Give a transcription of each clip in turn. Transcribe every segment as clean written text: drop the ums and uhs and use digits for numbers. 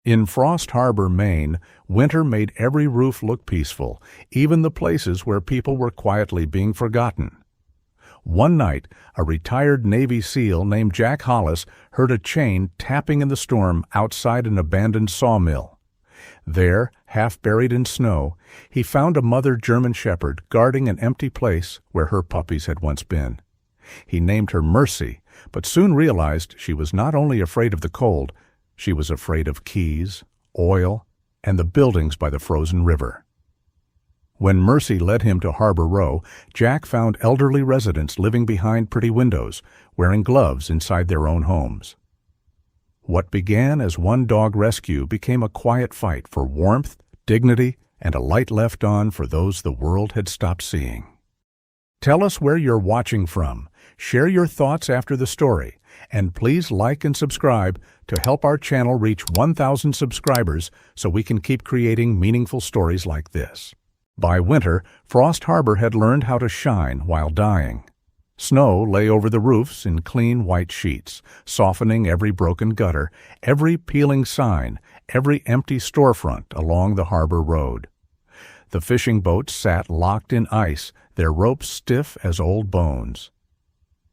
In Frost Harbor, Maine, winter made every roof look peaceful, even the places where people were quietly being forgotten. One night, a retired Navy SEAL named Jack Hollis heard a chain tapping in the storm outside an abandoned sawmill. There, half buried in snow, he found a mother German shepherd guarding an empty place where her puppies had once been. He named her Mercy, but soon realized she was not only afraid of the cold, she was afraid of keys, oil, and the buildings by the frozen river. When Mercy led him to Harbor Row, Jack found elderly residents living behind pretty windows, wearing gloves inside their own homes. What began as one dog rescue became a quiet fight for warmth, dignity, and a light left on for those the world had stopped seeing. Tell us where you're watching from, share your thoughts after the story, and please like and subscribe to help our channel reach 1,000 subscribers so we can keep creating meaningful stories like this. By winter, Frost Harbor had learned how to shine while dying. Snow lay over the roofs in clean white sheets, softening every broken gutter, every peeling sign, every empty storefront along the harbor road. The fishing boats sat locked in ice, their ropes stiff as old bones.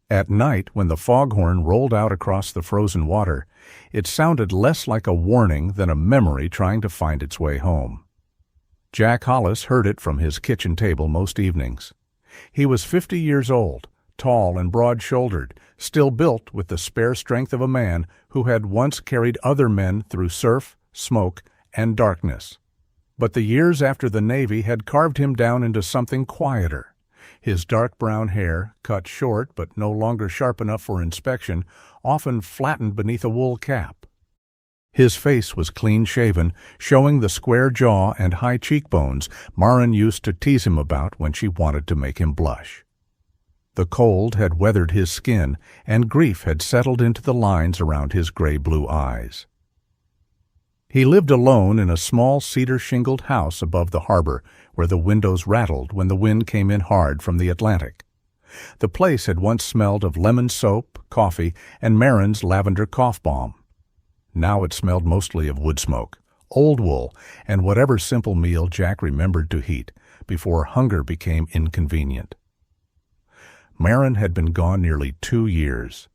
At night, when the foghorn rolled out across the frozen water, it sounded less like a warning than a memory trying to find its way home. Jack Hollis heard it from his kitchen table most evenings. He was 50 years old, tall and broad-shouldered, still built with the spare strength of a man who had once carried other men through surf, smoke, and darkness. But the years after the Navy had carved him down into something quieter. His dark brown hair, cut short but no longer sharp enough for inspection, often flattened beneath a wool cap. His face was clean-shaven, showing the square jaw and high cheekbones Maren used to tease him about when she wanted to make him blush. The cold had weathered his skin, and grief had settled into the lines around his gray-blue eyes. He lived alone in a small cedar-shingled house above the harbor, where the windows rattled when the wind came in hard from the Atlantic. The place had once smelled of lemon soap, coffee, and Maren's lavender cough balm. Now it smelled mostly of wood smoke, old wool, and whatever simple meal Jack remembered to heat before hunger became inconvenient. Maren had been gone nearly 2 years.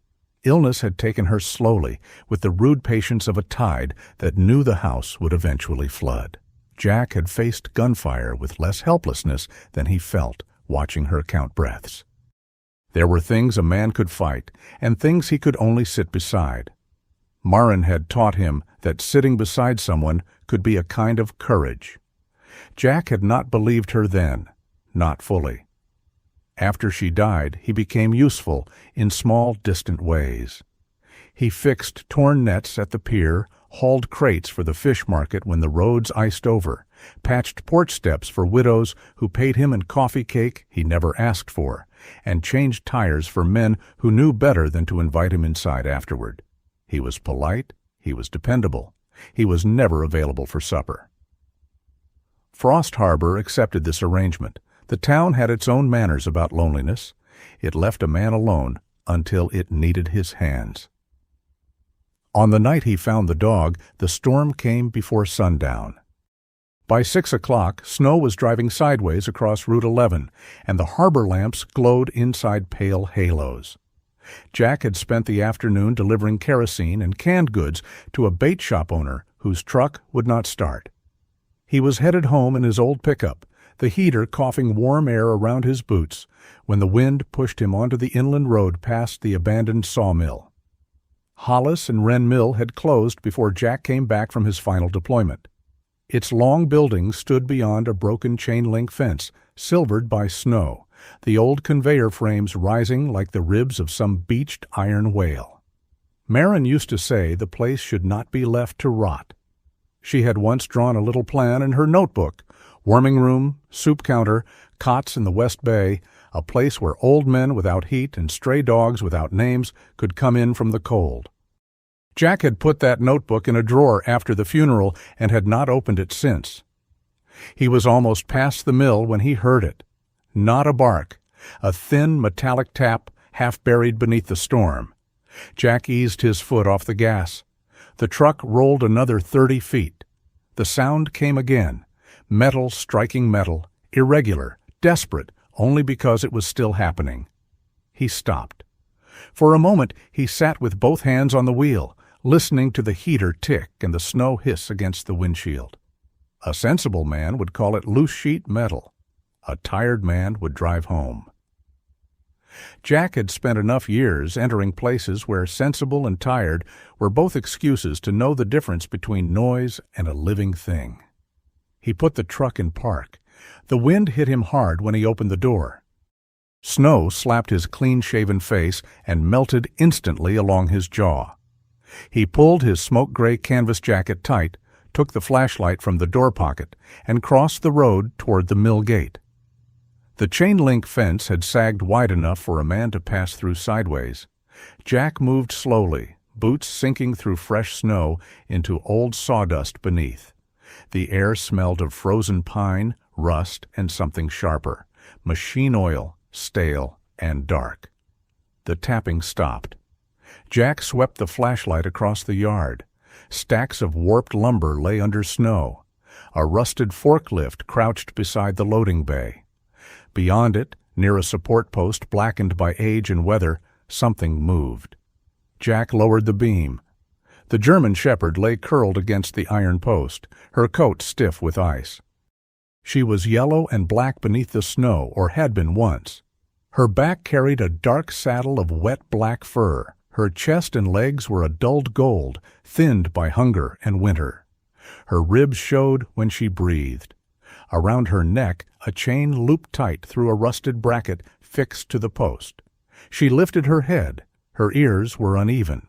Illness had taken her slowly, with the rude patience of a tide that knew the house would eventually flood. Jack had faced gunfire with less helplessness than he felt watching her count breaths. There were things a man could fight, and things he could only sit beside. Maren had taught him that sitting beside someone could be a kind of courage. Jack had not believed her then, not fully. After she died, he became useful in small, distant ways. He fixed torn nets at the pier, hauled crates for the fish market when the roads iced over, patched porch steps for widows who paid him in coffee cake he never asked for, and changed tires for men who knew better than to invite him inside afterward. He was polite, he was dependable, he was never available for supper. Frost Harbor accepted this arrangement. The town had its own manners about loneliness. It left a man alone until it needed his hands. On the night he found the dog, the storm came before sundown. By 6 o'clock, snow was driving sideways across Route 11, and the harbor lamps glowed inside pale halos. Jack had spent the afternoon delivering kerosene and canned goods to a bait shop owner whose truck would not start. He was headed home in his old pickup, the heater coughing warm air around his boots, when the wind pushed him onto the inland road past the abandoned sawmill. Hollis and Wren Mill had closed before Jack came back from his final deployment. Its long buildings stood beyond a broken chain-link fence, silvered by snow, the old conveyor frames rising like the ribs of some beached iron whale. Maren used to say the place should not be left to rot. She had once drawn a little plan in her notebook: warming room, soup counter, cots in the West Bay, a place where old men without heat and stray dogs without names could come in from the cold. Jack had put that notebook in a drawer after the funeral and had not opened it since. He was almost past the mill when he heard it. Not a bark, a thin metallic tap half buried beneath the storm. Jack eased his foot off the gas. The truck rolled another 30 feet. The sound came again, metal striking metal, irregular, desperate, only because it was still happening. He stopped. For a moment he sat with both hands on the wheel, listening to the heater tick and the snow hiss against the windshield. A sensible man would call it loose sheet metal. A tired man would drive home. Jack had spent enough years entering places where sensible and tired were both excuses to know the difference between noise and a living thing. He put the truck in park. The wind hit him hard when he opened the door. Snow slapped his clean-shaven face and melted instantly along his jaw. He pulled his smoke-gray canvas jacket tight, took the flashlight from the door pocket, and crossed the road toward the mill gate. The chain-link fence had sagged wide enough for a man to pass through sideways. Jack moved slowly, boots sinking through fresh snow into old sawdust beneath. The air smelled of frozen pine, rust, and something sharper, machine oil, stale, and dark. The tapping stopped. Jack swept the flashlight across the yard. Stacks of warped lumber lay under snow. A rusted forklift crouched beside the loading bay. Beyond it, near a support post blackened by age and weather, something moved. Jack lowered the beam. The German shepherd lay curled against the iron post, her coat stiff with ice. She was yellow and black beneath the snow, or had been once. Her back carried a dark saddle of wet black fur. Her chest and legs were a dulled gold, thinned by hunger and winter. Her ribs showed when she breathed. Around her neck, a chain looped tight through a rusted bracket fixed to the post. She lifted her head. Her ears were uneven.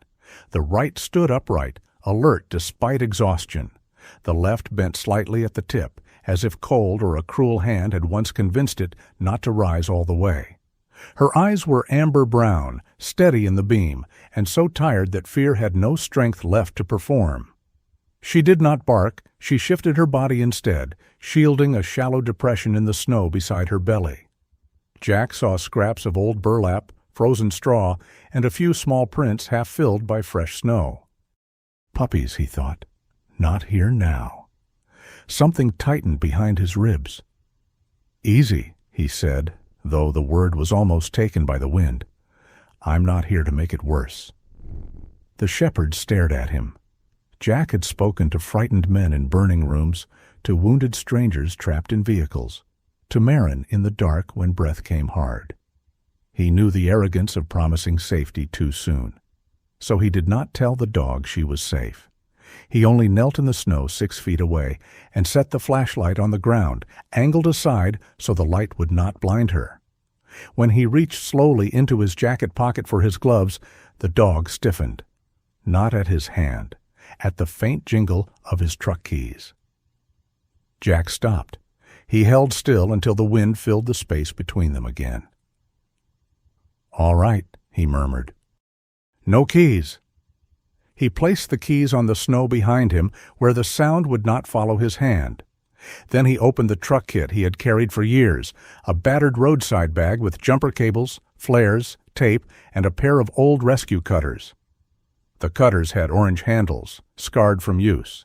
The right stood upright, alert despite exhaustion. The left bent slightly at the tip, as if cold or a cruel hand had once convinced it not to rise all the way. Her eyes were amber brown, steady in the beam, and so tired that fear had no strength left to perform. She did not bark. She shifted her body instead, shielding a shallow depression in the snow beside her belly. Jack saw scraps of old burlap, frozen straw, and a few small prints half filled by fresh snow. Puppies, he thought. Not here now. Something tightened behind his ribs. Easy, he said, though the word was almost taken by the wind. I'm not here to make it worse. The shepherd stared at him. Jack had spoken to frightened men in burning rooms, to wounded strangers trapped in vehicles, to Marin in the dark when breath came hard. He knew the arrogance of promising safety too soon, so he did not tell the dog she was safe. He only knelt in the snow 6 feet away and set the flashlight on the ground, angled aside so the light would not blind her. When he reached slowly into his jacket pocket for his gloves, the dog stiffened. Not at his hand, at the faint jingle of his truck keys. Jack stopped. He held still until the wind filled the space between them again. "All right," he murmured. "No keys." He placed the keys on the snow behind him where the sound would not follow his hand. Then he opened the truck kit he had carried for years, a battered roadside bag with jumper cables, flares, tape, and a pair of old rescue cutters. The cutters had orange handles, scarred from use.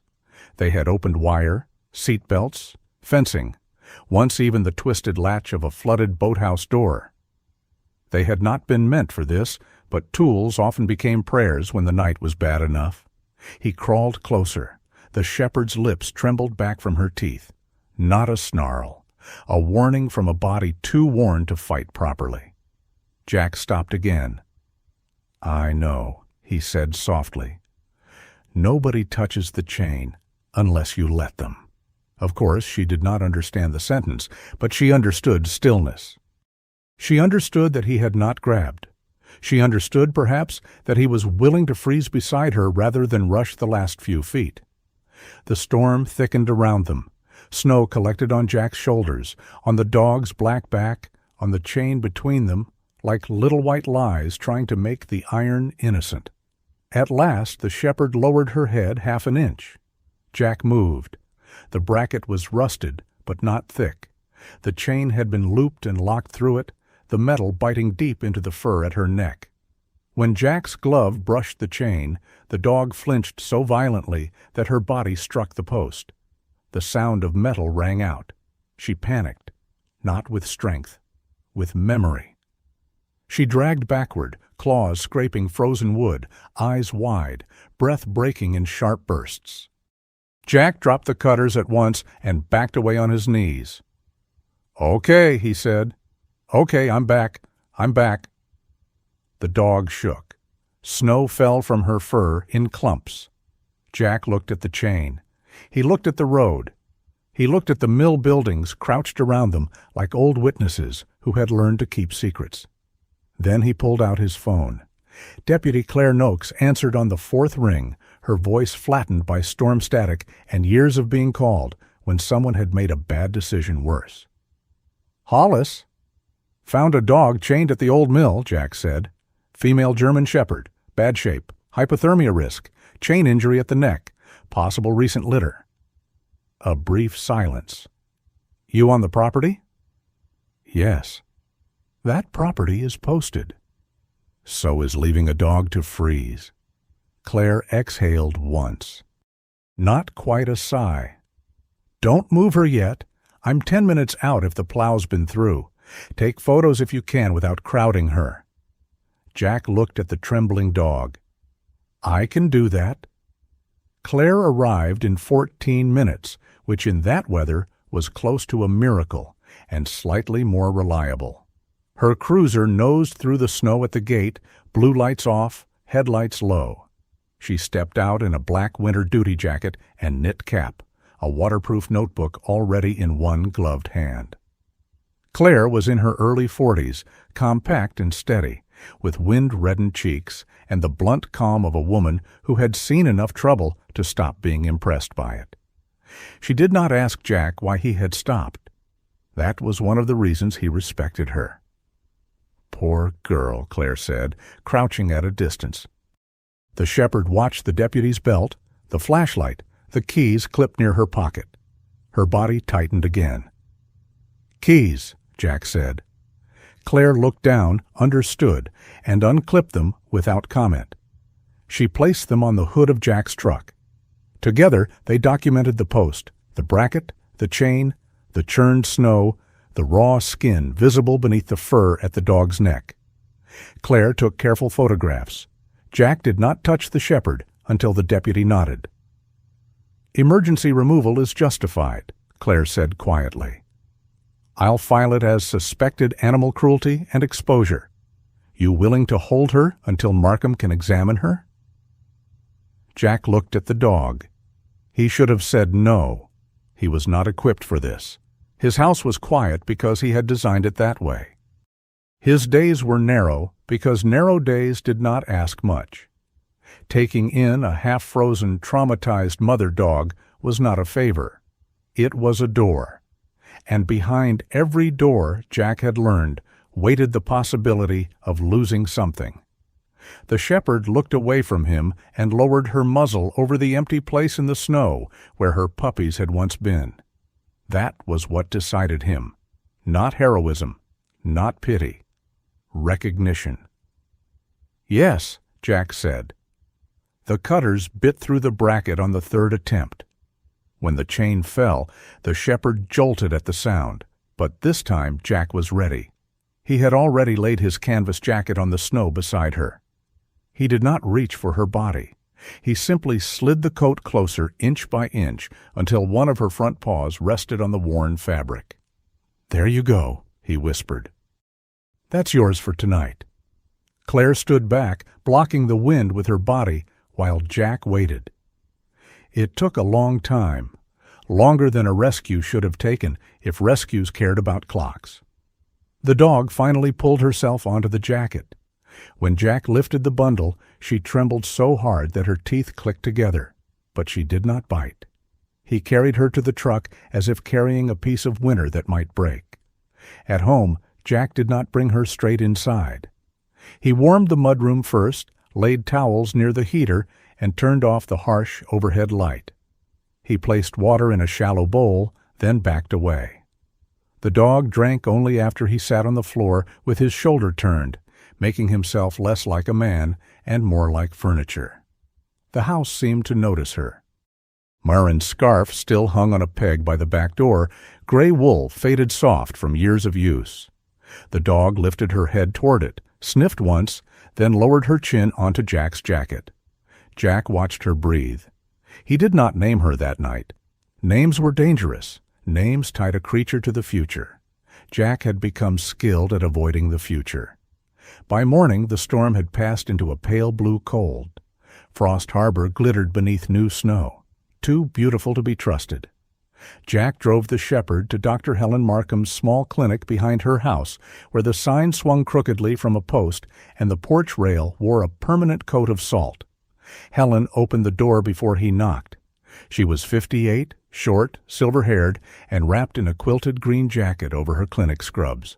They had opened wire, seat belts, fencing, once even the twisted latch of a flooded boathouse door. They had not been meant for this, but tools often became prayers when the night was bad enough. He crawled closer. The shepherd's lips trembled back from her teeth. Not a snarl, a warning from a body too worn to fight properly. Jack stopped again. "I know," he said softly. "Nobody touches the chain unless you let them." Of course, she did not understand the sentence, but she understood stillness. She understood that he had not grabbed. She understood, perhaps, that he was willing to freeze beside her rather than rush the last few feet. The storm thickened around them. Snow collected on Jack's shoulders, on the dog's black back, on the chain between them, like little white lies trying to make the iron innocent. At last the shepherd lowered her head half an inch. Jack moved. The bracket was rusted, but not thick. The chain had been looped and locked through it, the metal biting deep into the fur at her neck. When Jack's glove brushed the chain, the dog flinched so violently that her body struck the post. The sound of metal rang out. She panicked, not with strength, with memory. She dragged backward, claws scraping frozen wood, eyes wide, breath breaking in sharp bursts. Jack dropped the cutters at once and backed away on his knees. "Okay," he said. "Okay, I'm back. I'm back." The dog shook. Snow fell from her fur in clumps. Jack looked at the chain. He looked at the road. He looked at the mill buildings crouched around them like old witnesses who had learned to keep secrets. Then he pulled out his phone. Deputy Claire Noakes answered on the fourth ring, her voice flattened by storm static and years of being called when someone had made a bad decision worse. "Hollis?" "Found a dog chained at the old mill," Jack said. "Female German Shepherd, bad shape, hypothermia risk, chain injury at the neck, possible recent litter." A brief silence. "You on the property?" "Yes." "That property is posted." "So is leaving a dog to freeze." Claire exhaled once. Not quite a sigh. "Don't move her yet. I'm 10 minutes out if the plow's been through. Take photos if you can without crowding her." Jack looked at the trembling dog. "I can do that." Claire arrived in 14 minutes, which in that weather was close to a miracle and slightly more reliable. Her cruiser nosed through the snow at the gate, blue lights off, headlights low. She stepped out in a black winter duty jacket and knit cap, a waterproof notebook already in one gloved hand. Claire was in her early 40s, compact and steady, with wind-reddened cheeks and the blunt calm of a woman who had seen enough trouble to stop being impressed by it. She did not ask Jack why he had stopped. That was one of the reasons he respected her. "Poor girl," Claire said, crouching at a distance. The shepherd watched the deputy's belt, the flashlight, the keys clipped near her pocket. Her body tightened again. "Keys," Jack said. Claire looked down, understood, and unclipped them without comment. She placed them on the hood of Jack's truck. Together they documented the post, the bracket, the chain, the churned snow, the raw skin visible beneath the fur at the dog's neck. Claire took careful photographs. Jack did not touch the shepherd until the deputy nodded. "Emergency removal is justified," Claire said quietly. "I'll file it as suspected animal cruelty and exposure. You willing to hold her until Markham can examine her?" Jack looked at the dog. He should have said no. He was not equipped for this. His house was quiet because he had designed it that way. His days were narrow because narrow days did not ask much. Taking in a half-frozen, traumatized mother dog was not a favor. It was a door. And behind every door, Jack had learned, waited the possibility of losing something. The shepherd looked away from him and lowered her muzzle over the empty place in the snow where her puppies had once been. That was what decided him. Not heroism, not pity. Recognition. "Yes," Jack said. The cutters bit through the bracket on the third attempt. When the chain fell, the shepherd jolted at the sound, but this time Jack was ready. He had already laid his canvas jacket on the snow beside her. He did not reach for her body. He simply slid the coat closer inch by inch until one of her front paws rested on the worn fabric. "There you go," he whispered. "That's yours for tonight." Claire stood back, blocking the wind with her body, while Jack waited. It took a long time, longer than a rescue should have taken if rescues cared about clocks. The dog finally pulled herself onto the jacket. When Jack lifted the bundle, she trembled so hard that her teeth clicked together, but she did not bite. He carried her to the truck as if carrying a piece of winter that might break. At home, Jack did not bring her straight inside. He warmed the mudroom first, laid towels near the heater, and turned off the harsh overhead light. He placed water in a shallow bowl, then backed away. The dog drank only after he sat on the floor with his shoulder turned, making himself less like a man and more like furniture. The house seemed to notice her. Marin's scarf still hung on a peg by the back door, gray wool faded soft from years of use. The dog lifted her head toward it, sniffed once, then lowered her chin onto Jack's jacket. Jack watched her breathe. He did not name her that night. Names were dangerous. Names tied a creature to the future. Jack had become skilled at avoiding the future. By morning, the storm had passed into a pale blue cold. Frost Harbor glittered beneath new snow, too beautiful to be trusted. Jack drove the shepherd to Dr. Helen Markham's small clinic behind her house, where the sign swung crookedly from a post and the porch rail wore a permanent coat of salt. Helen opened the door before he knocked. She was 58, short, silver-haired, and wrapped in a quilted green jacket over her clinic scrubs.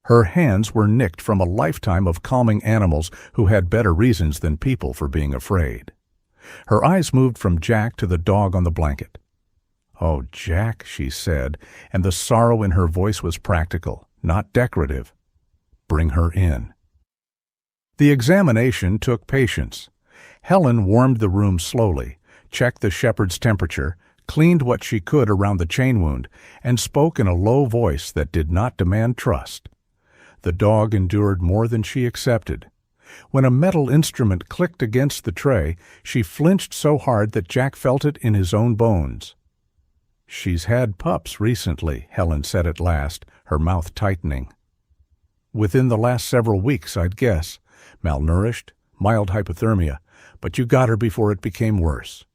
Her hands were nicked from a lifetime of calming animals who had better reasons than people for being afraid. Her eyes moved from Jack to the dog on the blanket. "Oh, Jack," she said, and the sorrow in her voice was practical, not decorative. "Bring her in." The examination took patience. Helen warmed the room slowly, checked the shepherd's temperature, cleaned what she could around the chain wound, and spoke in a low voice that did not demand trust. The dog endured more than she accepted. When a metal instrument clicked against the tray, she flinched so hard that Jack felt it in his own bones. "She's had pups recently," Helen said at last, her mouth tightening. "Within the last several weeks, I'd guess. Malnourished, mild hypothermia, but you got her before it became worse.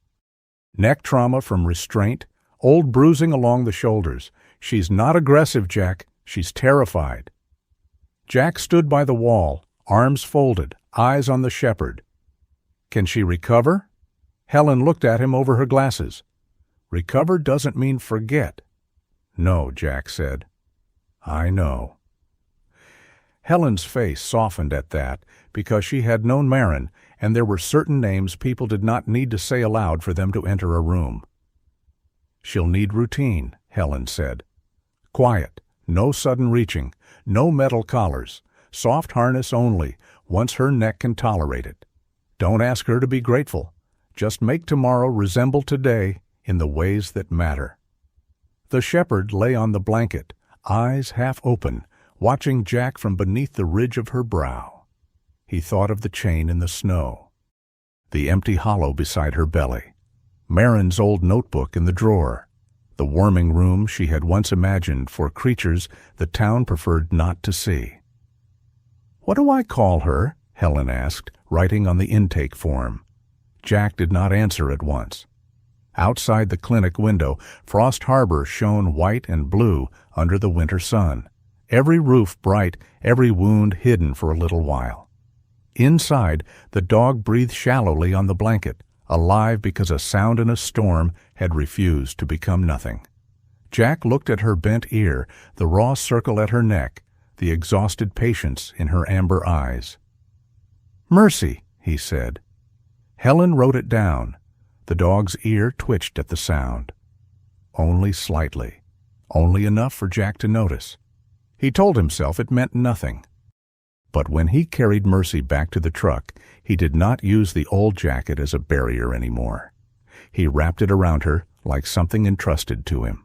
Neck trauma from restraint, old bruising along the shoulders. She's not aggressive, Jack. She's terrified." Jack stood by the wall, arms folded, eyes on the shepherd. "Can she recover?" Helen looked at him over her glasses. "Recover doesn't mean forget." "No," Jack said. "I know." Helen's face softened at that, because she had known Marin, and there were certain names people did not need to say aloud for them to enter a room. "She'll need routine," Helen said. "Quiet, no sudden reaching, no metal collars, soft harness only, once her neck can tolerate it. Don't ask her to be grateful. Just make tomorrow resemble today in the ways that matter." The shepherd lay on the blanket, eyes half open, watching Jack from beneath the ridge of her brow. He thought of the chain in the snow, the empty hollow beside her belly, Marin's old notebook in the drawer, the warming room she had once imagined for creatures the town preferred not to see. "What do I call her?" Helen asked, writing on the intake form. Jack did not answer at once. Outside the clinic window, Frost Harbor shone white and blue under the winter sun, every roof bright, every wound hidden for a little while. Inside, the dog breathed shallowly on the blanket, alive because a sound in a storm had refused to become nothing. Jack looked at her bent ear, the raw circle at her neck, the exhausted patience in her amber eyes. "Mercy," he said. Helen wrote it down. The dog's ear twitched at the sound. Only slightly, only enough for Jack to notice. He told himself it meant nothing. But when he carried Mercy back to the truck, he did not use the old jacket as a barrier anymore. He wrapped it around her like something entrusted to him.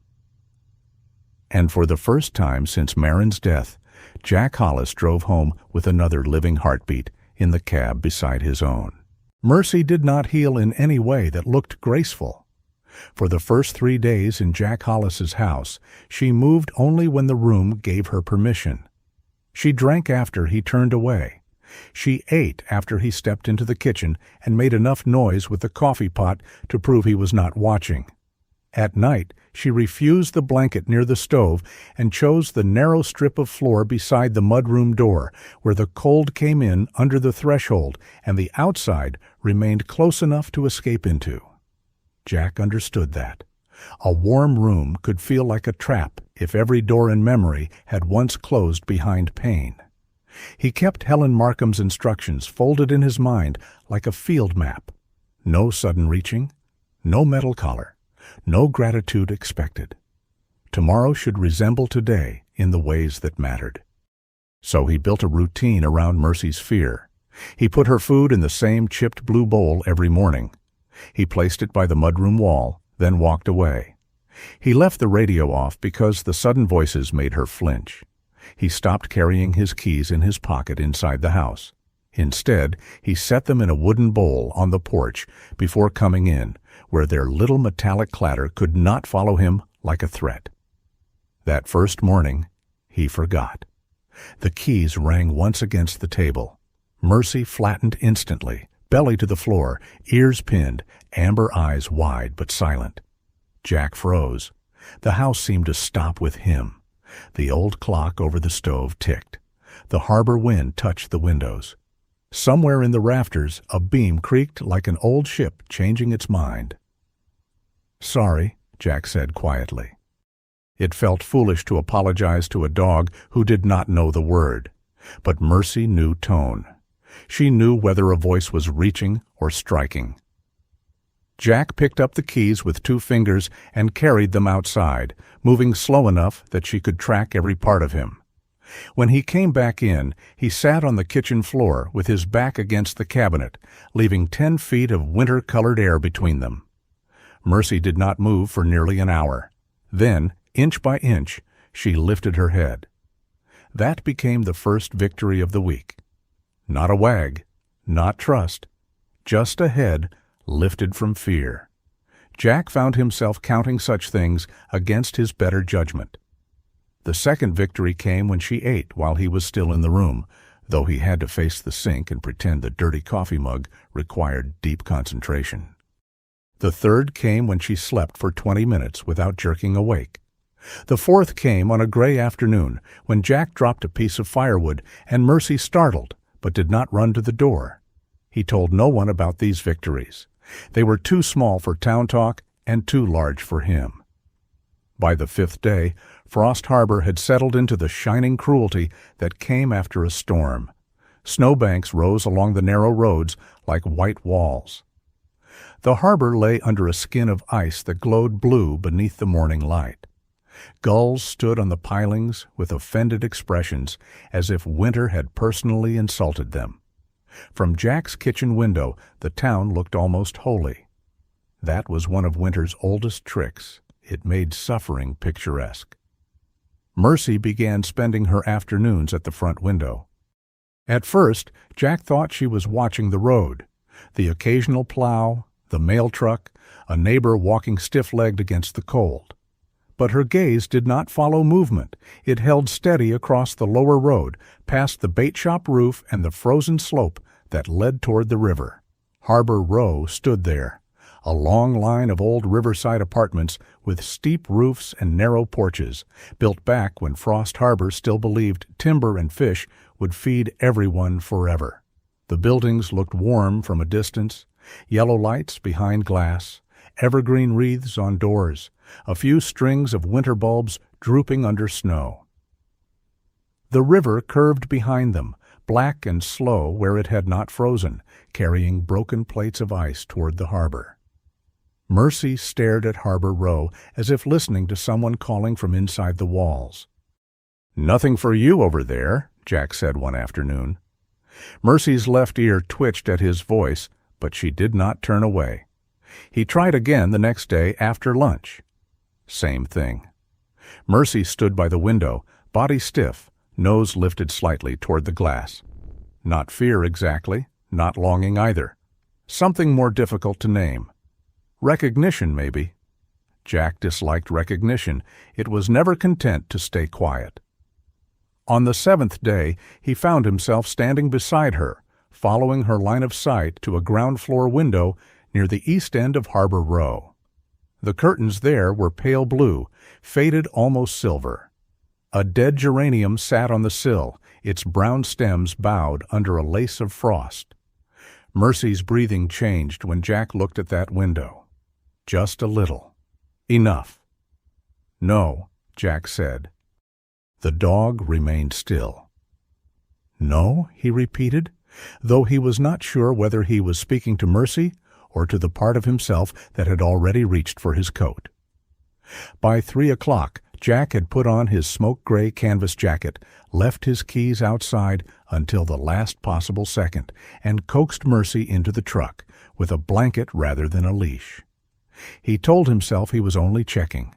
And for the first time since Marin's death, Jack Hollis drove home with another living heartbeat in the cab beside his own. Mercy did not heal in any way that looked graceful. For the first 3 days in Jack Hollis's house, she moved only when the room gave her permission. She drank after he turned away. She ate after he stepped into the kitchen and made enough noise with the coffee pot to prove he was not watching. At night, she refused the blanket near the stove and chose the narrow strip of floor beside the mudroom door, where the cold came in under the threshold and the outside remained close enough to escape into. Jack understood that. A warm room could feel like a trap if every door in memory had once closed behind pain. He kept Helen Markham's instructions folded in his mind like a field map. No sudden reaching, no metal collar, no gratitude expected. Tomorrow should resemble today in the ways that mattered. So he built a routine around Mercy's fear. He put her food in the same chipped blue bowl every morning. He placed it by the mudroom wall, then walked away. He left the radio off because the sudden voices made her flinch. He stopped carrying his keys in his pocket inside the house. Instead, he set them in a wooden bowl on the porch before coming in, where their little metallic clatter could not follow him like a threat. That first morning, he forgot. The keys rang once against the table. Mercy flattened instantly, belly to the floor, ears pinned, amber eyes wide but silent. Jack froze. The house seemed to stop with him. The old clock over the stove ticked. The harbor wind touched the windows. Somewhere in the rafters, a beam creaked like an old ship changing its mind. "Sorry," Jack said quietly. It felt foolish to apologize to a dog who did not know the word. But Mercy knew tone. She knew whether a voice was reaching or striking. Jack picked up the keys with 2 fingers and carried them outside, moving slow enough that she could track every part of him. When he came back in, he sat on the kitchen floor with his back against the cabinet, leaving 10 feet of winter-colored air between them. Mercy did not move for nearly an hour. Then, inch by inch, she lifted her head. That became the first victory of the week. Not a wag, not trust, just a head lifted from fear. Jack found himself counting such things against his better judgment. The second victory came when she ate while he was still in the room, though he had to face the sink and pretend the dirty coffee mug required deep concentration. The third came when she slept for 20 minutes without jerking awake. The fourth came on a gray afternoon when Jack dropped a piece of firewood and Mercy startled, but did not run to the door. He told no one about these victories. They were too small for town talk and too large for him. By the 5th day, Frost Harbor had settled into the shining cruelty that came after a storm. Snowbanks rose along the narrow roads like white walls. The harbor lay under a skin of ice that glowed blue beneath the morning light. Gulls stood on the pilings with offended expressions, as if winter had personally insulted them. From Jack's kitchen window, the town looked almost holy. That was one of winter's oldest tricks. It made suffering picturesque. Mercy began spending her afternoons at the front window. At first, Jack thought she was watching the road. The occasional plow, the mail truck, a neighbor walking stiff-legged against the cold. But her gaze did not follow movement. It held steady across the lower road, past the bait shop roof and the frozen slope that led toward the river. Harbor Row stood there, a long line of old riverside apartments with steep roofs and narrow porches, built back when Frost Harbor still believed timber and fish would feed everyone forever. The buildings looked warm from a distance, yellow lights behind glass, evergreen wreaths on doors, a few strings of winter bulbs drooping under snow. The river curved behind them, black and slow where it had not frozen, carrying broken plates of ice toward the harbor. Mercy stared at Harbor Row as if listening to someone calling from inside the walls. "Nothing for you over there," Jack said one afternoon. Mercy's left ear twitched at his voice, but she did not turn away. He tried again the next day after lunch. Same thing. Mercy stood by the window, body stiff, nose lifted slightly toward the glass. Not fear exactly, not longing either. Something more difficult to name. Recognition, maybe. Jack disliked recognition. It was never content to stay quiet. On the 7th day, he found himself standing beside her, following her line of sight to a ground-floor window near the east end of Harbor Row. The curtains there were pale blue, faded almost silver. A dead geranium sat on the sill, its brown stems bowed under a lace of frost. Mercy's breathing changed when Jack looked at that window. Just a little. Enough. "No," Jack said. The dog remained still. "No," he repeated, though he was not sure whether he was speaking to Mercy or to the part of himself that had already reached for his coat. By 3 o'clock, Jack had put on his smoke-gray canvas jacket, left his keys outside until the last possible second, and coaxed Mercy into the truck, with a blanket rather than a leash. He told himself he was only checking.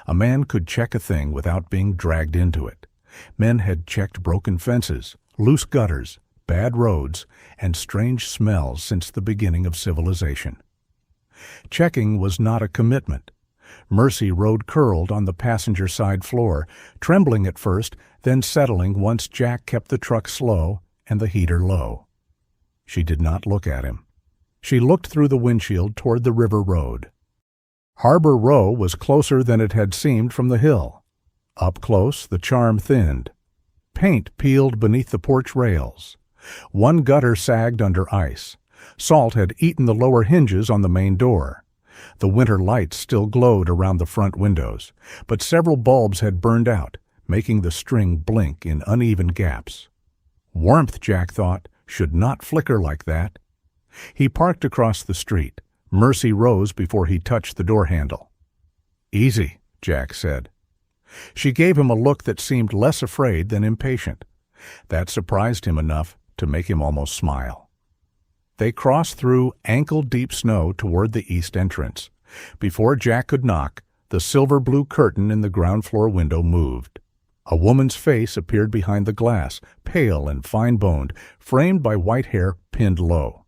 A man could check a thing without being dragged into it. Men had checked broken fences, loose gutters, bad roads, and strange smells since the beginning of civilization. Checking was not a commitment. Mercy rode curled on the passenger side floor, trembling at first, then settling once Jack kept the truck slow and the heater low. She did not look at him. She looked through the windshield toward the river road. Harbor Row was closer than it had seemed from the hill. Up close, the charm thinned. Paint peeled beneath the porch rails. One gutter sagged under ice. Salt had eaten the lower hinges on the main door. The winter lights still glowed around the front windows, but several bulbs had burned out, making the string blink in uneven gaps. Warmth, Jack thought, should not flicker like that. He parked across the street. Mercy rose before he touched the door handle. "Easy," Jack said. She gave him a look that seemed less afraid than impatient. That surprised him enough to make him almost smile. They crossed through ankle-deep snow toward the east entrance. Before Jack could knock, the silver-blue curtain in the ground-floor window moved. A woman's face appeared behind the glass, pale and fine-boned, framed by white hair pinned low.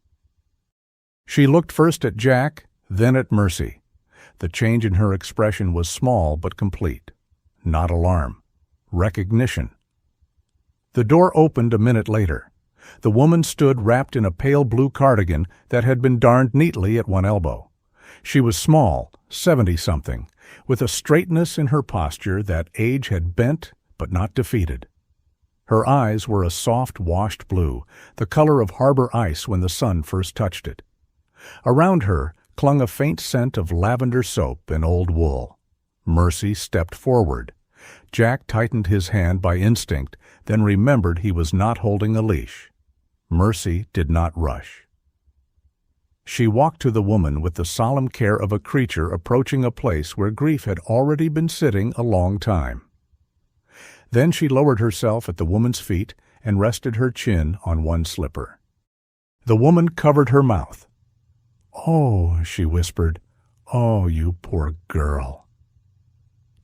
She looked first at Jack, then at Mercy. The change in her expression was small but complete. Not alarm. Recognition. The door opened a minute later. The woman stood wrapped in a pale blue cardigan that had been darned neatly at one elbow. She was small, 70-something, with a straightness in her posture that age had bent but not defeated. Her eyes were a soft, washed blue, the color of harbor ice when the sun first touched it. Around her clung a faint scent of lavender soap and old wool. Mercy stepped forward. Jack tightened his hand by instinct, then remembered he was not holding a leash. Mercy did not rush. She walked to the woman with the solemn care of a creature approaching a place where grief had already been sitting a long time. Then she lowered herself at the woman's feet and rested her chin on one slipper. The woman covered her mouth. "Oh," she whispered, "oh, you poor girl."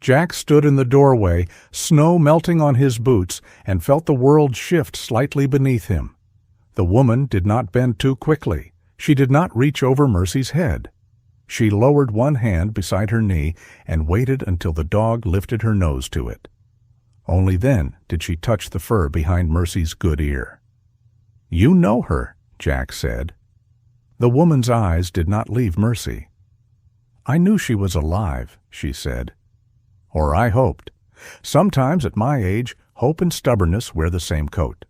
Jack stood in the doorway, snow melting on his boots, and felt the world shift slightly beneath him. The woman did not bend too quickly. She did not reach over Mercy's head. She lowered one hand beside her knee and waited until the dog lifted her nose to it. Only then did she touch the fur behind Mercy's good ear. "You know her," Jack said. The woman's eyes did not leave Mercy. "I knew she was alive," she said. "Or I hoped. Sometimes at my age, hope and stubbornness wear the same coat."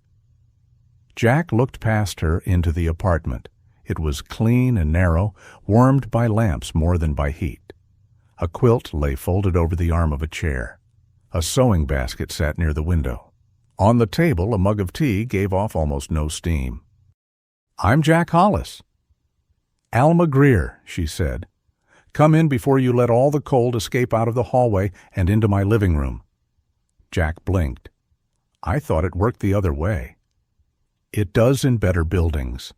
Jack looked past her into the apartment. It was clean and narrow, warmed by lamps more than by heat. A quilt lay folded over the arm of a chair. A sewing basket sat near the window. On the table, a mug of tea gave off almost no steam. "I'm Jack Hollis." "Alma Greer," she said. "Come in before you let all the cold escape out of the hallway and into my living room." Jack blinked. "I thought it worked the other way." "It does in better buildings."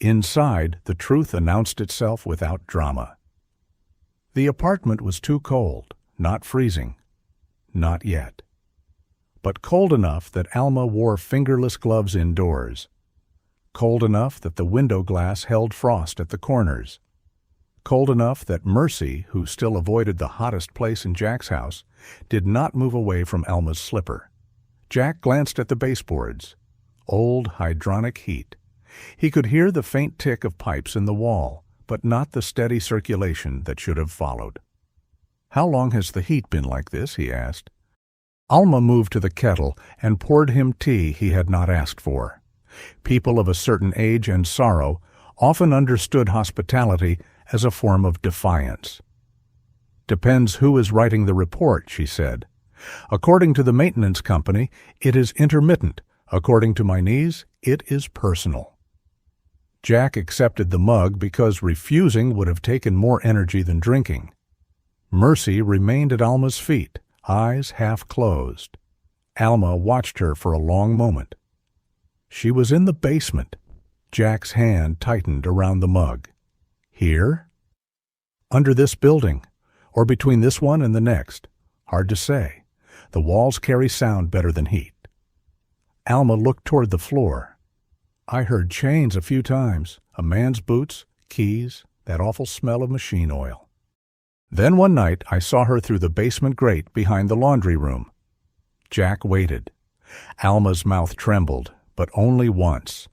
Inside, the truth announced itself without drama. The apartment was too cold, not freezing. Not yet. But cold enough that Alma wore fingerless gloves indoors. Cold enough that the window glass held frost at the corners. Cold enough that Mercy, who still avoided the hottest place in Jack's house, did not move away from Alma's slipper. Jack glanced at the baseboards. Old hydronic heat. He could hear the faint tick of pipes in the wall, but not the steady circulation that should have followed. "How long has the heat been like this?" he asked. Alma moved to the kettle and poured him tea he had not asked for. People of a certain age and sorrow often understood hospitality as a form of defiance. "Depends who is writing the report," she said. "According to the maintenance company, it is intermittent. According to my niece, it is personal." Jack accepted the mug because refusing would have taken more energy than drinking. Mercy remained at Alma's feet, eyes half closed. Alma watched her for a long moment. She was in the basement. Jack's hand tightened around the mug. Here? Under this building, or between this one and the next. Hard to say. The walls carry sound better than heat. Alma looked toward the floor. I heard chains a few times, a man's boots, keys, that awful smell of machine oil. Then one night I saw her through the basement grate behind the laundry room. Jack waited. Alma's mouth trembled, but only once.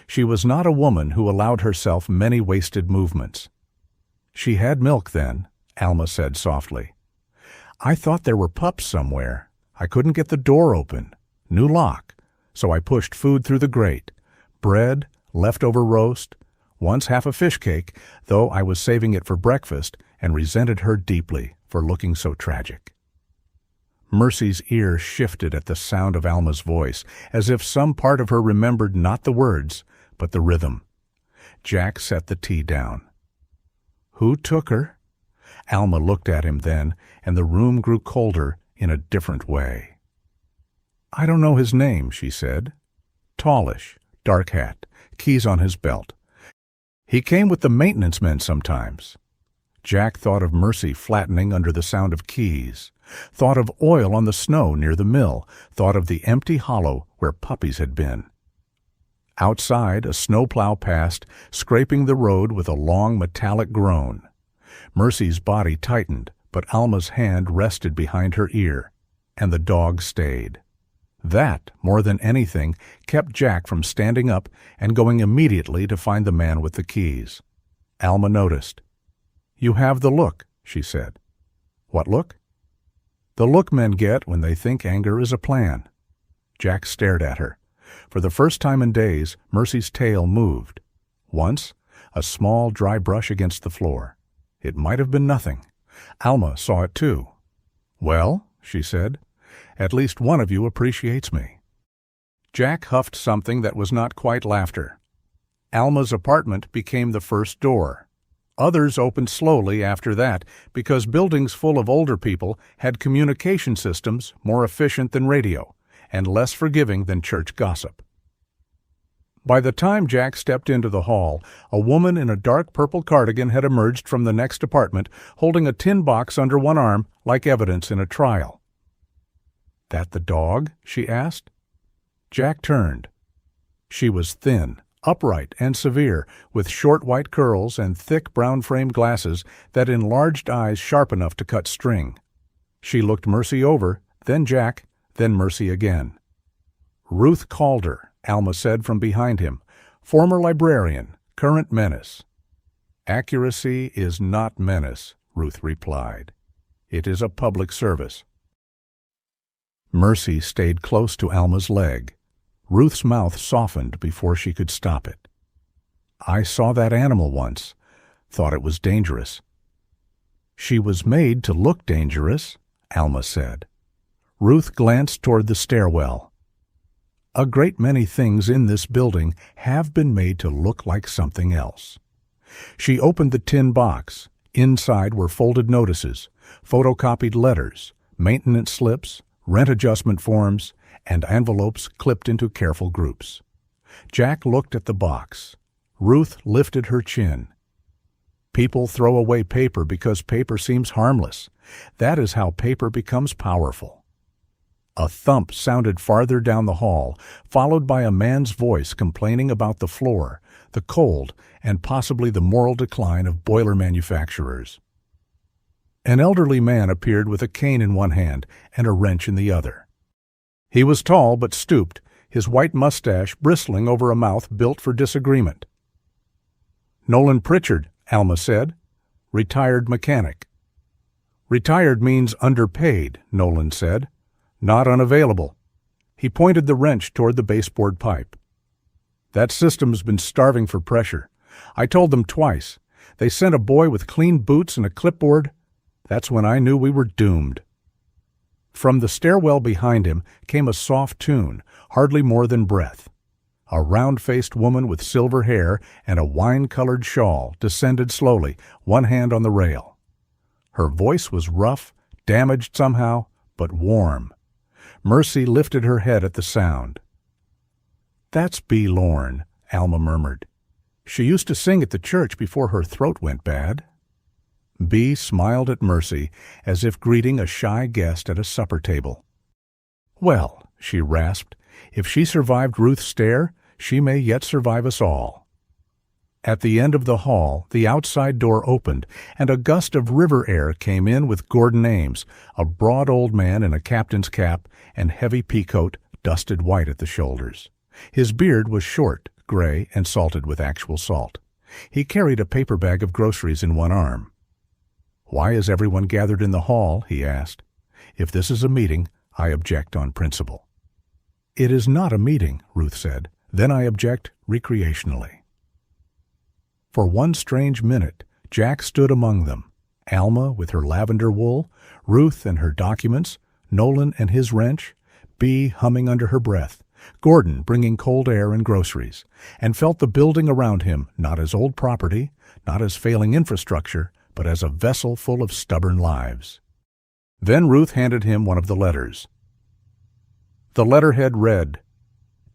She was not a woman who allowed herself many wasted movements. She had milk then, Alma said softly. I thought there were pups somewhere. I couldn't get the door open. New lock. So I pushed food through the grate. Bread, leftover roast, once half a fish cake, though I was saving it for breakfast and resented her deeply for looking so tragic. Mercy's ear shifted at the sound of Alma's voice, as if some part of her remembered not the words, but the rhythm. Jack set the tea down. Who took her? Alma looked at him then, and the room grew colder in a different way. I don't know his name, she said. Tallish, dark hat, keys on his belt. He came with the maintenance men sometimes. Jack thought of Mercy flattening under the sound of keys, thought of oil on the snow near the mill, thought of the empty hollow where puppies had been. Outside, a snowplow passed, scraping the road with a long metallic groan. Mercy's body tightened, but Alma's hand rested behind her ear, and the dog stayed. That, more than anything, kept Jack from standing up and going immediately to find the man with the keys. Alma noticed. You have the look, she said. What look? The look men get when they think anger is a plan. Jack stared at her. For the first time in days, Mercy's tail moved. Once, a small dry brush against the floor. It might have been nothing. Alma saw it too. Well, she said, at least one of you appreciates me. Jack huffed something that was not quite laughter. Alma's apartment became the first door. Others opened slowly after that because buildings full of older people had communication systems more efficient than radio and less forgiving than church gossip. By the time Jack stepped into the hall, a woman in a dark purple cardigan had emerged from the next apartment holding a tin box under one arm like evidence in a trial. That the dog? She asked. Jack turned. She was thin, upright and severe, with short white curls and thick brown-framed glasses that enlarged eyes sharp enough to cut string. She looked Mercy over, then Jack, then Mercy again. Ruth Calder, Alma said from behind him, former librarian, current menace. Accuracy is not menace, Ruth replied. It is a public service. Mercy stayed close to Alma's leg. Ruth's mouth softened before she could stop it. I saw that animal once, thought it was dangerous. She was made to look dangerous, Alma said. Ruth glanced toward the stairwell. A great many things in this building have been made to look like something else. She opened the tin box. Inside were folded notices, photocopied letters, maintenance slips, rent adjustment forms, and envelopes clipped into careful groups. Jack looked at the box. Ruth lifted her chin. People throw away paper because paper seems harmless. That is how paper becomes powerful. A thump sounded farther down the hall, followed by a man's voice complaining about the floor, the cold, and possibly the moral decline of boiler manufacturers. An elderly man appeared with a cane in one hand and a wrench in the other. He was tall but stooped, his white mustache bristling over a mouth built for disagreement. Nolan Pritchard, Alma said. Retired mechanic. Retired means underpaid, Nolan said. Not unavailable. He pointed the wrench toward the baseboard pipe. That system's been starving for pressure. I told them twice. They sent a boy with clean boots and a clipboard. That's when I knew we were doomed. From the stairwell behind him came a soft tune, hardly more than breath. A round-faced woman with silver hair and a wine-colored shawl descended slowly, one hand on the rail. Her voice was rough, damaged somehow, but warm. Mercy lifted her head at the sound. "That's Bea Lorne," Alma murmured. "She used to sing at the church before her throat went bad." Bea smiled at Mercy as if greeting a shy guest at a supper table. "Well," she rasped, "if she survived Ruth's stare, she may yet survive us all." At the end of the hall, the outside door opened, and a gust of river air came in with Gordon Ames, a broad old man in a captain's cap and heavy peacoat dusted white at the shoulders. His beard was short, gray, and salted with actual salt. He carried a paper bag of groceries in one arm. "Why is everyone gathered in the hall?" he asked. "If this is a meeting, I object on principle." "It is not a meeting," Ruth said. "Then I object recreationally." For one strange minute, Jack stood among them. Alma with her lavender wool, Ruth and her documents, Nolan and his wrench, Bea humming under her breath, Gordon bringing cold air and groceries, and felt the building around him not as old property, not as failing infrastructure, but as a vessel full of stubborn lives. Then Ruth handed him one of the letters. The letterhead read,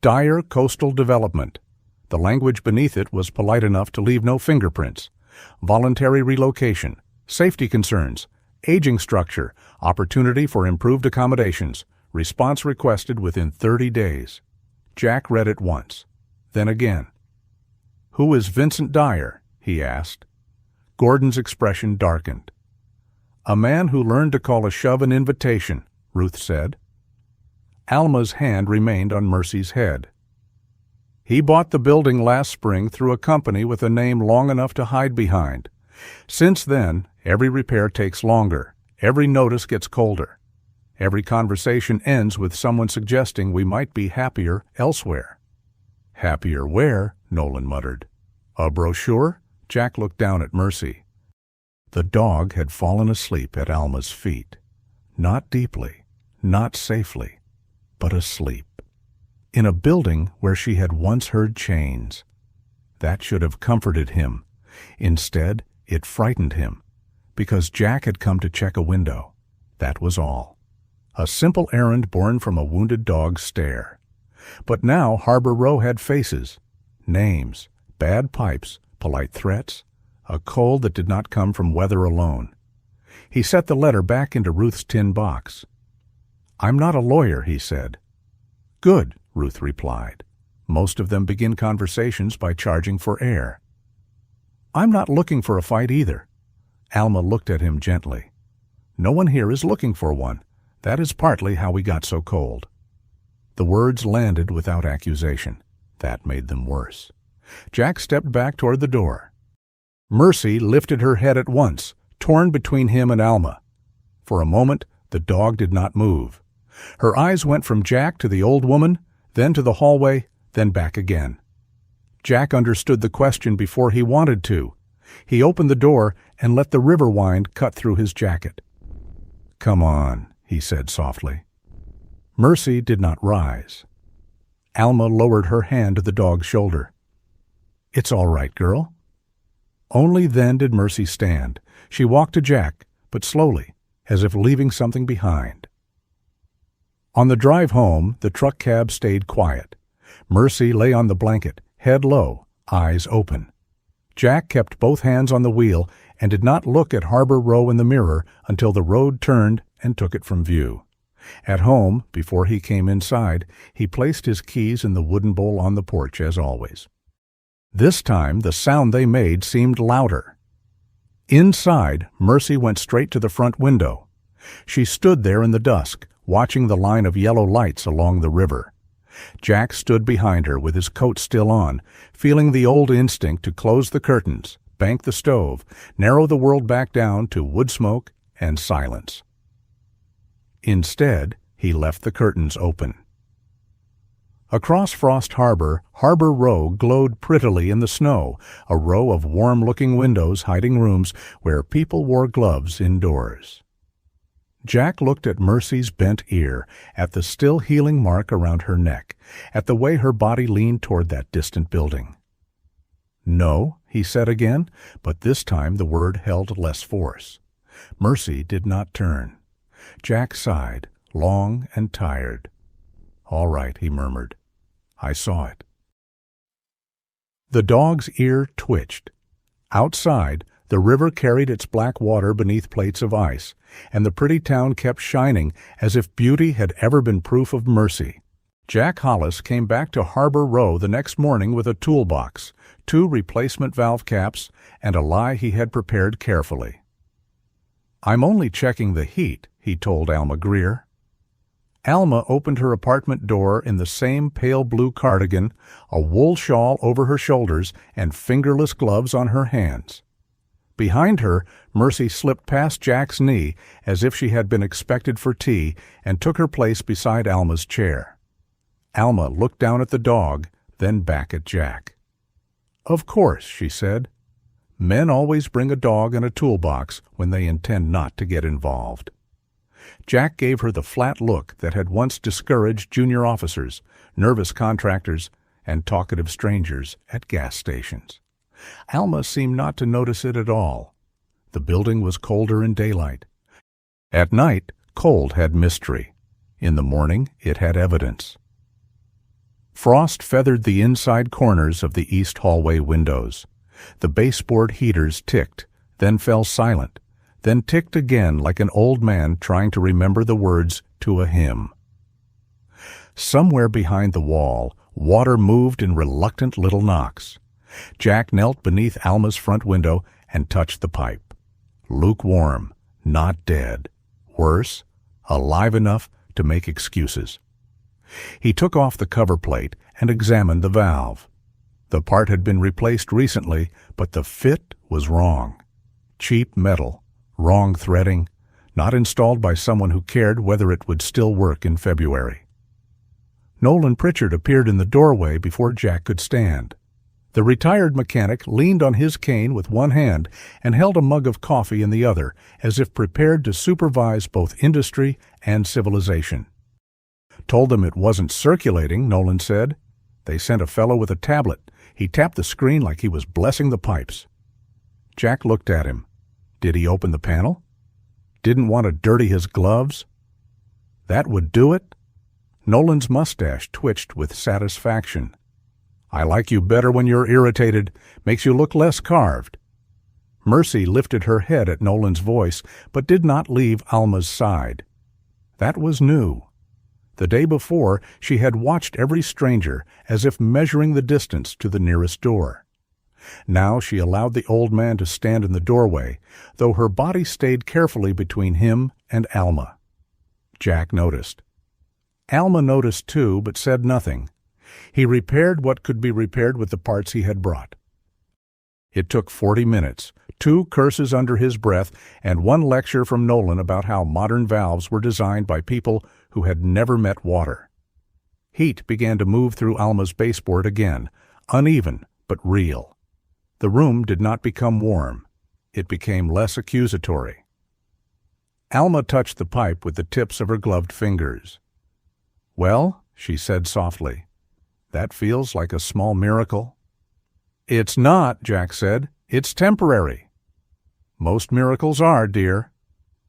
"Dire Coastal Development." The language beneath it was polite enough to leave no fingerprints. Voluntary relocation, safety concerns, aging structure, opportunity for improved accommodations, response requested within 30 days. Jack read it once, then again. "Who is Vincent Dyer?" he asked. Gordon's expression darkened. "A man who learned to call a shove an invitation," Ruth said. Alma's hand remained on Mercy's head. "He bought the building last spring through a company with a name long enough to hide behind. Since then, every repair takes longer, every notice gets colder. Every conversation ends with someone suggesting we might be happier elsewhere." "Happier where?" Nolan muttered. "A brochure?" Jack looked down at Mercy. The dog had fallen asleep at Alma's feet. Not deeply, not safely, but asleep. In a building where she had once heard chains. That should have comforted him. Instead, it frightened him, because Jack had come to check a window. That was all. A simple errand born from a wounded dog's stare. But now Harbor Row had faces, names, bad pipes, polite threats, a cold that did not come from weather alone. He set the letter back into Ruth's tin box. "I'm not a lawyer," he said. "Good," Ruth replied. "Most of them begin conversations by charging for air." "I'm not looking for a fight either." Alma looked at him gently. "No one here is looking for one. That is partly how we got so cold." The words landed without accusation. That made them worse. Jack stepped back toward the door. Mercy lifted her head at once, torn between him and Alma. For a moment, the dog did not move. Her eyes went from Jack to the old woman, then to the hallway, then back again. Jack understood the question before he wanted to. He opened the door and let the river wind cut through his jacket. "Come on," he said softly. Mercy did not rise. Alma lowered her hand to the dog's shoulder. "It's all right, girl." Only then did Mercy stand. She walked to Jack, but slowly, as if leaving something behind. On the drive home, the truck cab stayed quiet. Mercy lay on the blanket, head low, eyes open. Jack kept both hands on the wheel and did not look at Harbor Row in the mirror until the road turned and took it from view. At home, before he came inside, he placed his keys in the wooden bowl on the porch as always. This time, the sound they made seemed louder. Inside, Mercy went straight to the front window. She stood there in the dusk, watching the line of yellow lights along the river. Jack stood behind her with his coat still on, feeling the old instinct to close the curtains, bank the stove, narrow the world back down to wood smoke and silence. Instead, he left the curtains open. Across Frost Harbor, Harbor Row glowed prettily in the snow, a row of warm-looking windows hiding rooms where people wore gloves indoors. Jack looked at Mercy's bent ear, at the still healing mark around her neck, at the way her body leaned toward that distant building. "No," he said again, but this time the word held less force. Mercy did not turn. Jack sighed, long and tired. "All right," he murmured. "I saw it." The dog's ear twitched. Outside, the river carried its black water beneath plates of ice, and the pretty town kept shining as if beauty had ever been proof of mercy. Jack Hollis came back to Harbor Row the next morning with a toolbox, 2 replacement valve caps, and a lie he had prepared carefully. "I'm only checking the heat," he told Alma Greer. Alma opened her apartment door in the same pale blue cardigan, a wool shawl over her shoulders, and fingerless gloves on her hands. Behind her, Mercy slipped past Jack's knee as if she had been expected for tea and took her place beside Alma's chair. Alma looked down at the dog, then back at Jack. "Of course," she said. "Men always bring a dog and a toolbox when they intend not to get involved." Jack gave her the flat look that had once discouraged junior officers, nervous contractors, and talkative strangers at gas stations. Alma seemed not to notice it at all. The building was colder in daylight. At night, cold had mystery. In the morning, it had evidence. Frost feathered the inside corners of the east hallway windows. The baseboard heaters ticked, then fell silent, then ticked again like an old man trying to remember the words to a hymn. Somewhere behind the wall, water moved in reluctant little knocks. Jack knelt beneath Alma's front window and touched the pipe. Lukewarm, not dead. Worse, alive enough to make excuses. He took off the cover plate and examined the valve. The part had been replaced recently, but the fit was wrong. Cheap metal, wrong threading, not installed by someone who cared whether it would still work in February. Nolan Pritchard appeared in the doorway before Jack could stand. The retired mechanic leaned on his cane with one hand and held a mug of coffee in the other, as if prepared to supervise both industry and civilization. "Told them it wasn't circulating," Nolan said. "They sent a fellow with a tablet. He tapped the screen like he was blessing the pipes." Jack looked at him. Did he open the panel? Didn't want to dirty his gloves? That would do it? Nolan's mustache twitched with satisfaction. "I like you better when you're irritated. Makes you look less carved." Mercy lifted her head at Nolan's voice, but did not leave Alma's side. That was new. The day before, she had watched every stranger as if measuring the distance to the nearest door. Now she allowed the old man to stand in the doorway, though her body stayed carefully between him and Alma. Jack noticed. Alma noticed too, but said nothing. He repaired what could be repaired with the parts he had brought. It took 40 minutes, 2 curses under his breath, and 1 lecture from Nolan about how modern valves were designed by people who had never met water. Heat began to move through Alma's baseboard again, uneven but real. The room did not become warm. It became less accusatory. Alma touched the pipe with the tips of her gloved fingers. "Well," she said softly, "that feels like a small miracle." "It's not," Jack said. "It's temporary." "Most miracles are, dear."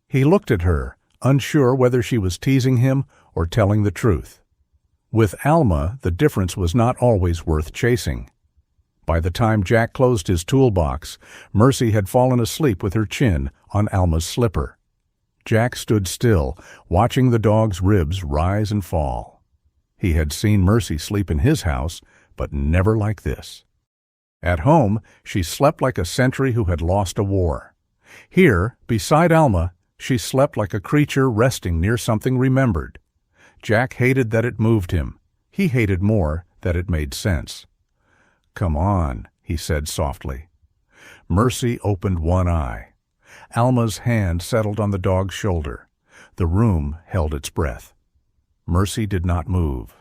He looked at her, unsure whether she was teasing him or telling the truth. With Alma, the difference was not always worth chasing. By the time Jack closed his toolbox, Mercy had fallen asleep with her chin on Alma's slipper. Jack stood still, watching the dog's ribs rise and fall. He had seen Mercy sleep in his house, but never like this. At home, she slept like a sentry who had lost a war. Here, beside Alma, she slept like a creature resting near something remembered. Jack hated that it moved him. He hated more that it made sense. "Come on," he said softly. Mercy opened one eye. Alma's hand settled on the dog's shoulder. The room held its breath. Mercy did not move.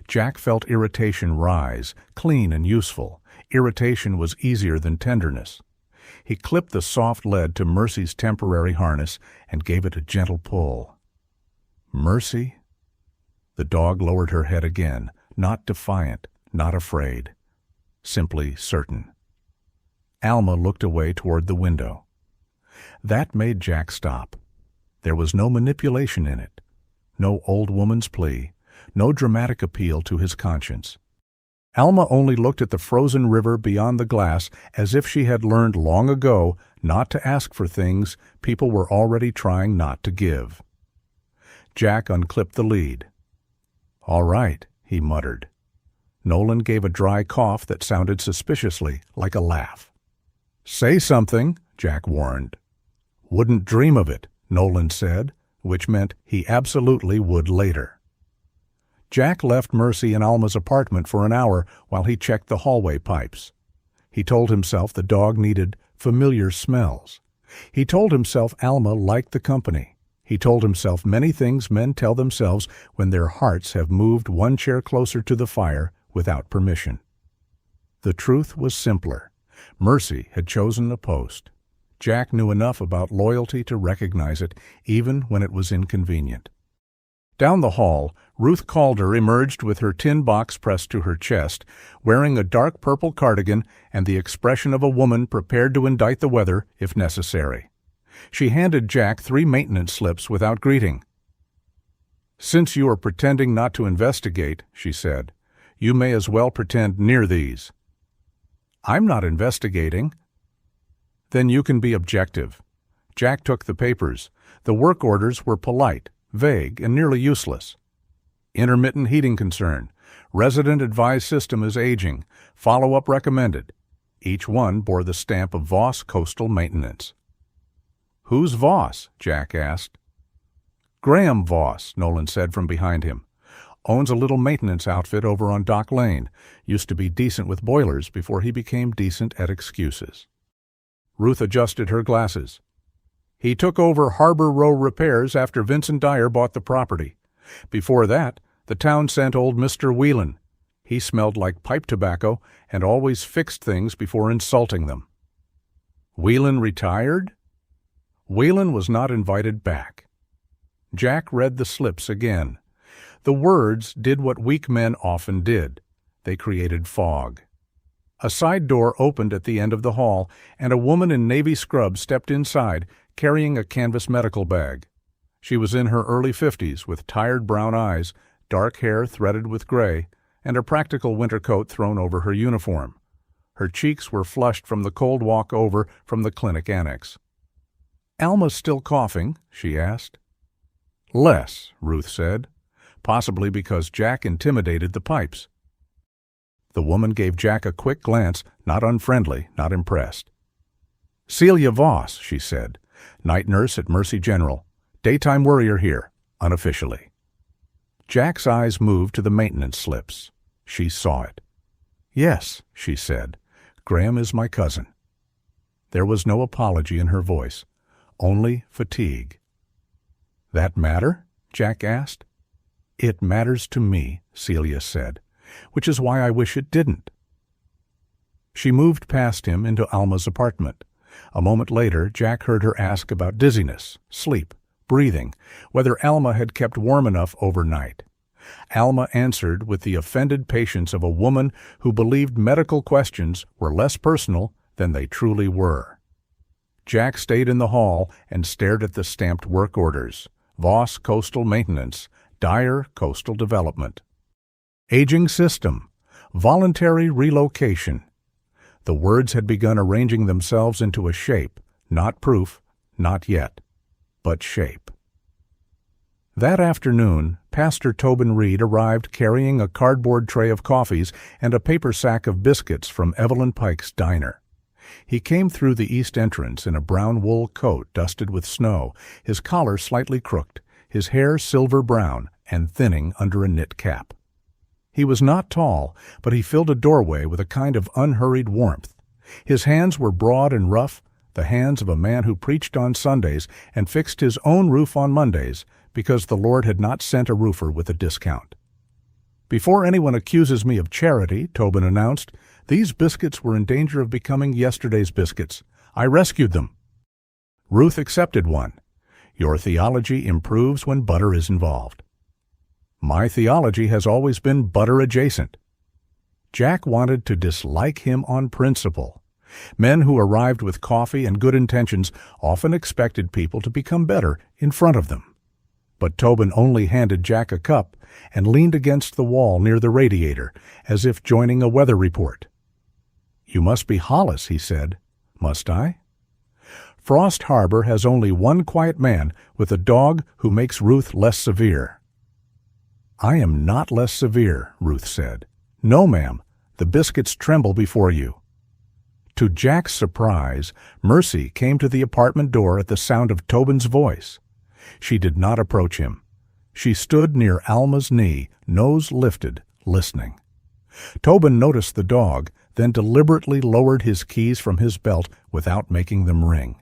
Jack felt irritation rise, clean and useful. Irritation was easier than tenderness. He clipped the soft lead to Mercy's temporary harness and gave it a gentle pull. "Mercy?" The dog lowered her head again, not defiant, not afraid, simply certain. Alma looked away toward the window. That made Jack stop. There was no manipulation in it. No old woman's plea, no dramatic appeal to his conscience. Alma only looked at the frozen river beyond the glass as if she had learned long ago not to ask for things people were already trying not to give. Jack unclipped the lead. "All right," he muttered. Nolan gave a dry cough that sounded suspiciously like a laugh. "Say something," Jack warned. "Wouldn't dream of it," Nolan said, which meant he absolutely would later. Jack left Mercy in Alma's apartment for an hour while he checked the hallway pipes. He told himself the dog needed familiar smells. He told himself Alma liked the company. He told himself many things men tell themselves when their hearts have moved one chair closer to the fire without permission. The truth was simpler. Mercy had chosen a post. Jack knew enough about loyalty to recognize it, even when it was inconvenient. Down the hall, Ruth Calder emerged with her tin box pressed to her chest, wearing a dark purple cardigan and the expression of a woman prepared to indict the weather if necessary. She handed Jack 3 maintenance slips without greeting. "Since you are pretending not to investigate," she said, "you may as well pretend near these." "I'm not investigating." "Then you can be objective." Jack took the papers. The work orders were polite, vague, and nearly useless. Intermittent heating concern. Resident advised system is aging. Follow-up recommended. Each one bore the stamp of Voss Coastal Maintenance. "Who's Voss?" Jack asked. "Graham Voss," Nolan said from behind him. "Owns a little maintenance outfit over on Dock Lane. Used to be decent with boilers before he became decent at excuses." Ruth adjusted her glasses. "He took over Harbor Row repairs after Vincent Dyer bought the property. Before that, the town sent old Mr. Whelan. He smelled like pipe tobacco and always fixed things before insulting them." "Whelan retired?" Whelan was not invited back. Jack read the slips again. The words did what weak men often did. They created fog. A side door opened at the end of the hall, and a woman in navy scrubs stepped inside, carrying a canvas medical bag. She was in her early 50s, with tired brown eyes, dark hair threaded with gray, and a practical winter coat thrown over her uniform. Her cheeks were flushed from the cold walk over from the clinic annex. "Alma's still coughing?" she asked. "Less," Ruth said, possibly because Jack intimidated the pipes. The woman gave Jack a quick glance, not unfriendly, not impressed. "Celia Voss," she said, "night nurse at Mercy General. Daytime worrier here, unofficially." Jack's eyes moved to the maintenance slips. She saw it. "Yes," she said, "Graham is my cousin." There was no apology in her voice, only fatigue. "That matter?" Jack asked. "It matters to me," Celia said, "which is why I wish it didn't." She moved past him into Alma's apartment. A moment later, Jack heard her ask about dizziness, sleep, breathing, whether Alma had kept warm enough overnight. Alma answered with the offended patience of a woman who believed medical questions were less personal than they truly were. Jack stayed in the hall and stared at the stamped work orders. Voss Coastal Maintenance, Dyer Coastal Development. Aging system, voluntary relocation. The words had begun arranging themselves into a shape, not proof, not yet, but shape. That afternoon, Pastor Tobin Reed arrived carrying a cardboard tray of coffees and a paper sack of biscuits from Evelyn Pike's diner. He came through the east entrance in a brown wool coat dusted with snow, his collar slightly crooked, his hair silver brown and thinning under a knit cap. He was not tall, but he filled a doorway with a kind of unhurried warmth. His hands were broad and rough, the hands of a man who preached on Sundays and fixed his own roof on Mondays because the Lord had not sent a roofer with a discount. "Before anyone accuses me of charity," Tobin announced, "these biscuits were in danger of becoming yesterday's biscuits. I rescued them." Ruth accepted one. "Your theology improves when butter is involved." "My theology has always been butter adjacent." Jack wanted to dislike him on principle. Men who arrived with coffee and good intentions often expected people to become better in front of them. But Tobin only handed Jack a cup and leaned against the wall near the radiator, as if joining a weather report. "You must be Hollis," he said. "Must I?" "Frost Harbor has only one quiet man with a dog who makes Ruth less severe." "I am not less severe," Ruth said. "No, ma'am. The biscuits tremble before you." To Jack's surprise, Mercy came to the apartment door at the sound of Tobin's voice. She did not approach him. She stood near Alma's knee, nose lifted, listening. Tobin noticed the dog, then deliberately lowered his keys from his belt without making them ring.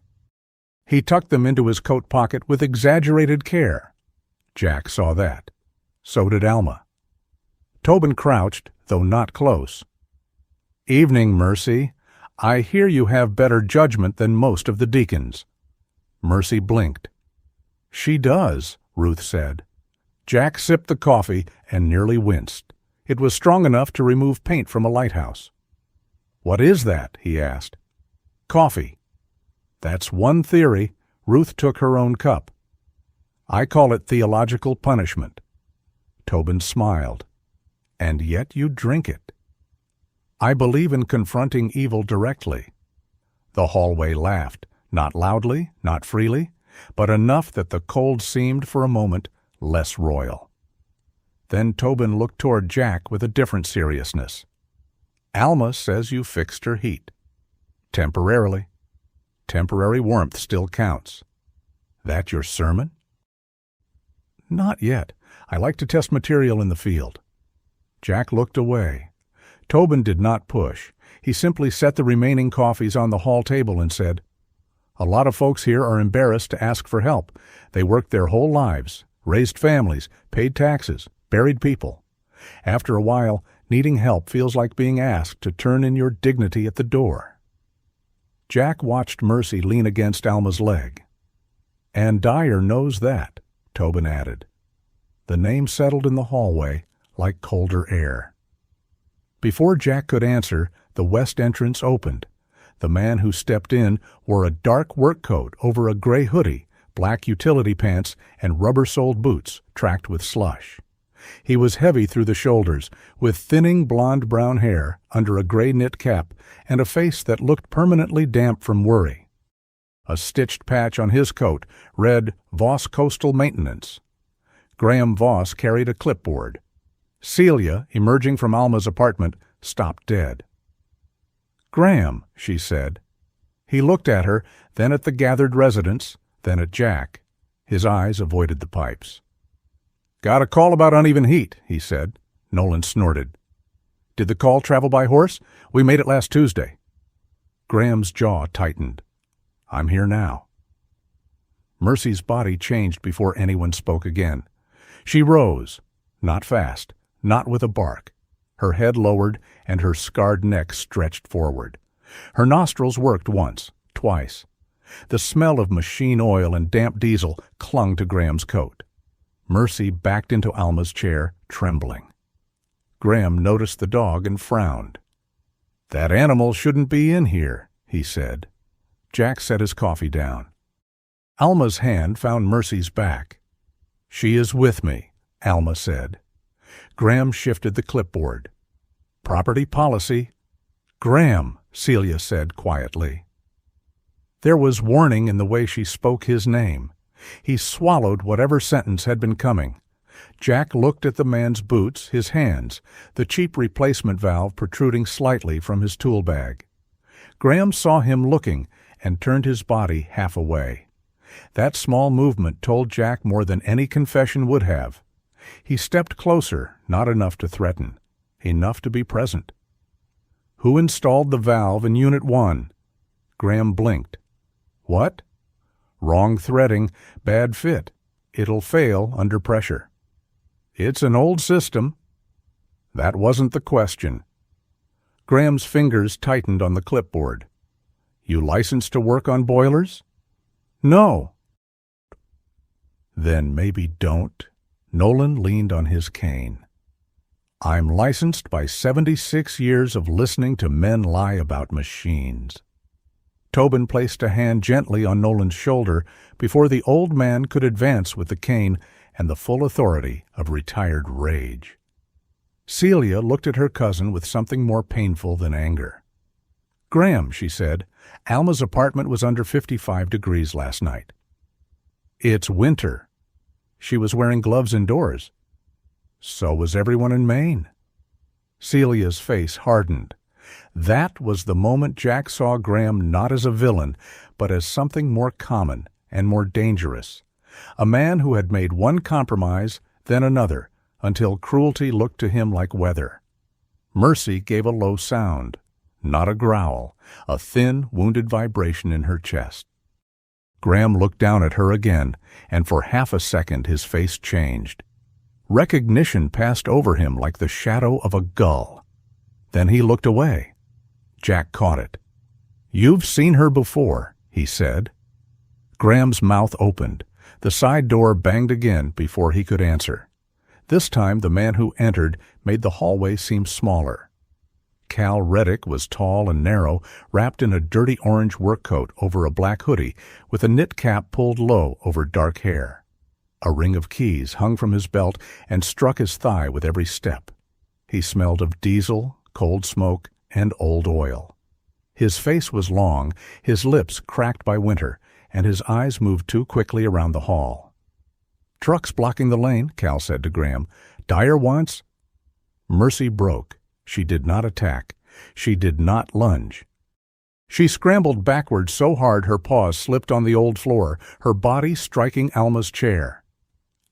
He tucked them into his coat pocket with exaggerated care. Jack saw that. So did Alma. Tobin crouched, though not close. "Evening, Mercy. I hear you have better judgment than most of the deacons." Mercy blinked. "She does," Ruth said. Jack sipped the coffee and nearly winced. It was strong enough to remove paint from a lighthouse. "What is that?" he asked. "Coffee." "That's one theory." Ruth took her own cup. "I call it theological punishment." Tobin smiled. "And yet you drink it." "I believe in confronting evil directly." The hallway laughed, not loudly, not freely, but enough that the cold seemed, for a moment, less royal. Then Tobin looked toward Jack with a different seriousness. "Alma says you fixed her heat." "Temporarily. Temporary warmth still counts." "That your sermon?" "Not yet. I like to test material in the field." Jack looked away. Tobin did not push. He simply set the remaining coffees on the hall table and said, "A lot of folks here are embarrassed to ask for help. They worked their whole lives, raised families, paid taxes, buried people. After a while, needing help feels like being asked to turn in your dignity at the door." Jack watched Mercy lean against Alma's leg. "And Dyer knows that," Tobin added. The name settled in the hallway like colder air. Before Jack could answer, the west entrance opened. The man who stepped in wore a dark work coat over a gray hoodie, black utility pants, and rubber-soled boots tracked with slush. He was heavy through the shoulders, with thinning blonde-brown hair under a gray knit cap and a face that looked permanently damp from worry. A stitched patch on his coat read Voss Coastal Maintenance. Graham Voss carried a clipboard. Celia, emerging from Alma's apartment, stopped dead. "Graham," she said. He looked at her, then at the gathered residents, then at Jack. His eyes avoided the pipes. "Got a call about uneven heat," he said. Nolan snorted. "Did the call travel by horse? We made it last Tuesday." Graham's jaw tightened. "I'm here now." Mercy's body changed before anyone spoke again. She rose, not fast, not with a bark. Her head lowered and her scarred neck stretched forward. Her nostrils worked once, twice. The smell of machine oil and damp diesel clung to Graham's coat. Mercy backed into Alma's chair, trembling. Graham noticed the dog and frowned. "That animal shouldn't be in here," he said. Jack set his coffee down. Alma's hand found Mercy's back. "She is with me," Alma said. Graham shifted the clipboard. "Property policy." "Graham," Celia said quietly. There was warning in the way she spoke his name. He swallowed whatever sentence had been coming. Jack looked at the man's boots, his hands, the cheap replacement valve protruding slightly from his tool bag. Graham saw him looking and turned his body half away. That small movement told Jack more than any confession would have. He stepped closer, not enough to threaten, enough to be present. "Who installed the valve in Unit 1? Graham blinked. "What?" "Wrong threading, bad fit. It'll fail under pressure." "It's an old system." "That wasn't the question." Graham's fingers tightened on the clipboard. "You licensed to work on boilers?" "No." "Then maybe don't." Nolan leaned on his cane. "I'm licensed by 76 years of listening to men lie about machines." Tobin placed a hand gently on Nolan's shoulder before the old man could advance with the cane and the full authority of retired rage. Celia looked at her cousin with something more painful than anger. "Graham," she said, "Alma's apartment was under 55 degrees last night." "It's winter." "She was wearing gloves indoors." "So was everyone in Maine." Celia's face hardened. That was the moment Jack saw Graham not as a villain, but as something more common and more dangerous. A man who had made one compromise, then another, until cruelty looked to him like weather. Mercy gave a low sound, not a growl, a thin, wounded vibration in her chest. Graham looked down at her again, and for half a second his face changed. Recognition passed over him like the shadow of a gull. Then he looked away. Jack caught it. "You've seen her before," he said. Graham's mouth opened. The side door banged again before he could answer. This time the man who entered made the hallway seem smaller. Cal Reddick was tall and narrow, wrapped in a dirty orange work coat over a black hoodie, with a knit cap pulled low over dark hair. A ring of keys hung from his belt and struck his thigh with every step. He smelled of diesel, cold smoke, and old oil. His face was long, his lips cracked by winter, and his eyes moved too quickly around the hall. "Trucks blocking the lane," Cal said to Graham. "Dyer wants—" Mercy broke. She did not attack. She did not lunge. She scrambled backward so hard her paws slipped on the old floor, her body striking Alma's chair.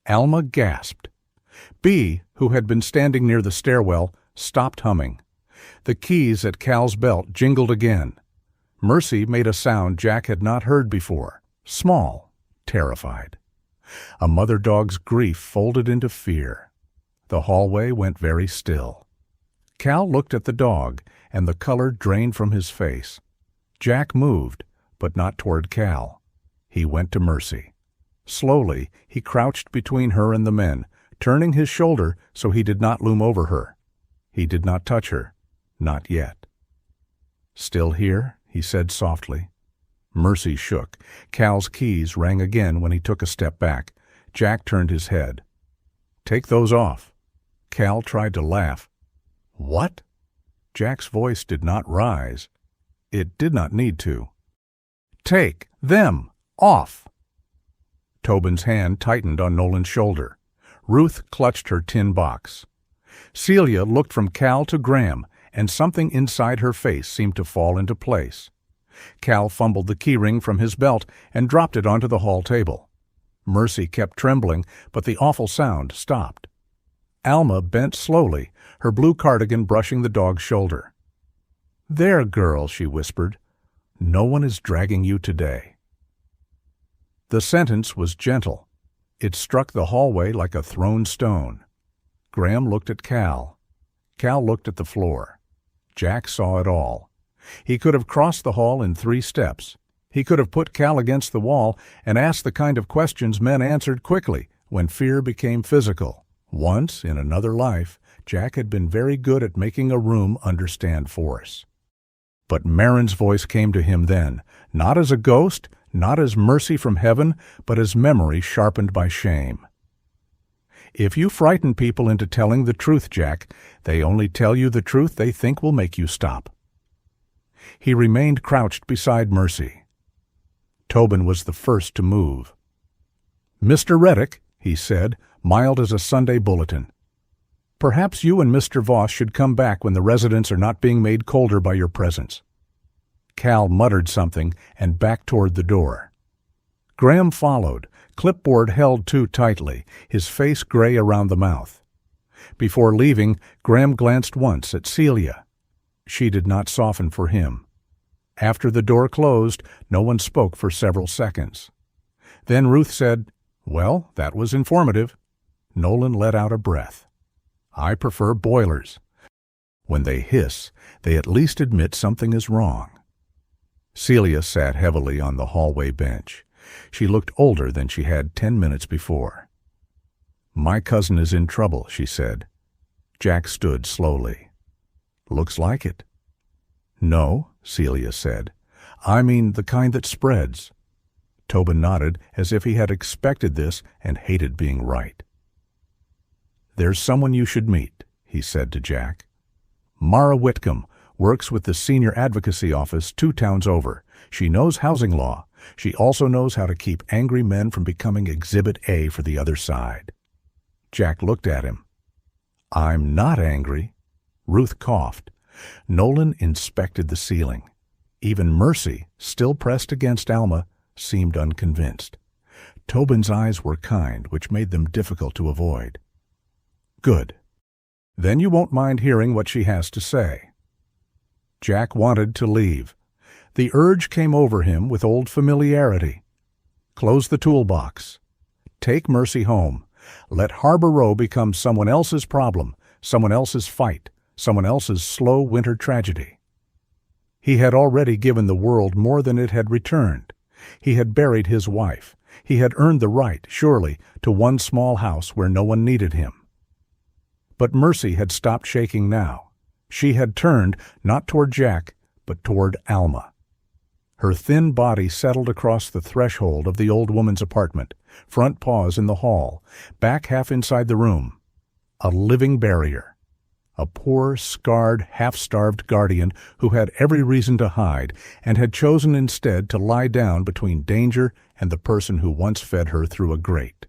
Alma gasped. Bea, who had been standing near the stairwell, stopped humming. The keys at Cal's belt jingled again. Mercy made a sound Jack had not heard before, small, terrified. A mother dog's grief folded into fear. The hallway went very still. Cal looked at the dog, and the color drained from his face. Jack moved, but not toward Cal. He went to Mercy. Slowly, he crouched between her and the men, turning his shoulder so he did not loom over her. He did not touch her, not yet. "Still here?" he said softly. Mercy shook. Cal's keys rang again when he took a step back. Jack turned his head. "Take those off." Cal tried to laugh. "What?" Jack's voice did not rise. It did not need to. "Take them off." Tobin's hand tightened on Nolan's shoulder. Ruth clutched her tin box. Celia looked from Cal to Graham, and something inside her face seemed to fall into place. Cal fumbled the keyring from his belt and dropped it onto the hall table. Mercy kept trembling, but the awful sound stopped. Alma bent slowly, her blue cardigan brushing the dog's shoulder. "There, girl," she whispered. "No one is dragging you today." The sentence was gentle. It struck the hallway like a thrown stone. Graham looked at Cal. Cal looked at the floor. Jack saw it all. He could have crossed the hall in 3 steps. He could have put Cal against the wall and asked the kind of questions men answered quickly when fear became physical. Once, in another life, Jack had been very good at making a room understand force. But Marin's voice came to him then, not as a ghost, not as mercy from heaven, but as memory sharpened by shame. "If you frighten people into telling the truth, Jack, they only tell you the truth they think will make you stop." He remained crouched beside Mercy. Tobin was the first to move. "Mr. Reddick," he said, mild as a Sunday bulletin, "perhaps you and Mr. Voss should come back when the residents are not being made colder by your presence." Cal muttered something and backed toward the door. Graham followed, clipboard held too tightly, his face gray around the mouth. Before leaving, Graham glanced once at Celia. She did not soften for him. After the door closed, no one spoke for several seconds. Then Ruth said, "Well, that was informative." Nolan let out a breath. "I prefer boilers. When they hiss, they at least admit something is wrong." Celia sat heavily on the hallway bench. She looked older than she had 10 minutes before. "My cousin is in trouble," she said. Jack stood slowly. "Looks like it." "No," Celia said. "I mean the kind that spreads." Tobin nodded as if he had expected this and hated being right. "There's someone you should meet," he said to Jack. "Mara Whitcomb works with the senior advocacy office 2 towns over. She knows housing law. She also knows how to keep angry men from becoming Exhibit A for the other side." Jack looked at him. "I'm not angry." Ruth coughed. Nolan inspected the ceiling. Even Mercy, still pressed against Alma, seemed unconvinced. Tobin's eyes were kind, which made them difficult to avoid. "Good. Then you won't mind hearing what she has to say." Jack wanted to leave. The urge came over him with old familiarity. Close the toolbox. Take Mercy home. Let Harbor Row become someone else's problem, someone else's fight, someone else's slow winter tragedy. He had already given the world more than it had returned. He had buried his wife. He had earned the right, surely, to one small house where no one needed him. But Mercy had stopped shaking now. She had turned, not toward Jack, but toward Alma. Her thin body settled across the threshold of the old woman's apartment, front paws in the hall, back half inside the room. A living barrier. A poor, scarred, half-starved guardian who had every reason to hide and had chosen instead to lie down between danger and the person who once fed her through a grate.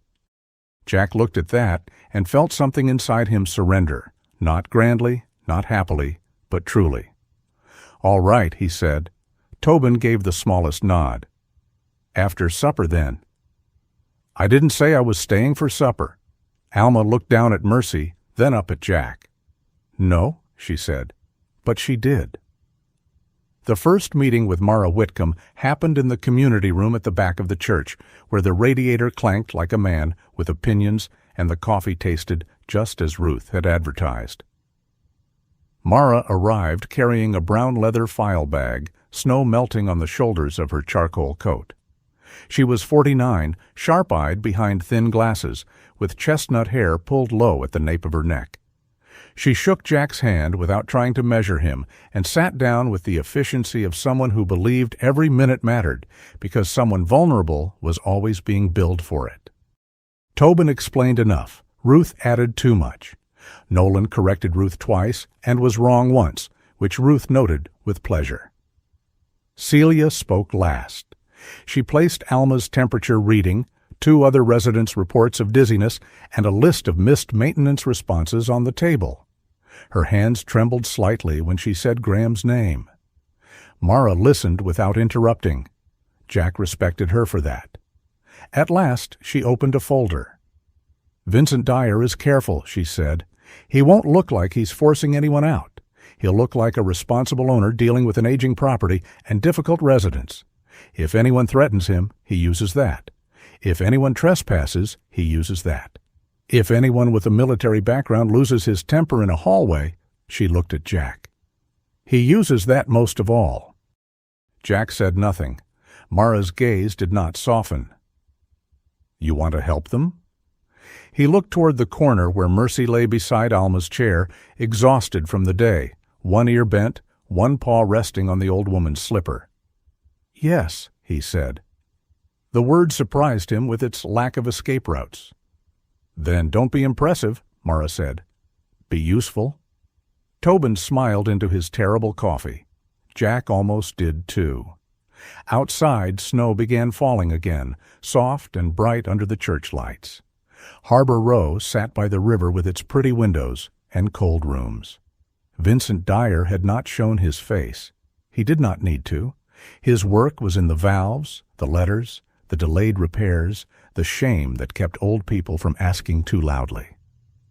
Jack looked at that and felt something inside him surrender, not grandly, not happily, but truly. "All right," he said. Tobin gave the smallest nod. "After supper, then." "I didn't say I was staying for supper." Alma looked down at Mercy, then up at Jack. "No," she said, but she did. The first meeting with Mara Whitcomb happened in the community room at the back of the church, where the radiator clanked like a man with opinions and the coffee tasted just as Ruth had advertised. Mara arrived carrying a brown leather file bag, snow melting on the shoulders of her charcoal coat. She was 49, sharp-eyed behind thin glasses, with chestnut hair pulled low at the nape of her neck. She shook Jack's hand without trying to measure him and sat down with the efficiency of someone who believed every minute mattered because someone vulnerable was always being billed for it. Tobin explained enough. Ruth added too much. Nolan corrected Ruth twice and was wrong once, which Ruth noted with pleasure. Celia spoke last. She placed Alma's temperature reading, 2 other residents' reports of dizziness, and a list of missed maintenance responses on the table. Her hands trembled slightly when she said Graham's name. Mara listened without interrupting. Jack respected her for that. At last, she opened a folder. "Vincent Dyer is careful," she said. "He won't look like he's forcing anyone out. He'll look like a responsible owner dealing with an aging property and difficult residents. If anyone threatens him, he uses that. If anyone trespasses, he uses that. If anyone with a military background loses his temper in a hallway," she looked at Jack, "he uses that most of all." Jack said nothing. Mara's gaze did not soften. "You want to help them?" He looked toward the corner where Mercy lay beside Alma's chair, exhausted from the day, one ear bent, one paw resting on the old woman's slipper. "Yes," he said. The word surprised him with its lack of escape routes. "Then don't be impressive," Mara said. "Be useful." Tobin smiled into his terrible coffee. Jack almost did too. Outside, snow began falling again, soft and bright under the church lights. Harbor Row sat by the river with its pretty windows and cold rooms. Vincent Dyer had not shown his face. He did not need to. His work was in the valves, the letters, the delayed repairs, the shame that kept old people from asking too loudly.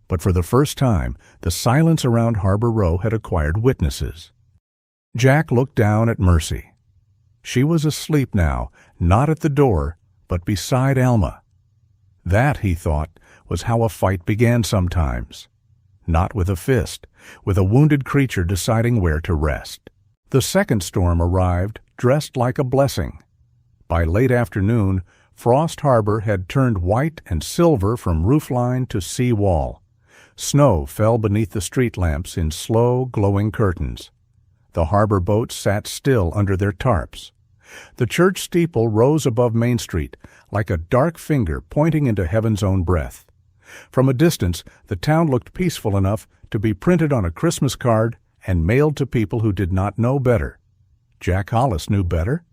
But for the first time, the silence around Harbor Row had acquired witnesses. Jack looked down at Mercy. She was asleep now, not at the door, but beside Alma. That, he thought, was how a fight began sometimes. Not with a fist, with a wounded creature deciding where to rest. The second storm arrived, dressed like a blessing. By late afternoon, Frost Harbor had turned white and silver from roofline to sea wall. Snow fell beneath the street lamps in slow, glowing curtains. The harbor boats sat still under their tarps. The church steeple rose above Main Street, like a dark finger pointing into heaven's own breath. From a distance, the town looked peaceful enough to be printed on a Christmas card and mailed to people who did not know better. Jack Hollis knew better.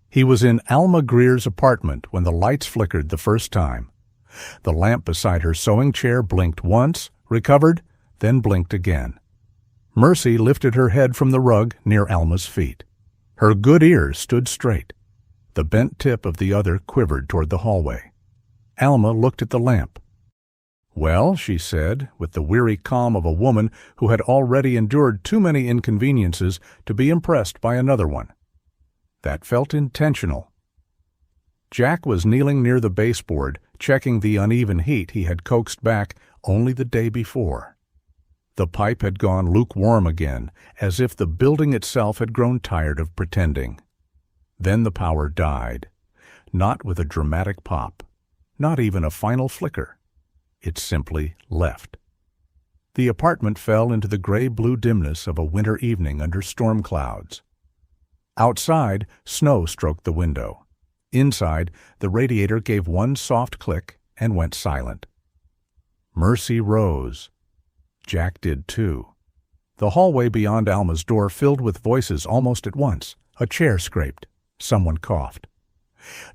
He was in Alma Greer's apartment when the lights flickered the first time. The lamp beside her sewing chair blinked once, recovered, then blinked again. Mercy lifted her head from the rug near Alma's feet. Her good ears stood straight. The bent tip of the other quivered toward the hallway. Alma looked at the lamp. "Well," she said, with the weary calm of a woman who had already endured too many inconveniences to be impressed by another one. That felt intentional. Jack was kneeling near the baseboard, checking the uneven heat he had coaxed back only the day before. The pipe had gone lukewarm again, as if the building itself had grown tired of pretending. Then the power died, not with a dramatic pop, not even a final flicker. It simply left. The apartment fell into the gray-blue dimness of a winter evening under storm clouds. Outside, snow stroked the window. Inside, the radiator gave one soft click and went silent. Mercy rose. Jack did too. The hallway beyond Alma's door filled with voices almost at once. A chair scraped. Someone coughed.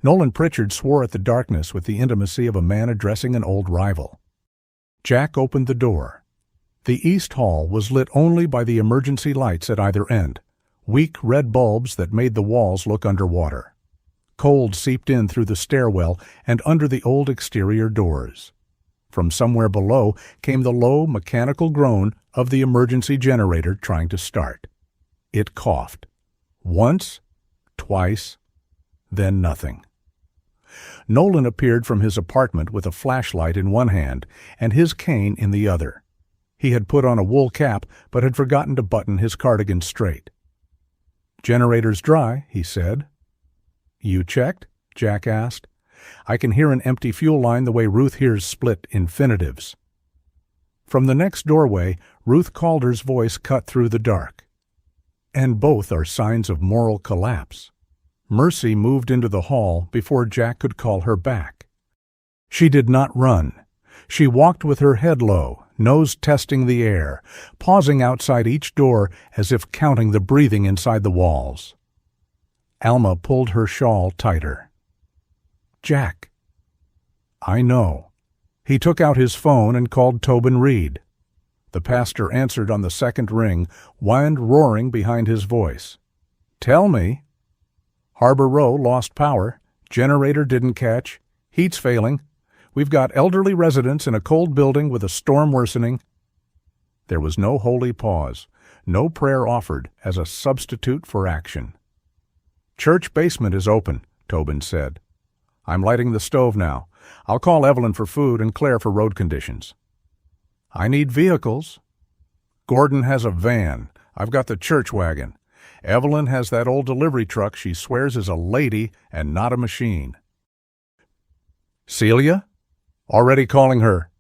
Nolan Pritchard swore at the darkness with the intimacy of a man addressing an old rival. Jack opened the door. The east hall was lit only by the emergency lights at either end, weak red bulbs that made the walls look underwater. Cold seeped in through the stairwell and under the old exterior doors. From somewhere below came the low, mechanical groan of the emergency generator trying to start. It coughed. Once, twice, then nothing. Nolan appeared from his apartment with a flashlight in one hand and his cane in the other. He had put on a wool cap but had forgotten to button his cardigan straight. "Generator's dry," he said. "You checked?" Jack asked. "I can hear an empty fuel line the way Ruth hears split infinitives." From the next doorway, Ruth Calder's voice cut through the dark. "And both are signs of moral collapse." Mercy moved into the hall before Jack could call her back. She did not run. She walked with her head low, nose testing the air, pausing outside each door as if counting the breathing inside the walls. Alma pulled her shawl tighter. "Jack." "I know." He took out his phone and called Tobin Reed. The pastor answered on the second ring, wind roaring behind his voice. "Tell me." "Harbor Row lost power. Generator didn't catch. Heat's failing. We've got elderly residents in a cold building with a storm worsening." There was no holy pause, no prayer offered as a substitute for action. "Church basement is open," Tobin said. "I'm lighting the stove now. I'll call Evelyn for food and Claire for road conditions." "I need vehicles." "Gordon has a van. I've got the church wagon. Evelyn has that old delivery truck she swears is a lady and not a machine." "Celia?" "Already calling her."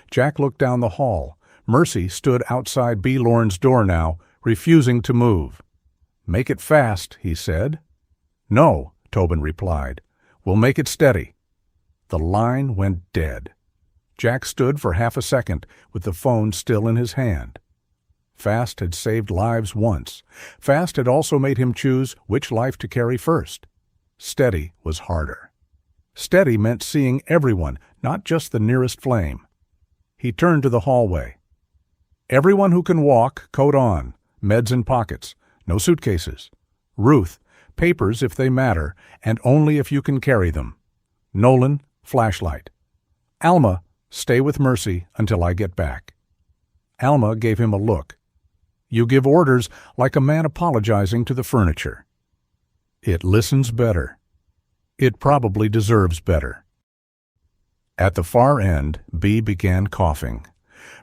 Jack looked down the hall. Mercy stood outside B. Lorne's door now, refusing to move. "Make it fast," he said. "No," Tobin replied. "We'll make it steady." The line went dead. Jack stood for half a second with the phone still in his hand. Fast had saved lives once. Fast had also made him choose which life to carry first. Steady was harder. Steady meant seeing everyone, not just the nearest flame. He turned to the hallway. "Everyone who can walk, coat on. Meds in pockets. No suitcases. Ruth, papers if they matter, and only if you can carry them. Nolan, flashlight. Alma, stay with Mercy until I get back." Alma gave him a look. "You give orders like a man apologizing to the furniture." "It listens better. It probably deserves better." At the far end, Bea began coughing.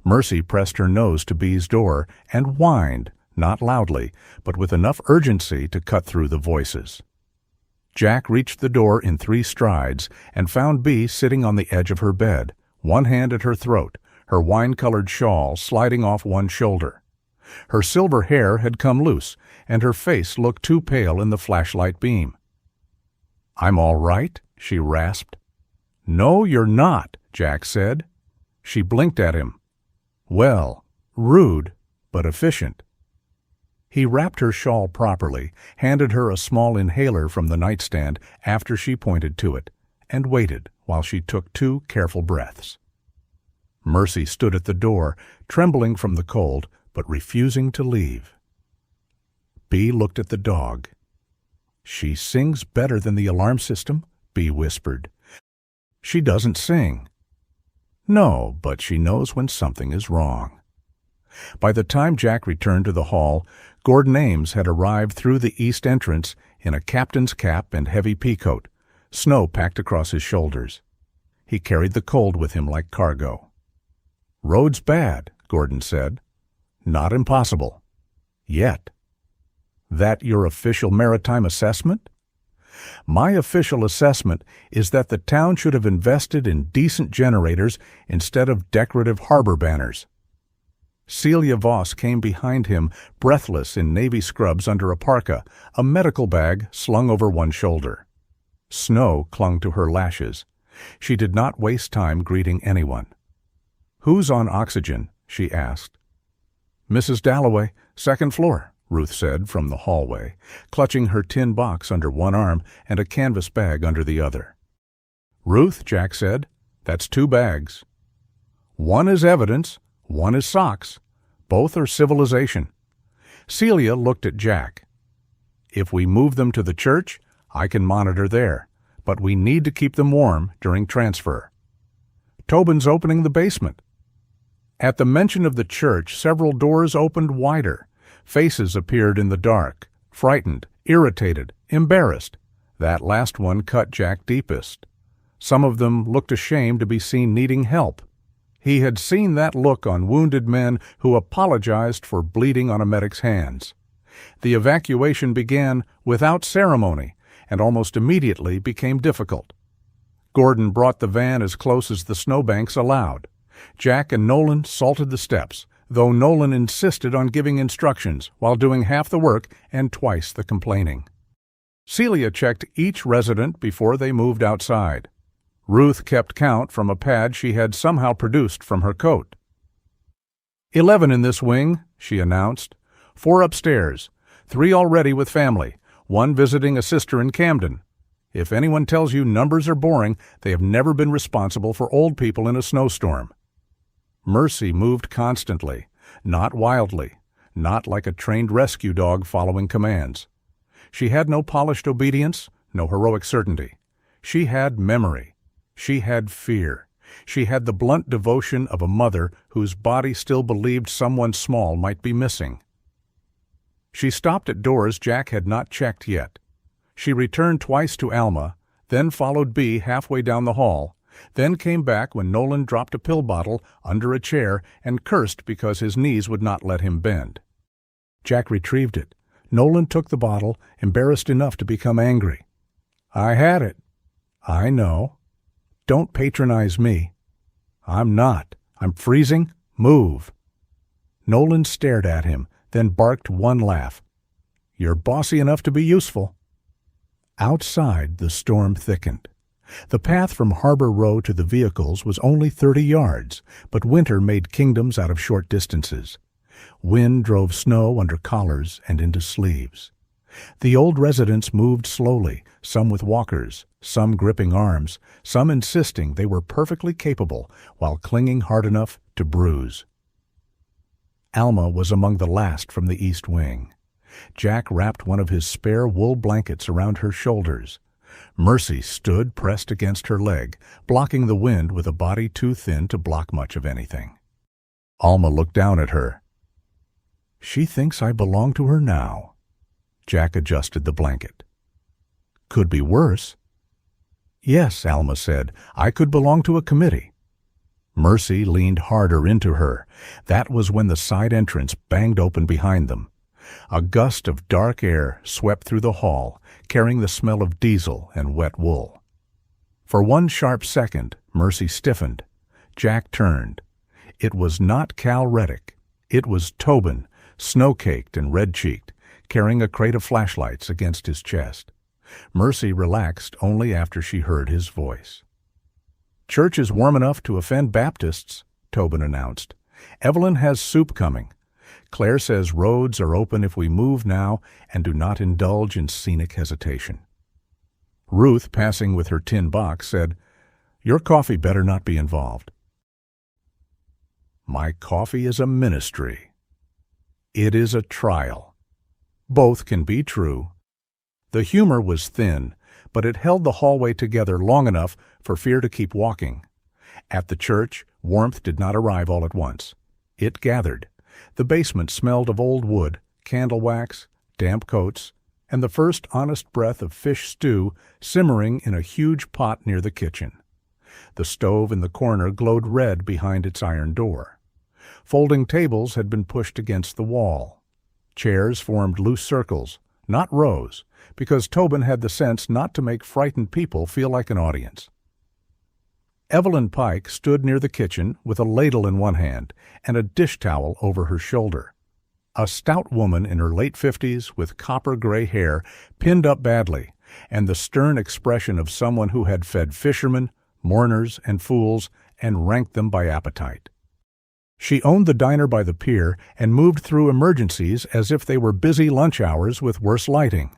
Mercy pressed her nose to Bea's door and whined, not loudly, but with enough urgency to cut through the voices. Jack reached the door in 3 strides and found Bea sitting on the edge of her bed, one hand at her throat, her wine-colored shawl sliding off one shoulder. Her silver hair had come loose, and her face looked too pale in the flashlight beam. "I'm all right," she rasped. "No, you're not," Jack said. She blinked at him. Well, rude, but efficient. He wrapped her shawl properly, handed her a small inhaler from the nightstand after she pointed to it, and waited while she took 2 careful breaths. Mercy stood at the door, trembling from the cold, but refusing to leave. Bea looked at the dog. "She sings better than the alarm system," Bea whispered. "She doesn't sing." "No, but she knows when something is wrong." By the time Jack returned to the hall, Gordon Ames had arrived through the east entrance in a captain's cap and heavy peacoat, snow packed across his shoulders. He carried the cold with him like cargo. "Road's bad," Gordon said. "Not impossible. Yet." "That your official maritime assessment?" "My official assessment is that the town should have invested in decent generators instead of decorative harbor banners." Celia Voss came behind him, breathless in navy scrubs under a parka, a medical bag slung over one shoulder. Snow clung to her lashes. She did not waste time greeting anyone. "Who's on oxygen?" she asked. "Mrs. Dalloway, 2nd floor," Ruth said from the hallway, clutching her tin box under one arm and a canvas bag under the other. "Ruth," Jack said, "that's 2 bags. One is evidence, one is socks. Both are civilization." Celia looked at Jack. "If we move them to the church, I can monitor there, but we need to keep them warm during transfer." "Tobin's opening the basement." At the mention of the church, several doors opened wider. Faces appeared in the dark, frightened, irritated, embarrassed. That last one cut Jack deepest. Some of them looked ashamed to be seen needing help. He had seen that look on wounded men who apologized for bleeding on a medic's hands. The evacuation began without ceremony and almost immediately became difficult. Gordon brought the van as close as the snowbanks allowed. Jack and Nolan salted the steps, though Nolan insisted on giving instructions while doing half the work and twice the complaining. Celia checked each resident before they moved outside. Ruth kept count from a pad she had somehow produced from her coat. 11 in this wing, she announced. 4 upstairs, 3 already with family, 1 visiting a sister in Camden. If anyone tells you numbers are boring, they have never been responsible for old people in a snowstorm. Mercy moved constantly, not wildly, not like a trained rescue dog following commands. She had no polished obedience, no heroic certainty. She had memory. She had fear. She had the blunt devotion of a mother whose body still believed someone small might be missing. She stopped at doors Jack had not checked yet. She returned twice to Alma, then followed Bea halfway down the hall, then came back when Nolan dropped a pill bottle under a chair and cursed because his knees would not let him bend. Jack retrieved it. Nolan took the bottle, embarrassed enough to become angry. "I had it." "I know." "Don't patronize me." "I'm not. I'm freezing. Move." Nolan stared at him, then barked one laugh. "You're bossy enough to be useful." Outside, the storm thickened. The path from Harbor Row to the vehicles was only 30 yards, but winter made kingdoms out of short distances. Wind drove snow under collars and into sleeves. The old residents moved slowly, some with walkers, some gripping arms, some insisting they were perfectly capable while clinging hard enough to bruise. Alma was among the last from the east wing. Jack wrapped one of his spare wool blankets around her shoulders. Mercy stood pressed against her leg, blocking the wind with a body too thin to block much of anything. Alma looked down at her. "She thinks I belong to her now." Jack adjusted the blanket. "Could be worse." "Yes," Alma said, "I could belong to a committee." Mercy leaned harder into her. That was when the side entrance banged open behind them. A gust of dark air swept through the hall, carrying the smell of diesel and wet wool. For one sharp second, Mercy stiffened. Jack turned. It was not Cal Reddick. It was Tobin, snow-caked and red-cheeked, carrying a crate of flashlights against his chest. Mercy relaxed only after she heard his voice. "Church is warm enough to offend Baptists," Tobin announced. "Evelyn has soup coming. Claire says roads are open if we move now and do not indulge in scenic hesitation." Ruth, passing with her tin box, said, "Your coffee better not be involved." My coffee is a ministry. It is a trial. Both can be true. The humor was thin, but it held the hallway together long enough for fear to keep walking. At the church, warmth did not arrive all at once. It gathered. The basement smelled of old wood, candle wax, damp coats, and the first honest breath of fish stew simmering in a huge pot near the kitchen. The stove in the corner glowed red behind its iron door. Folding tables had been pushed against the wall. Chairs formed loose circles, not rows, because Tobin had the sense not to make frightened people feel like an audience. Evelyn Pike stood near the kitchen with a ladle in one hand and a dish towel over her shoulder. A stout woman in her late 50s with copper-gray hair pinned up badly, and the stern expression of someone who had fed fishermen, mourners, and fools and ranked them by appetite. She owned the diner by the pier and moved through emergencies as if they were busy lunch hours with worse lighting.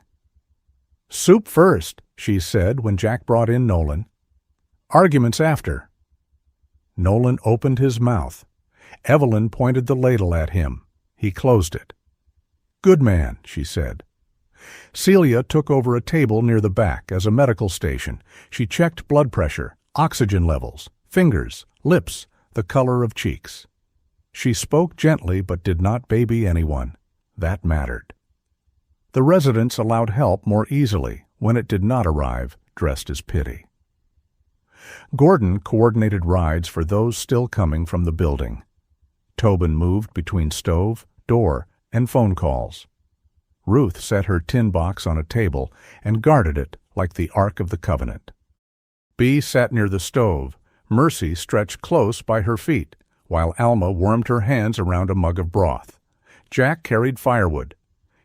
"Soup first," she said when Jack brought in Nolan. "Arguments after." Nolan opened his mouth. Evelyn pointed the ladle at him. He closed it. "Good man," she said. Celia took over a table near the back as a medical station. She checked blood pressure, oxygen levels, fingers, lips, the color of cheeks. She spoke gently but did not baby anyone. That mattered. The residents allowed help more easily when it did not arrive, dressed as pity. Gordon coordinated rides for those still coming from the building. Tobin moved between stove, door, and phone calls. Ruth set her tin box on a table and guarded it like the Ark of the Covenant. Bea sat near the stove. Mercy stretched close by her feet, while Alma warmed her hands around a mug of broth. Jack carried firewood.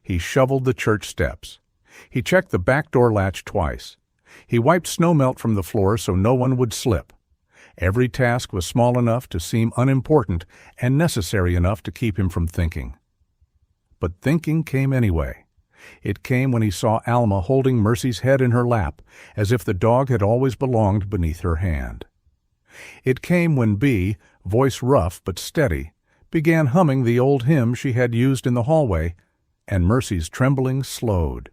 He shoveled the church steps. He checked the back door latch twice. He wiped snowmelt from the floor so no one would slip. Every task was small enough to seem unimportant and necessary enough to keep him from thinking. But thinking came anyway. It came when he saw Alma holding Mercy's head in her lap, as if the dog had always belonged beneath her hand. It came when Bea, voice rough but steady, began humming the old hymn she had used in the hallway, and Mercy's trembling slowed.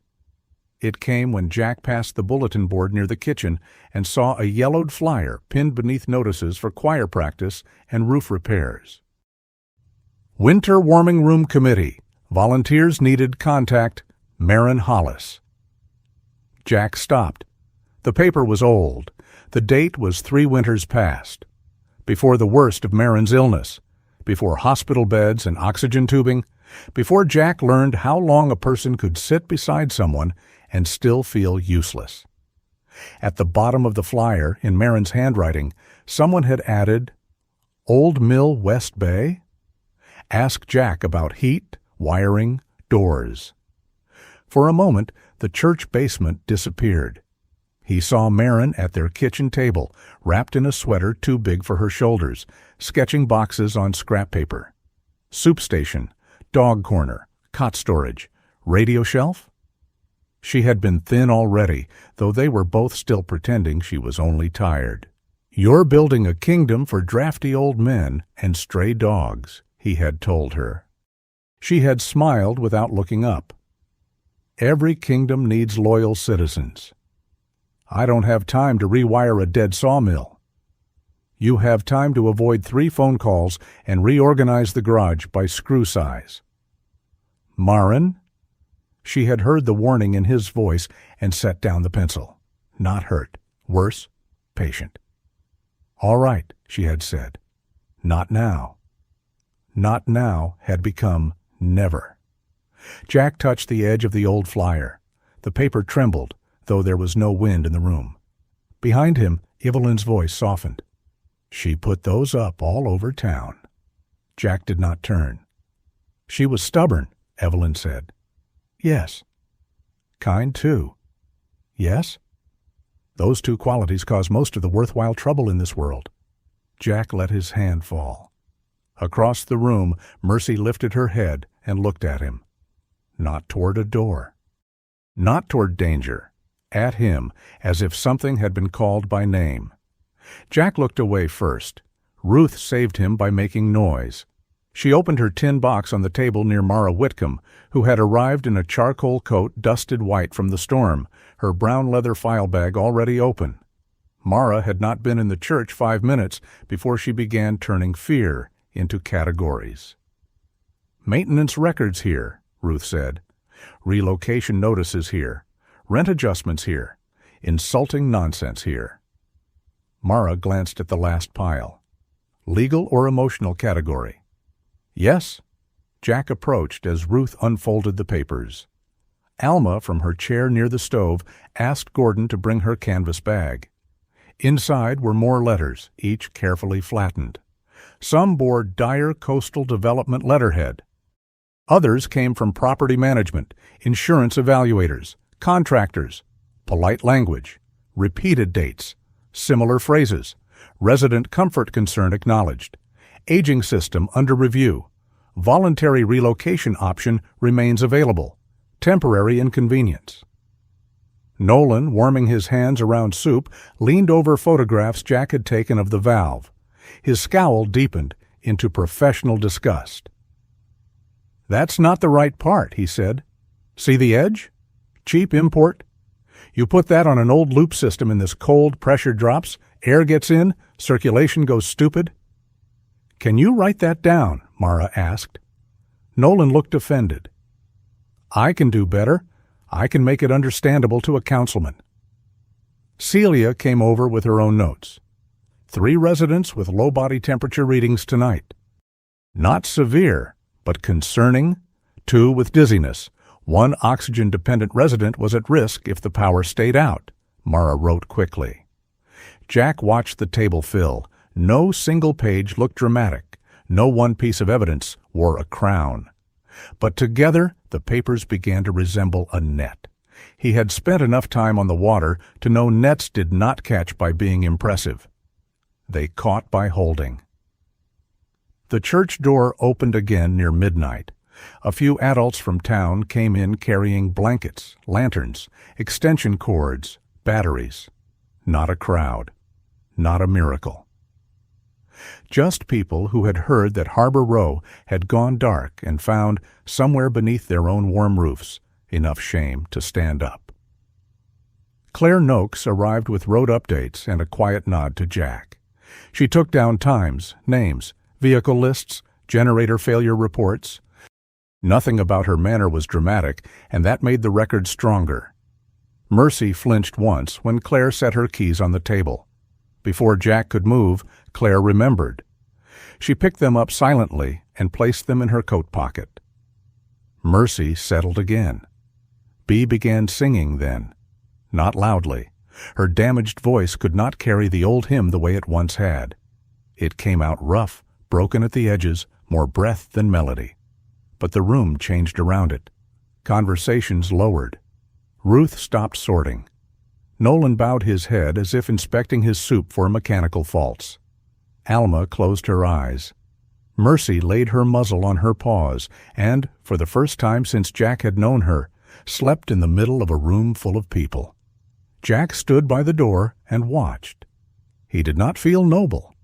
It came when Jack passed the bulletin board near the kitchen and saw a yellowed flyer pinned beneath notices for choir practice and roof repairs. Winter Warming Room Committee. Volunteers needed. Contact Marin Hollis. Jack stopped. The paper was old. The date was 3 winters past. Before the worst of Marin's illness. Before hospital beds and oxygen tubing. Before Jack learned how long a person could sit beside someone and still feel useless. At the bottom of the flyer, in Marin's handwriting, someone had added, "Old Mill West Bay? Ask Jack about heat, wiring, doors." For a moment, the church basement disappeared. He saw Marin at their kitchen table, wrapped in a sweater too big for her shoulders, sketching boxes on scrap paper. Soup station, dog corner, cot storage, radio shelf? She had been thin already, though they were both still pretending she was only tired. "You're building a kingdom for drafty old men and stray dogs," he had told her. She had smiled without looking up. "Every kingdom needs loyal citizens. I don't have time to rewire a dead sawmill. You have time to avoid 3 phone calls and reorganize the garage by screw size." "Marin?" She had heard the warning in his voice and set down the pencil. Not hurt. Worse, patient. "All right," she had said. "Not now." Not now had become never. Jack touched the edge of the old flyer. The paper trembled, though there was no wind in the room. Behind him, Evelyn's voice softened. "She put those up all over town." Jack did not turn. "She was stubborn," Evelyn said. "Yes." "Kind, too." Yes? Those two qualities cause most of the worthwhile trouble in this world. Jack let his hand fall. Across the room, Mercy lifted her head and looked at him. Not toward a door. Not toward danger. At him, as if something had been called by name. Jack looked away first. Ruth saved him by making noise. She opened her tin box on the table near Mara Whitcomb, who had arrived in a charcoal coat dusted white from the storm, her brown leather file bag already open. Mara had not been in the church 5 minutes before she began turning fear into categories. "Maintenance records here," Ruth said. "Relocation notices here. Rent adjustments here. Insulting nonsense here." Mara glanced at the last pile. "Legal or emotional category?" "Yes." Jack approached as Ruth unfolded the papers. Alma, from her chair near the stove, asked Gordon to bring her canvas bag. Inside were more letters, each carefully flattened. Some bore dire coastal development letterhead. Others came from property management, insurance evaluators, contractors, polite language, repeated dates, similar phrases, resident comfort concern acknowledged, aging system under review, voluntary relocation option remains available, temporary inconvenience. Nolan, warming his hands around soup, leaned over photographs Jack had taken of the valve. His scowl deepened into professional disgust. "That's not the right part," he said. "See the edge? Cheap import. You put that on an old loop system in this cold, pressure drops, air gets in, circulation goes stupid." "Can you write that down?" Mara asked. Nolan looked offended. "I can do better. I can make it understandable to a councilman." Celia came over with her own notes. 3 residents with low body temperature readings tonight. Not severe, but concerning. 2 with dizziness. 1 oxygen-dependent resident was at risk if the power stayed out, Mara wrote quickly. Jack watched the table fill. No single page looked dramatic. No one piece of evidence wore a crown. But together, the papers began to resemble a net. He had spent enough time on the water to know nets did not catch by being impressive. They caught by holding. The church door opened again near midnight. A few adults from town came in carrying blankets, lanterns, extension cords, batteries. Not a crowd. Not a miracle. Just people who had heard that Harbor Row had gone dark and found, somewhere beneath their own warm roofs, enough shame to stand up. Claire Noakes arrived with road updates and a quiet nod to Jack. She took down times, names, vehicle lists, generator failure reports. Nothing about her manner was dramatic, and that made the record stronger. Mercy flinched once when Claire set her keys on the table. Before Jack could move, Claire remembered. She picked them up silently and placed them in her coat pocket. Mercy settled again. Bea began singing then. Not loudly. Her damaged voice could not carry the old hymn the way it once had. It came out rough, broken at the edges, more breath than melody. But the room changed around it. Conversations lowered. Ruth stopped sorting. Nolan bowed his head as if inspecting his soup for mechanical faults. Alma closed her eyes. Mercy laid her muzzle on her paws and, for the first time since Jack had known her, slept in the middle of a room full of people. Jack stood by the door and watched. He did not feel noble.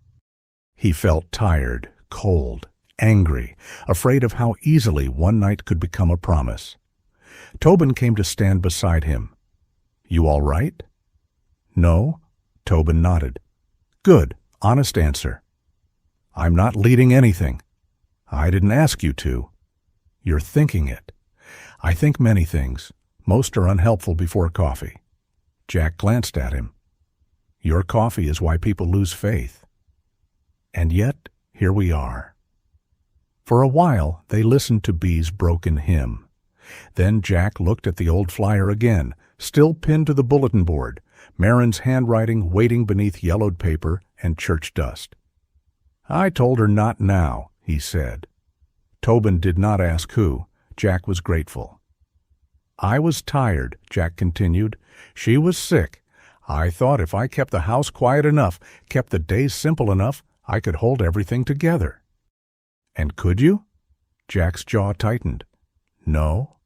He felt tired, cold, angry, afraid of how easily one night could become a promise. Tobin came to stand beside him. "You all right?" "No." Tobin nodded. "Good, honest answer." "I'm not leading anything." "I didn't ask you to." "You're thinking it." "I think many things. Most are unhelpful before coffee." Jack glanced at him. "Your coffee is why people lose faith." And yet, here we are. For a while, they listened to Bea's broken hymn. Then Jack looked at the old flyer again, still pinned to the bulletin board, Marin's handwriting waiting beneath yellowed paper and church dust. "I told her not now," he said. Tobin did not ask who. Jack was grateful. "I was tired," Jack continued. "She was sick. I thought if I kept the house quiet enough, kept the days simple enough, I could hold everything together." "And could you?" Jack's jaw tightened. "No."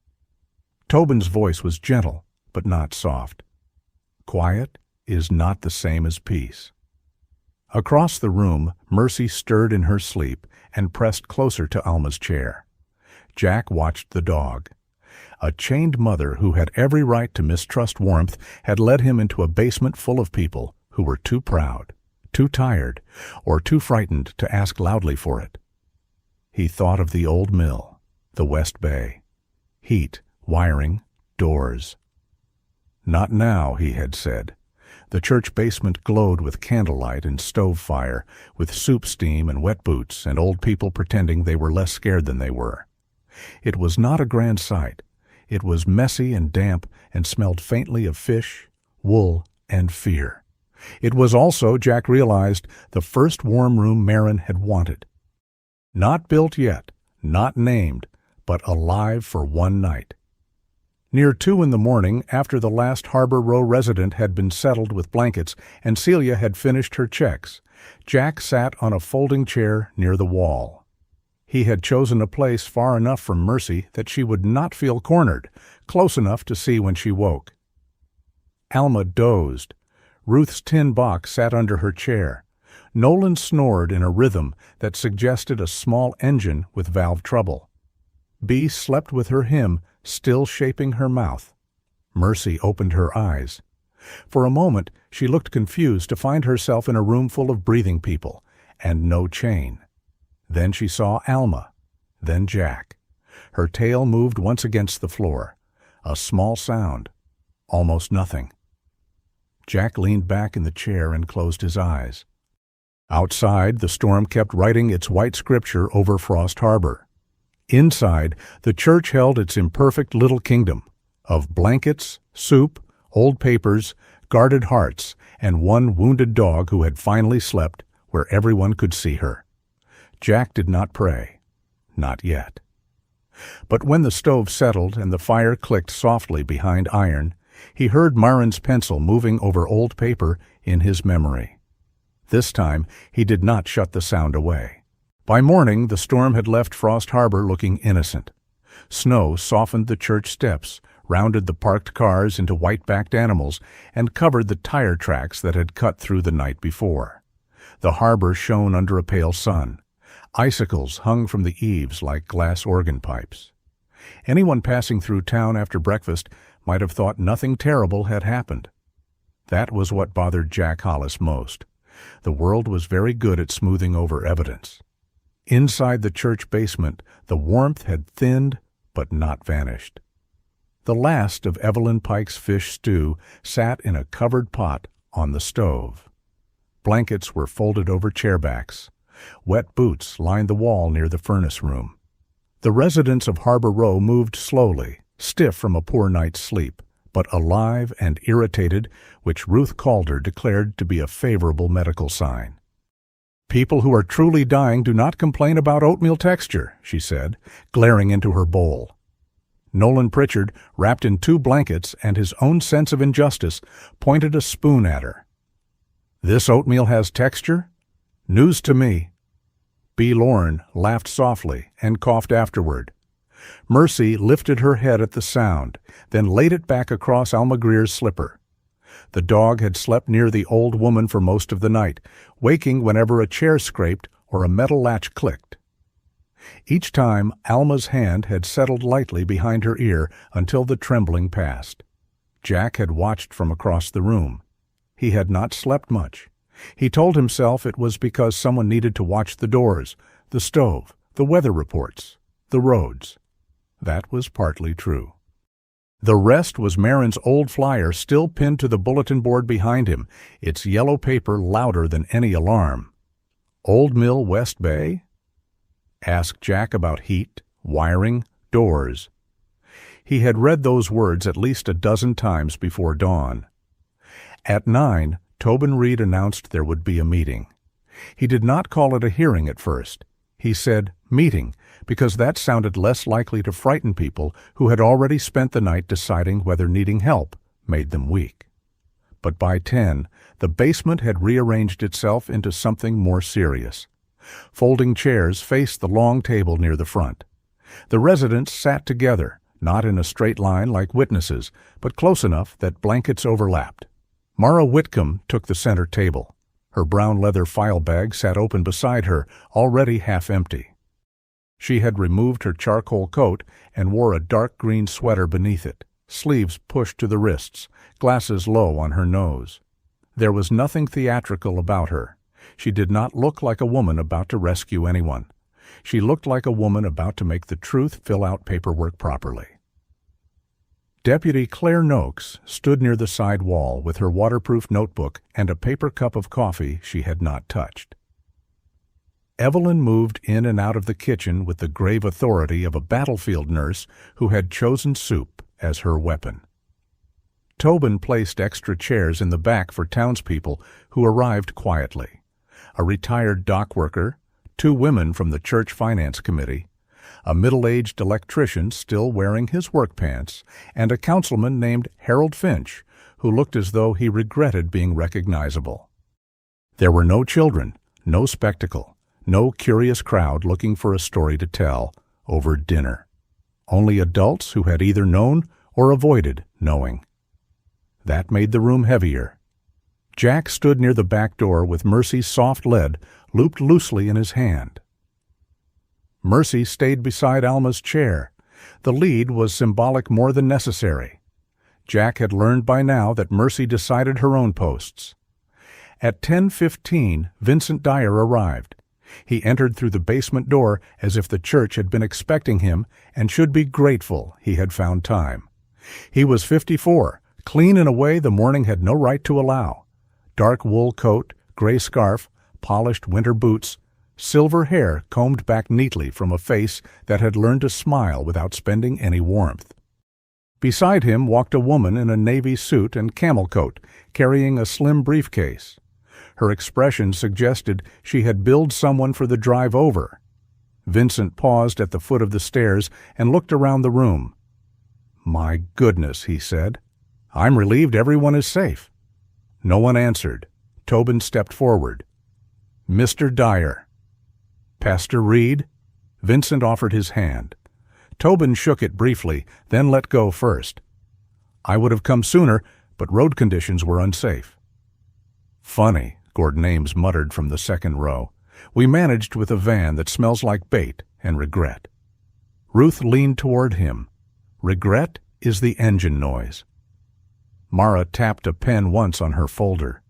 Tobin's voice was gentle, but not soft. "Quiet is not the same as peace." Across the room, Mercy stirred in her sleep and pressed closer to Alma's chair. Jack watched the dog. A chained mother who had every right to mistrust warmth had led him into a basement full of people who were too proud, too tired, or too frightened to ask loudly for it. He thought of the old mill, the West Bay. Heat, wiring, doors. "Not now," he had said. The church basement glowed with candlelight and stove fire, with soup steam and wet boots and old people pretending they were less scared than they were. It was not a grand sight. It was messy and damp and smelled faintly of fish, wool, and fear. It was also, Jack realized, the first warm room Marin had wanted. Not built yet, not named, but alive for one night. Near 2 in the morning, after the last Harbor Row resident had been settled with blankets and Celia had finished her checks, Jack sat on a folding chair near the wall. He had chosen a place far enough from Mercy that she would not feel cornered, close enough to see when she woke. Alma dozed. Ruth's tin box sat under her chair. Nolan snored in a rhythm that suggested a small engine with valve trouble. Bee slept with her hymn still shaping her mouth. Mercy opened her eyes. For a moment she looked confused to find herself in a room full of breathing people, and no chain. Then she saw Alma, then Jack. Her tail moved once against the floor. A small sound, almost nothing. Jack leaned back in the chair and closed his eyes. Outside, the storm kept writing its white scripture over Frost Harbor. Inside, the church held its imperfect little kingdom of blankets, soup, old papers, guarded hearts, and one wounded dog who had finally slept where everyone could see her. Jack did not pray. Not yet. But when the stove settled and the fire clicked softly behind iron, he heard Marin's pencil moving over old paper in his memory. This time, he did not shut the sound away. By morning, the storm had left Frost Harbor looking innocent. Snow softened the church steps, rounded the parked cars into white-backed animals, and covered the tire tracks that had cut through the night before. The harbor shone under a pale sun. Icicles hung from the eaves like glass organ pipes. Anyone passing through town after breakfast might have thought nothing terrible had happened. That was what bothered Jack Hollis most. The world was very good at smoothing over evidence. Inside the church basement, the warmth had thinned but not vanished. The last of Evelyn Pike's fish stew sat in a covered pot on the stove. Blankets were folded over chairbacks. Wet boots lined the wall near the furnace room. The residents of Harbor Row moved slowly, stiff from a poor night's sleep, but alive and irritated, which Ruth Calder declared to be a favorable medical sign. "People who are truly dying do not complain about oatmeal texture," she said, glaring into her bowl. Nolan Pritchard, wrapped in 2 blankets and his own sense of injustice, pointed a spoon at her. "This oatmeal has texture? News to me." Bea Lorne laughed softly and coughed afterward. Mercy lifted her head at the sound, then laid it back across Alma Greer's slipper. The dog had slept near the old woman for most of the night, waking whenever a chair scraped or a metal latch clicked. Each time, Alma's hand had settled lightly behind her ear until the trembling passed. Jack had watched from across the room. He had not slept much. He told himself it was because someone needed to watch the doors, the stove, the weather reports, the roads. That was partly true. The rest was Marin's old flyer still pinned to the bulletin board behind him, its yellow paper louder than any alarm. Old Mill, West Bay? Ask Jack about heat, wiring, doors. He had read those words at least a dozen times before dawn. At 9, Tobin Reed announced there would be a meeting. He did not call it a hearing at first. He said meeting because that sounded less likely to frighten people who had already spent the night deciding whether needing help made them weak. But by 10, the basement had rearranged itself into something more serious. Folding chairs faced the long table near the front. The residents sat together, not in a straight line like witnesses, but close enough that blankets overlapped. Mara Whitcomb took the center table. Her brown leather file bag sat open beside her, already half empty. She had removed her charcoal coat and wore a dark green sweater beneath it, sleeves pushed to the wrists, glasses low on her nose. There was nothing theatrical about her. She did not look like a woman about to rescue anyone. She looked like a woman about to make the truth fill out paperwork properly. Deputy Claire Noakes stood near the side wall with her waterproof notebook and a paper cup of coffee she had not touched. Evelyn moved in and out of the kitchen with the grave authority of a battlefield nurse who had chosen soup as her weapon. Tobin placed extra chairs in the back for townspeople who arrived quietly. A retired dock worker, 2 women from the church finance committee, a middle-aged electrician still wearing his work pants, and a councilman named Harold Finch, who looked as though he regretted being recognizable. There were no children, no spectacle, no curious crowd looking for a story to tell over dinner. Only adults who had either known or avoided knowing. That made the room heavier. Jack stood near the back door with Mercy's soft lead looped loosely in his hand. Mercy stayed beside Alma's chair. The lead was symbolic more than necessary. Jack had learned by now that Mercy decided her own posts. At 10:15, Vincent Dyer arrived. He entered through the basement door as if the church had been expecting him and should be grateful he had found time. He was 54, clean in a way the morning had no right to allow. Dark wool coat, gray scarf, polished winter boots, silver hair combed back neatly from a face that had learned to smile without spending any warmth. Beside him walked a woman in a navy suit and camel coat, carrying a slim briefcase. Her expression suggested she had billed someone for the drive over. Vincent paused at the foot of the stairs and looked around the room. "My goodness," he said. "I'm relieved everyone is safe." No one answered. Tobin stepped forward. "Mr. Dyer." "Pastor Reed?" Vincent offered his hand. Tobin shook it briefly, then let go first. "I would have come sooner, but road conditions were unsafe." "Funny," Gordon Ames muttered from the second row. "We managed with a van that smells like bait and regret." Ruth leaned toward him. "Regret is the engine noise." Mara tapped a pen once on her folder.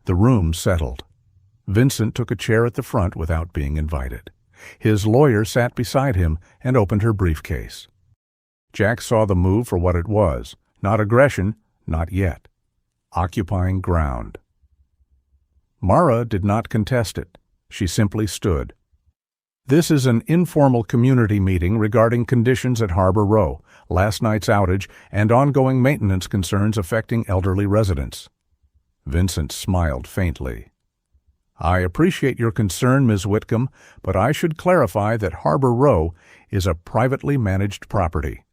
The room settled. Vincent took a chair at the front without being invited. His lawyer sat beside him and opened her briefcase. Jack saw the move for what it was. Not aggression, not yet. Occupying ground. Mara did not contest it. She simply stood. "This is an informal community meeting regarding conditions at Harbor Row, last night's outage, and ongoing maintenance concerns affecting elderly residents." Vincent smiled faintly. "I appreciate your concern, Ms. Whitcomb, but I should clarify that Harbor Row is a privately managed property.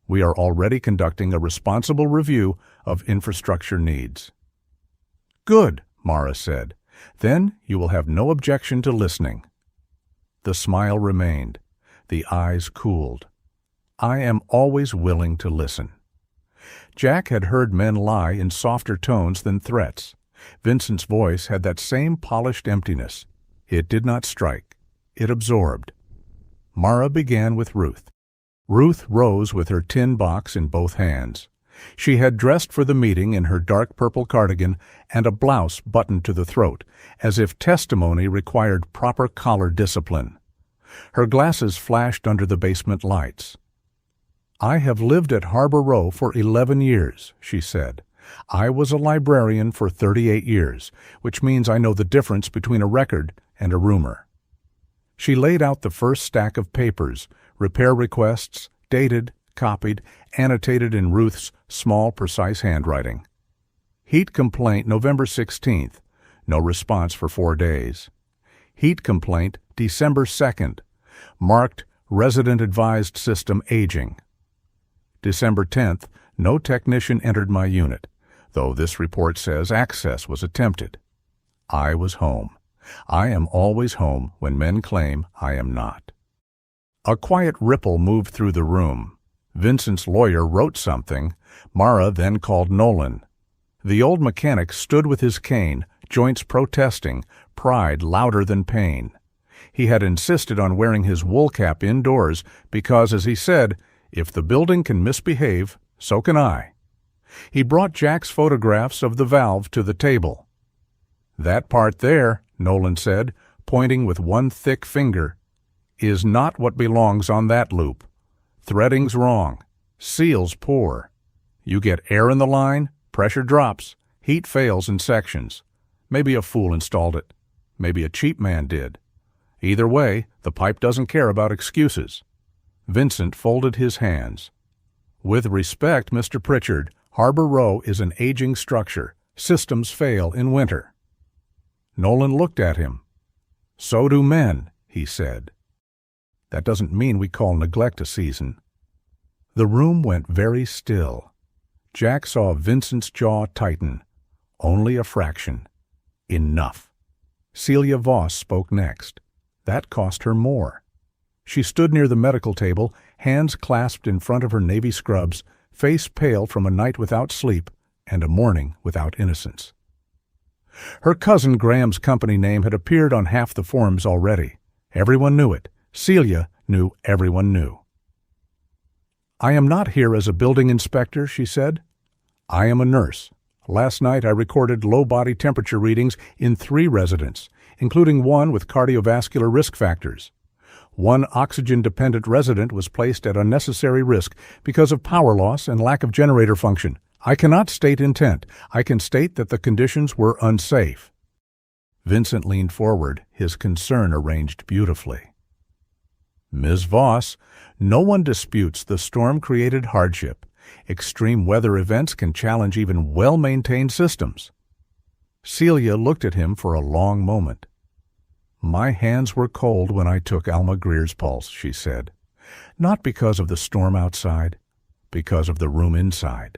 We are already conducting a responsible review of infrastructure needs." "Good," Mara said. "Then you will have no objection to listening." The smile remained. The eyes cooled. "I am always willing to listen." Jack had heard men lie in softer tones than threats. Vincent's voice had that same polished emptiness. It did not strike. It absorbed. Mara began with Ruth. Ruth rose with her tin box in both hands. She had dressed for the meeting in her dark purple cardigan and a blouse buttoned to the throat, as if testimony required proper collar discipline. Her glasses flashed under the basement lights. "I have lived at Harbor Row for 11 years, she said. "I was a librarian for 38 years, which means I know the difference between a record and a rumor." She laid out the first stack of papers, repair requests, dated, copied, annotated in Ruth's small, precise handwriting. Heat complaint November 16th. No response for 4 days. Heat complaint December 2nd. Marked Resident Advised System Aging. December 10th. No technician entered my unit, though this report says access was attempted. I was home. I am always home when men claim I am not. A quiet ripple moved through the room. Vincent's lawyer wrote something. Mara then called Nolan. The old mechanic stood with his cane, joints protesting, pride louder than pain. He had insisted on wearing his wool cap indoors because, as he said, if the building can misbehave, so can I. He brought Jack's photographs of the valve to the table. That part there, Nolan said, pointing with one thick finger, is not what belongs on that loop. Threading's wrong. Seal's poor. You get air in the line, pressure drops, heat fails in sections. Maybe a fool installed it. Maybe a cheap man did. Either way, the pipe doesn't care about excuses. Vincent folded his hands. With respect, Mr. Pritchard, Harbor Row is an aging structure. Systems fail in winter. Nolan looked at him. So do men, he said. That doesn't mean we call neglect a season. The room went very still. Jack saw Vincent's jaw tighten. Only a fraction. Enough. Celia Voss spoke next. That cost her more. She stood near the medical table, hands clasped in front of her navy scrubs, face pale from a night without sleep and a morning without innocence. Her cousin Graham's company name had appeared on half the forms already. Everyone knew it. Celia knew everyone knew. I am not here as a building inspector, she said. I am a nurse. Last night I recorded low body temperature readings in 3 residents, including one with cardiovascular risk factors. One oxygen-dependent resident was placed at unnecessary risk because of power loss and lack of generator function. I cannot state intent. I can state that the conditions were unsafe. Vincent leaned forward, his concern arranged beautifully. Ms. Voss, no one disputes the storm created hardship. Extreme weather events can challenge even well-maintained systems. Celia looked at him for a long moment. My hands were cold when I took Alma Greer's pulse, she said. Not because of the storm outside, because of the room inside.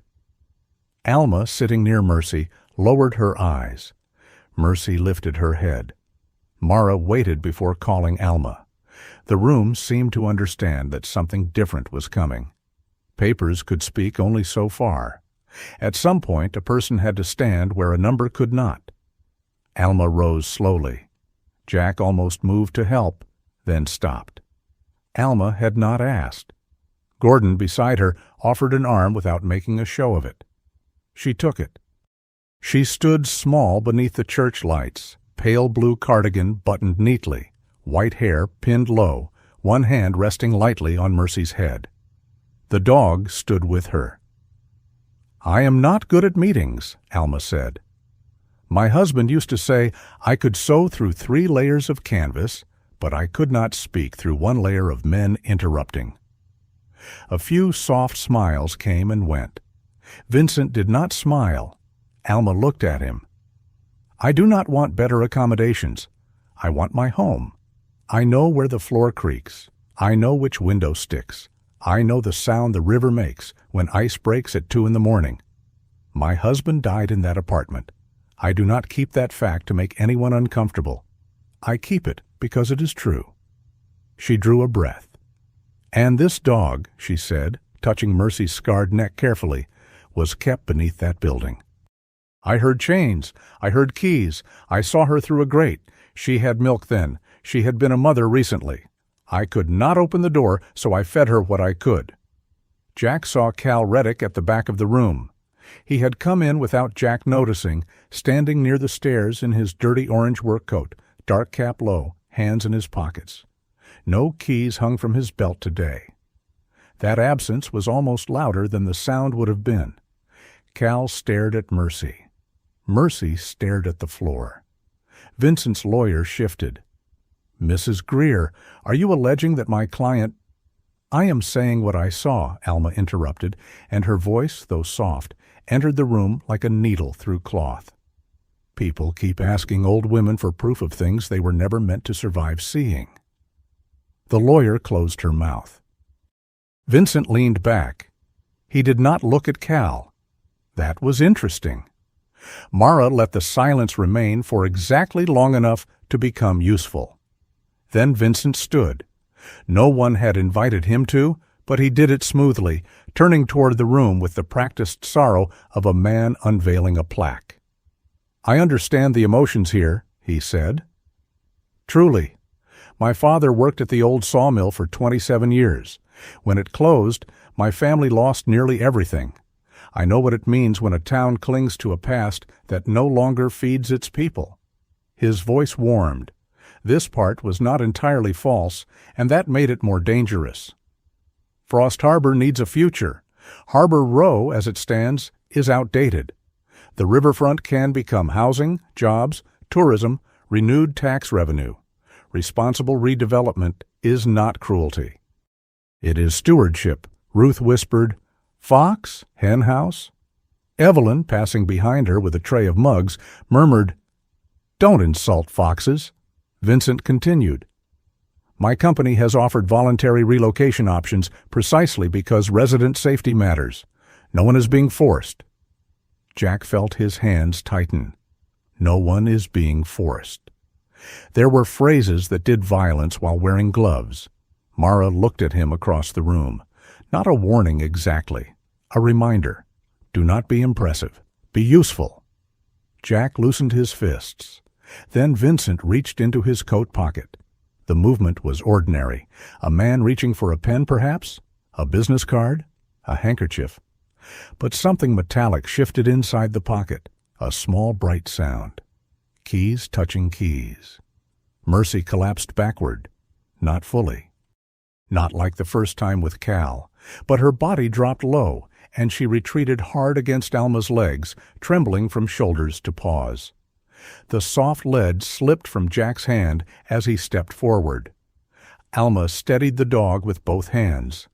Alma, sitting near Mercy, lowered her eyes. Mercy lifted her head. Mara waited before calling Alma. The room seemed to understand that something different was coming. Papers could speak only so far. At some point, a person had to stand where a number could not. Alma rose slowly. Jack almost moved to help, then stopped. Alma had not asked. Gordon, beside her, offered an arm without making a show of it. She took it. She stood small beneath the church lights, pale blue cardigan buttoned neatly, white hair pinned low, one hand resting lightly on Mercy's head. The dog stood with her. I am not good at meetings, Alma said. My husband used to say I could sew through 3 layers of canvas, but I could not speak through 1 layer of men interrupting. A few soft smiles came and went. Vincent did not smile. Alma looked at him. I do not want better accommodations. I want my home. I know where the floor creaks. I know which window sticks. I know the sound the river makes when ice breaks at 2 a.m. My husband died in that apartment. I do not keep that fact to make anyone uncomfortable. I keep it because it is true. She drew a breath. And this dog, she said, touching Mercy's scarred neck carefully, was kept beneath that building. I heard chains. I heard keys. I saw her through a grate. She had milk then. She had been a mother recently. I could not open the door, so I fed her what I could. Jack saw Cal Reddick at the back of the room. He had come in without Jack noticing, standing near the stairs in his dirty orange work coat, dark cap low, hands in his pockets. No keys hung from his belt today. That absence was almost louder than the sound would have been. Cal stared at Mercy. Mercy stared at the floor. Vincent's lawyer shifted. Mrs. Greer, are you alleging that my client— I am saying what I saw, Alma interrupted, and her voice, though soft, entered the room like a needle through cloth. People keep asking old women for proof of things they were never meant to survive seeing. The lawyer closed her mouth. Vincent leaned back. He did not look at Cal. That was interesting. Mara let the silence remain for exactly long enough to become useful. Then Vincent stood. No one had invited him to, but he did it smoothly, turning toward the room with the practiced sorrow of a man unveiling a plaque. "I understand the emotions here," he said. "Truly. My father worked at the old sawmill for 27 years. When it closed, my family lost nearly everything. I know what it means when a town clings to a past that no longer feeds its people." His voice warmed. This part was not entirely false, and that made it more dangerous. "Frost Harbor needs a future. Harbor Row, as it stands, is outdated. The riverfront can become housing, jobs, tourism, renewed tax revenue. Responsible redevelopment is not cruelty. It is stewardship," Ruth whispered. "Fox? Hen house?" Evelyn, passing behind her with a tray of mugs, murmured, "Don't insult foxes." Vincent continued, "My company has offered voluntary relocation options precisely because resident safety matters. No one is being forced." Jack felt his hands tighten. No one is being forced. There were phrases that did violence while wearing gloves. Mara looked at him across the room. Not a warning exactly. A reminder. Do not be impressive. Be useful. Jack loosened his fists. Then Vincent reached into his coat pocket. The movement was ordinary. A man reaching for a pen, perhaps? A business card? A handkerchief? But something metallic shifted inside the pocket. A small, bright sound. Keys touching keys. Mercy collapsed backward. Not fully. Not like the first time with Cal. But her body dropped low, and she retreated hard against Alma's legs, trembling from shoulders to paws. The soft lead slipped from Jack's hand as he stepped forward. Alma steadied the dog with both hands.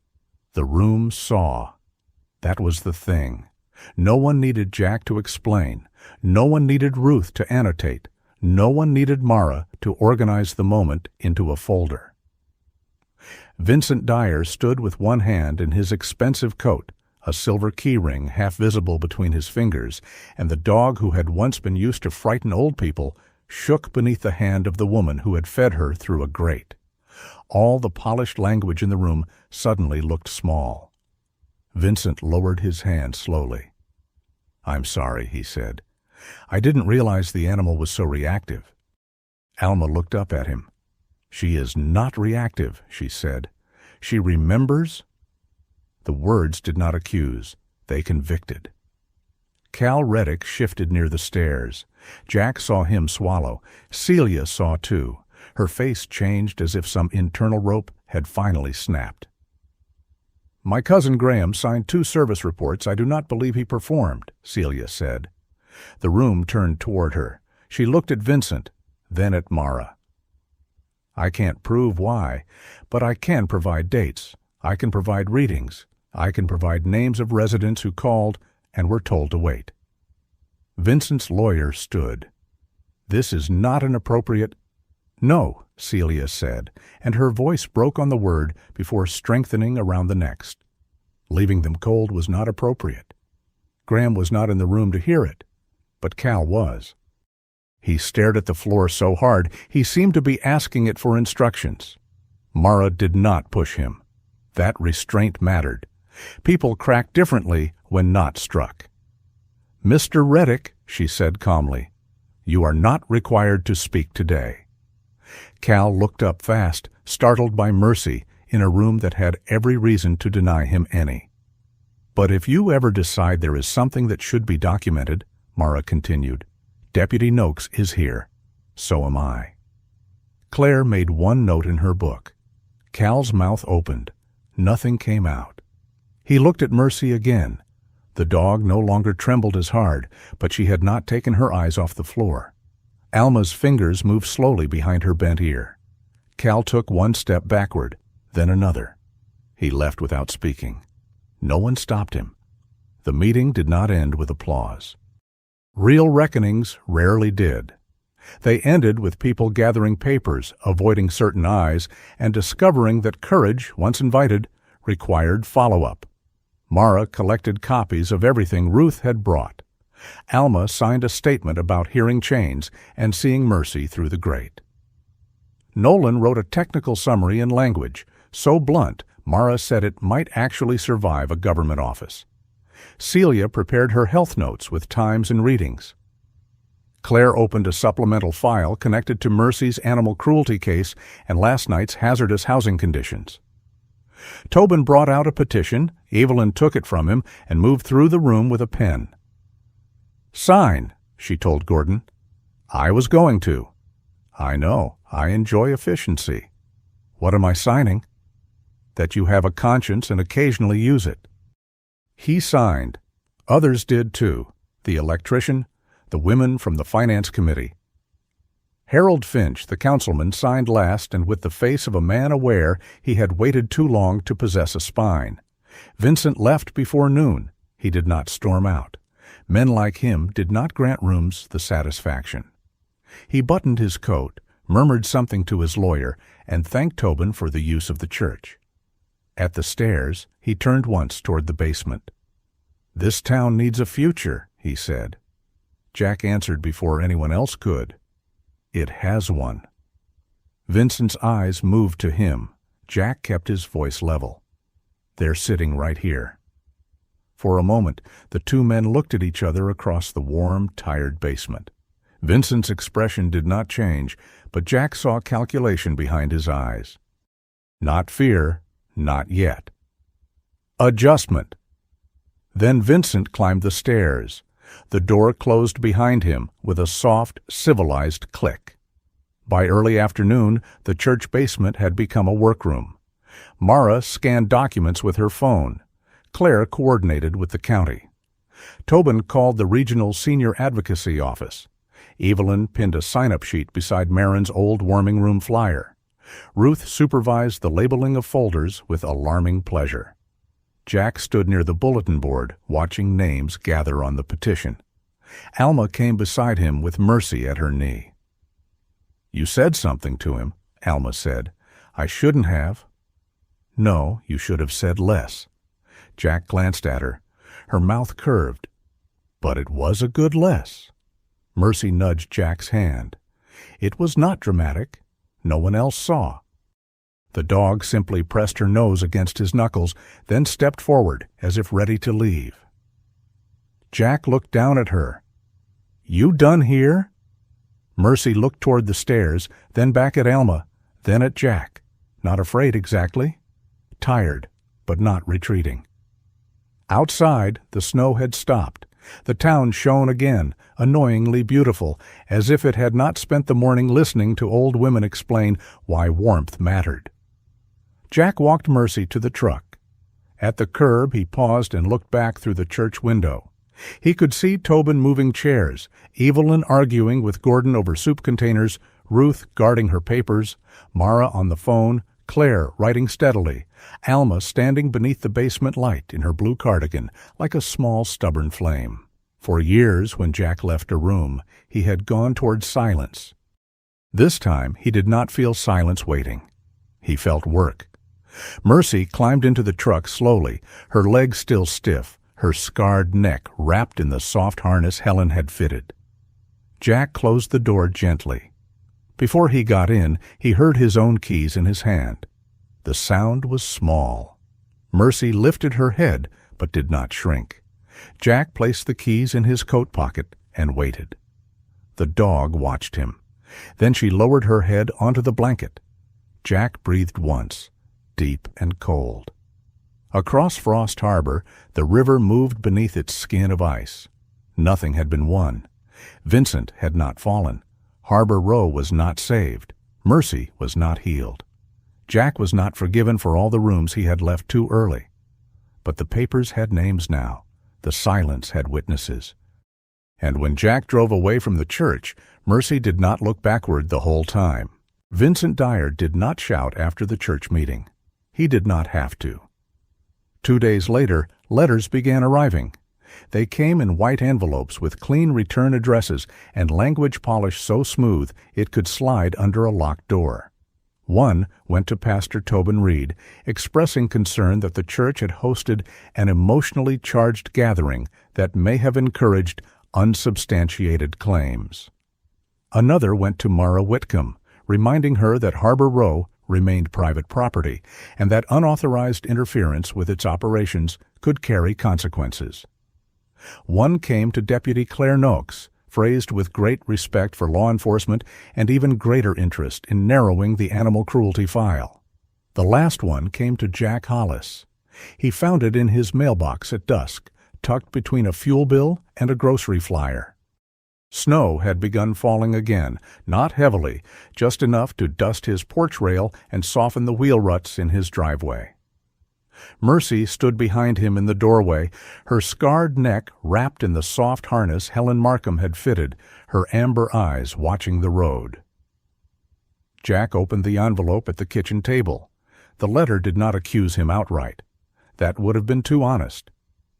The room saw. That was the thing. No one needed Jack to explain. No one needed Ruth to annotate. No one needed Mara to organize the moment into a folder. Vincent Dyer stood with one hand in his expensive coat, a silver key ring half visible between his fingers, and the dog who had once been used to frighten old people shook beneath the hand of the woman who had fed her through a grate. All the polished language in the room suddenly looked small. Vincent lowered his hand slowly. "I'm sorry," he said. "I didn't realize the animal was so reactive." Alma looked up at him. "She is not reactive," she said. "She remembers." The words did not accuse. They convicted. Cal Reddick shifted near the stairs. Jack saw him swallow. Celia saw too. Her face changed as if some internal rope had finally snapped. "My cousin Graham signed 2 service reports I do not believe he performed," Celia said. The room turned toward her. She looked at Vincent, then at Mara. "I can't prove why, but I can provide dates. I can provide readings. I can provide names of residents who called and were told to wait." Vincent's lawyer stood. "This is not an appropriate—" "No," Celia said, and her voice broke on the word before strengthening around the next. Leaving them cold was not appropriate. Graham was not in the room to hear it, but Cal was. He stared at the floor so hard he seemed to be asking it for instructions. Mara did not push him. That restraint mattered. People cracked differently when not struck. "Mr. Reddick," she said calmly, "you are not required to speak today." Cal looked up fast, startled by Mercy, in a room that had every reason to deny him any. "But if you ever decide there is something that should be documented," Mara continued, "Deputy Noakes is here. So am I." Claire made one note in her book. Cal's mouth opened. Nothing came out. He looked at Mercy again. The dog no longer trembled as hard, but she had not taken her eyes off the floor. Alma's fingers moved slowly behind her bent ear. Cal took one step backward, then another. He left without speaking. No one stopped him. The meeting did not end with applause. Real reckonings rarely did. They ended with people gathering papers, avoiding certain eyes, and discovering that courage, once invited, required follow-up. Mara collected copies of everything Ruth had brought. Alma signed a statement about hearing chains and seeing mercy through the grate. Nolan wrote a technical summary in language, so blunt Mara said it might actually survive a government office. Celia prepared her health notes with times and readings. Claire opened a supplemental file connected to Mercy's animal cruelty case and last night's hazardous housing conditions. Tobin brought out a petition. Evelyn took it from him and moved through the room with a pen. "Sign," she told Gordon. "I was going to." "I know. I enjoy efficiency." "What am I signing?" "That you have a conscience and occasionally use it." He signed. Others did too. The electrician, the women from the finance committee. Harold Finch, the councilman, signed last and with the face of a man aware he had waited too long to possess a spine. Vincent left before noon. He did not storm out. Men like him did not grant rooms the satisfaction. He buttoned his coat, murmured something to his lawyer, and thanked Tobin for the use of the church. At the stairs, he turned once toward the basement. "This town needs a future," he said. Jack answered before anyone else could. "It has one." Vincent's eyes moved to him. Jack kept his voice level. "They're sitting right here." For a moment, the two men looked at each other across the warm, tired basement. Vincent's expression did not change, but Jack saw calculation behind his eyes. Not fear, not yet. Adjustment. Then Vincent climbed the stairs. The door closed behind him with a soft, civilized click. By early afternoon, the church basement had become a workroom. Mara scanned documents with her phone. Claire coordinated with the county. Tobin called the regional senior advocacy office. Evelyn pinned a sign-up sheet beside Marin's old warming room flyer. Ruth supervised the labeling of folders with alarming pleasure. Jack stood near the bulletin board, watching names gather on the petition. Alma came beside him with Mercy at her knee. "You said something to him," Alma said. "I shouldn't have." "No, you should have said less." Jack glanced at her. Her mouth curved. "But it was a good less." Mercy nudged Jack's hand. It was not dramatic. No one else saw. The dog simply pressed her nose against his knuckles, then stepped forward, as if ready to leave. Jack looked down at her. "You done here?" Mercy looked toward the stairs, then back at Alma, then at Jack. Not afraid exactly. Tired, but not retreating. Outside, the snow had stopped. The town shone again, annoyingly beautiful, as if it had not spent the morning listening to old women explain why warmth mattered. Jack walked Mercy to the truck. At the curb, he paused and looked back through the church window. He could see Tobin moving chairs, Evelyn arguing with Gordon over soup containers, Ruth guarding her papers, Mara on the phone, Claire writing steadily, Alma standing beneath the basement light in her blue cardigan like a small stubborn flame. For years, when Jack left a room, he had gone towards silence. This time, he did not feel silence waiting. He felt work. Mercy climbed into the truck slowly, her legs still stiff, her scarred neck wrapped in the soft harness Helen had fitted. Jack closed the door gently. Before he got in, he heard his own keys in his hand. The sound was small. Mercy lifted her head, but did not shrink. Jack placed the keys in his coat pocket and waited. The dog watched him. Then she lowered her head onto the blanket. Jack breathed once, deep and cold. Across Frost Harbor, the river moved beneath its skin of ice. Nothing had been won. Vincent had not fallen. Harbor Row was not saved. Mercy was not healed. Jack was not forgiven for all the rooms he had left too early. But the papers had names now. The silence had witnesses. And when Jack drove away from the church, Mercy did not look backward the whole time. Vincent Dyer did not shout after the church meeting. He did not have to. 2 days later, letters began arriving. They came in white envelopes with clean return addresses and language polish so smooth it could slide under a locked door. One went to Pastor Tobin Reed, expressing concern that the church had hosted an emotionally charged gathering that may have encouraged unsubstantiated claims. Another went to Mara Whitcomb, reminding her that Harbor Row remained private property and that unauthorized interference with its operations could carry consequences. One came to Deputy Claire Noakes, phrased with great respect for law enforcement and even greater interest in narrowing the animal cruelty file. The last one came to Jack Hollis. He found it in his mailbox at dusk, tucked between a fuel bill and a grocery flyer. Snow had begun falling again, not heavily, just enough to dust his porch rail and soften the wheel ruts in his driveway. Mercy stood behind him in the doorway, her scarred neck wrapped in the soft harness Helen Markham had fitted, her amber eyes watching the road. Jack opened the envelope at the kitchen table. The letter did not accuse him outright. That would have been too honest.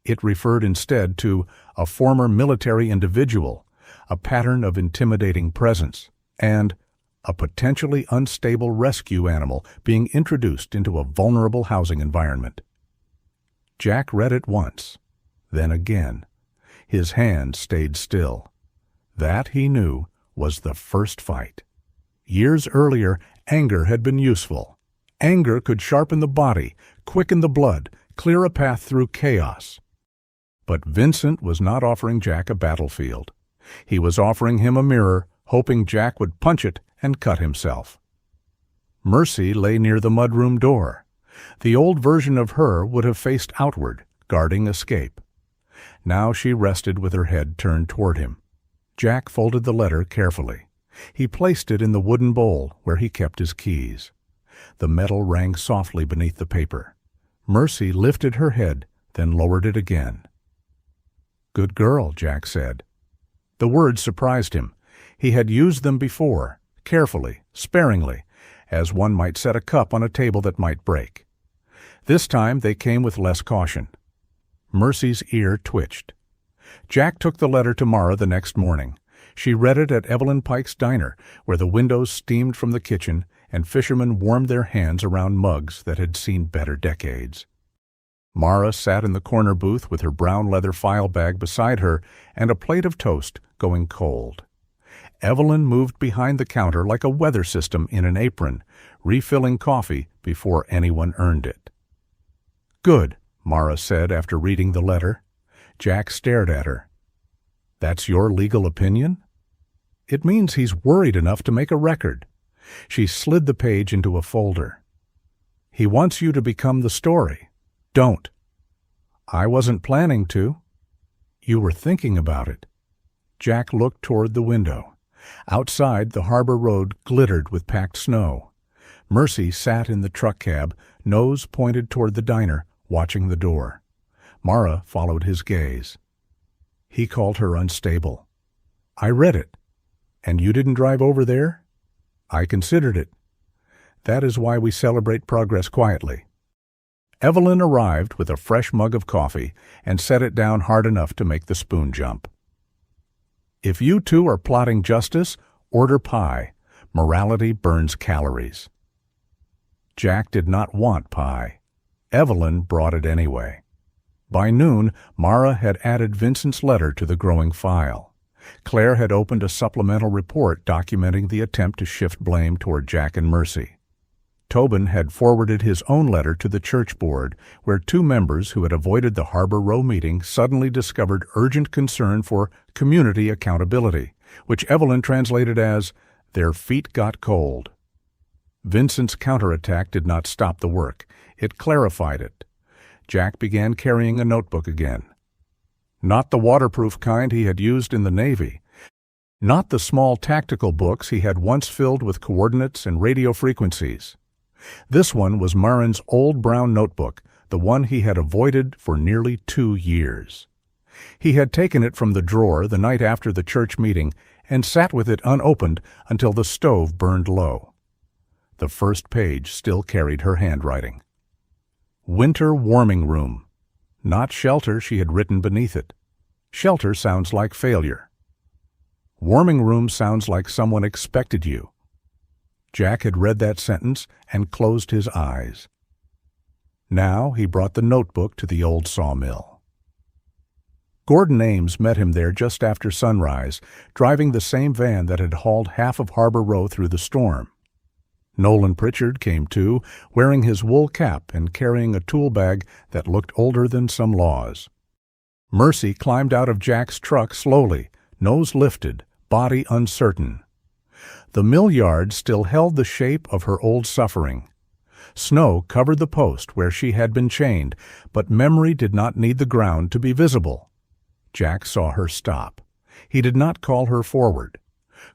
It referred instead to a former military individual, a pattern of intimidating presence, and a potentially unstable rescue animal being introduced into a vulnerable housing environment. Jack read it once, then again. His hand stayed still. That, he knew, was the first fight. Years earlier, anger had been useful. Anger could sharpen the body, quicken the blood, clear a path through chaos. But Vincent was not offering Jack a battlefield. He was offering him a mirror, hoping Jack would punch it and cut himself. Mercy lay near the mudroom door. The old version of her would have faced outward, guarding escape. Now she rested with her head turned toward him. Jack folded the letter carefully. He placed it in the wooden bowl where he kept his keys. The metal rang softly beneath the paper. Mercy lifted her head, then lowered it again. "Good girl," Jack said. The words surprised him. He had used them before, carefully, sparingly, as one might set a cup on a table that might break. This time they came with less caution. Mercy's ear twitched. Jack took the letter to Mara the next morning. She read it at Evelyn Pike's diner, where the windows steamed from the kitchen and fishermen warmed their hands around mugs that had seen better decades. Mara sat in the corner booth with her brown leather file bag beside her and a plate of toast going cold. Evelyn moved behind the counter like a weather system in an apron, refilling coffee before anyone earned it. "Good," Mara said after reading the letter. Jack stared at her. "That's your legal opinion?" "It means he's worried enough to make a record." She slid the page into a folder. "He wants you to become the story. Don't." "I wasn't planning to." "You were thinking about it." Jack looked toward the window. Outside, the harbor road glittered with packed snow. Mercy sat in the truck cab, nose pointed toward the diner, watching the door. Mara followed his gaze. He called her unstable. "I read it." "And you didn't drive over there?" "I considered it." "That is why we celebrate progress quietly." Evelyn arrived with a fresh mug of coffee and set it down hard enough to make the spoon jump. "If you two are plotting justice, order pie. Morality burns calories." Jack did not want pie. Evelyn brought it anyway. By noon, Mara had added Vincent's letter to the growing file. Claire had opened a supplemental report documenting the attempt to shift blame toward Jack and Mercy. Tobin had forwarded his own letter to the church board, where two members who had avoided the Harbor Row meeting suddenly discovered urgent concern for community accountability, which Evelyn translated as, "Their feet got cold." Vincent's counterattack did not stop the work. It clarified it. Jack began carrying a notebook again. Not the waterproof kind he had used in the Navy. Not the small tactical books he had once filled with coordinates and radio frequencies. This one was Marin's old brown notebook, the one he had avoided for nearly 2 years. He had taken it from the drawer the night after the church meeting and sat with it unopened until the stove burned low. The first page still carried her handwriting. Winter warming room. Not shelter, she had written beneath it. Shelter sounds like failure. Warming room sounds like someone expected you. Jack had read that sentence and closed his eyes. Now he brought the notebook to the old sawmill. Gordon Ames met him there just after sunrise, driving the same van that had hauled half of Harbor Row through the storm. Nolan Pritchard came too, wearing his wool cap and carrying a tool bag that looked older than some laws. Mercy climbed out of Jack's truck slowly, nose lifted, body uncertain. The mill yard still held the shape of her old suffering. Snow covered the post where she had been chained, but memory did not need the ground to be visible. Jack saw her stop. He did not call her forward.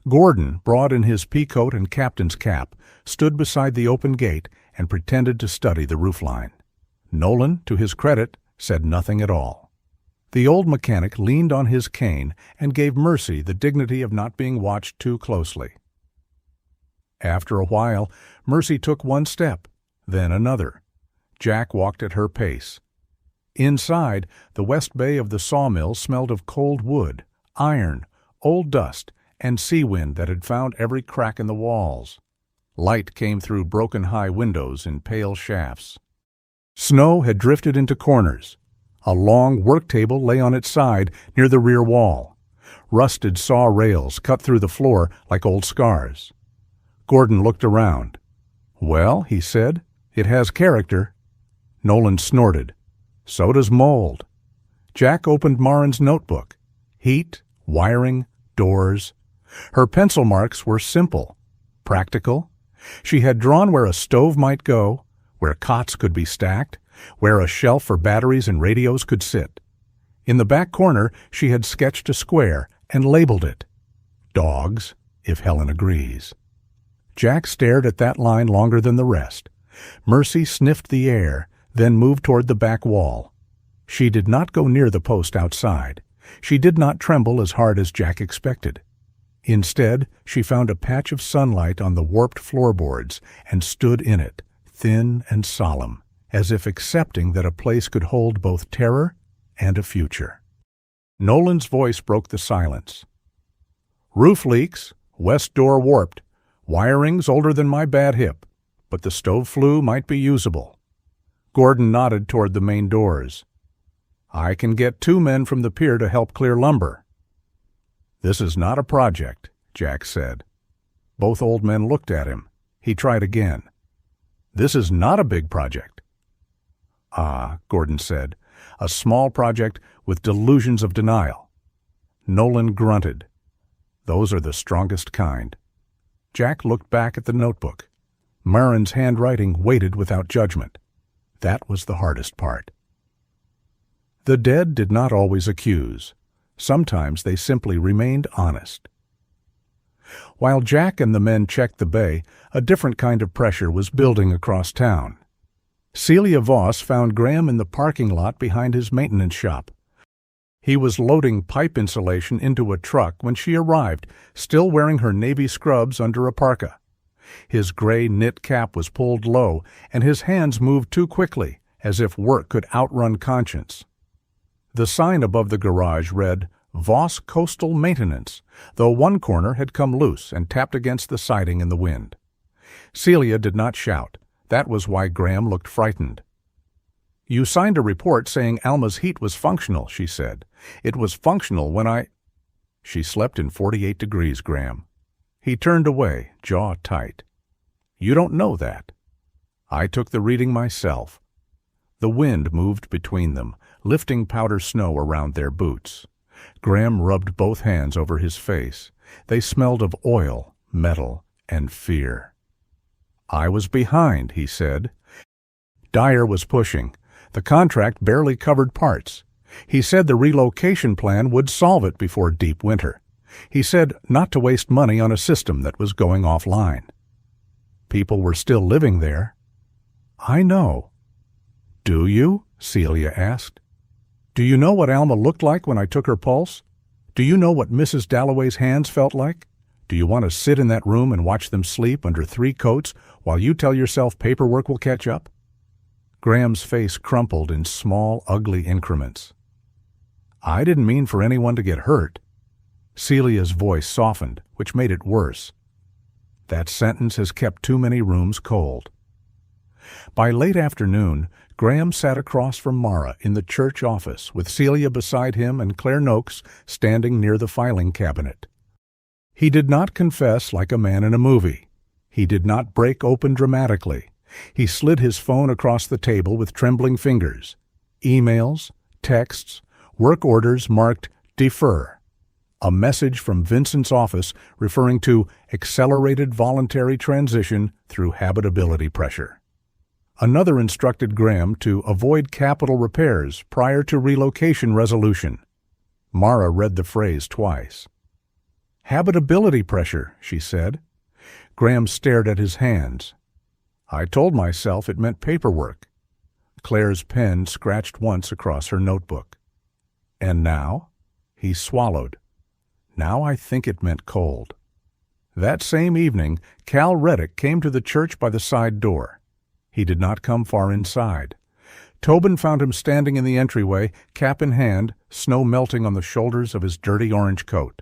Gordon, broad in his peacoat and captain's cap, stood beside the open gate and pretended to study the roofline. Nolan, to his credit, said nothing at all. The old mechanic leaned on his cane and gave Mercy the dignity of not being watched too closely. After a while, Mercy took one step, then another. Jack walked at her pace. Inside, the west bay of the sawmill smelled of cold wood, iron, old dust, and sea wind that had found every crack in the walls. Light came through broken high windows in pale shafts. Snow had drifted into corners. A long work table lay on its side near the rear wall. Rusted saw rails cut through the floor like old scars. Gordon looked around. "Well," he said, "it has character." Nolan snorted. "So does mold." Jack opened Marin's notebook. Heat, wiring, doors. Her pencil marks were simple, practical. She had drawn where a stove might go, where cots could be stacked, where a shelf for batteries and radios could sit. In the back corner, she had sketched a square and labeled it dogs, if Helen agrees. Jack stared at that line longer than the rest. Mercy sniffed the air, then moved toward the back wall. She did not go near the post outside. She did not tremble as hard as Jack expected. Instead, she found a patch of sunlight on the warped floorboards and stood in it, thin and solemn, as if accepting that a place could hold both terror and a future. Nolan's voice broke the silence. "Roof leaks, west door warped, wiring's older than my bad hip, but the stove flue might be usable." Gordon nodded toward the main doors. "I can get 2 men from the pier to help clear lumber." "This is not a project," Jack said. Both old men looked at him. He tried again. "This is not a big project." "Ah," Gordon said, "a small project with delusions of denial." Nolan grunted. "Those are the strongest kind." Jack looked back at the notebook. Marin's handwriting waited without judgment. That was the hardest part. The dead did not always accuse. Sometimes they simply remained honest. While Jack and the men checked the bay, a different kind of pressure was building across town. Celia Voss found Graham in the parking lot behind his maintenance shop. He was loading pipe insulation into a truck when she arrived, still wearing her navy scrubs under a parka. His gray knit cap was pulled low, and his hands moved too quickly, as if work could outrun conscience. The sign above the garage read, "Voss Coastal Maintenance," though one corner had come loose and tapped against the siding in the wind. Celia did not shout. That was why Graham looked frightened. "You signed a report saying Alma's heat was functional," she said. "It was functional when I—" "She slept in 48 degrees, Graham." He turned away, jaw tight. "You don't know that." "I took the reading myself." The wind moved between them, lifting powder snow around their boots. Graham rubbed both hands over his face. They smelled of oil, metal, and fear. "I was behind," he said. Dyer was pushing. The contract barely covered parts. He said the relocation plan would solve it before deep winter. He said not to waste money on a system that was going offline. People were still living there. "I know." "Do you?" Celia asked. "Do you know what Alma looked like when I took her pulse? Do you know what Mrs. Dalloway's hands felt like? Do you want to sit in that room and watch them sleep under 3 coats while you tell yourself paperwork will catch up?" Graham's face crumpled in small, ugly increments. "I didn't mean for anyone to get hurt." Celia's voice softened, which made it worse. "That sentence has kept too many rooms cold." By late afternoon, Graham sat across from Mara in the church office with Celia beside him and Claire Noakes standing near the filing cabinet. He did not confess like a man in a movie. He did not break open dramatically. He slid his phone across the table with trembling fingers. Emails, texts, work orders marked "Defer." A message from Vincent's office referring to accelerated voluntary transition through habitability pressure. Another instructed Graham to avoid capital repairs prior to relocation resolution. Mara read the phrase twice. "Habitability pressure," she said. Graham stared at his hands. "I told myself it meant paperwork." Claire's pen scratched once across her notebook. "And now?" He swallowed. "Now I think it meant cold." That same evening, Cal Reddick came to the church by the side door. He did not come far inside. Tobin found him standing in the entryway, cap in hand, snow melting on the shoulders of his dirty orange coat.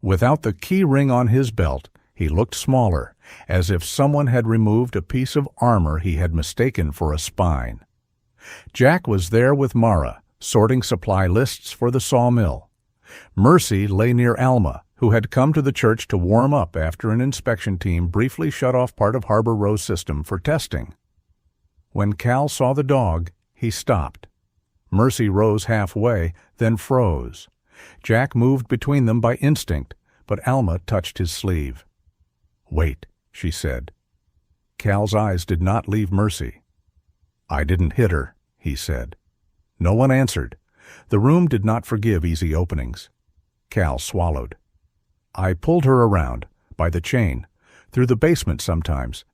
Without the key ring on his belt, he looked smaller, as if someone had removed a piece of armor he had mistaken for a spine. Jack was there with Mara, sorting supply lists for the sawmill. Mercy lay near Alma, who had come to the church to warm up after an inspection team briefly shut off part of Harbor Row's system for testing. When Cal saw the dog, he stopped. Mercy rose halfway, then froze. Jack moved between them by instinct, but Alma touched his sleeve. "Wait," she said. Cal's eyes did not leave Mercy. "I didn't hit her," he said. No one answered. The room did not forgive easy openings. Cal swallowed. "I pulled her around, by the chain, through the basement sometimes.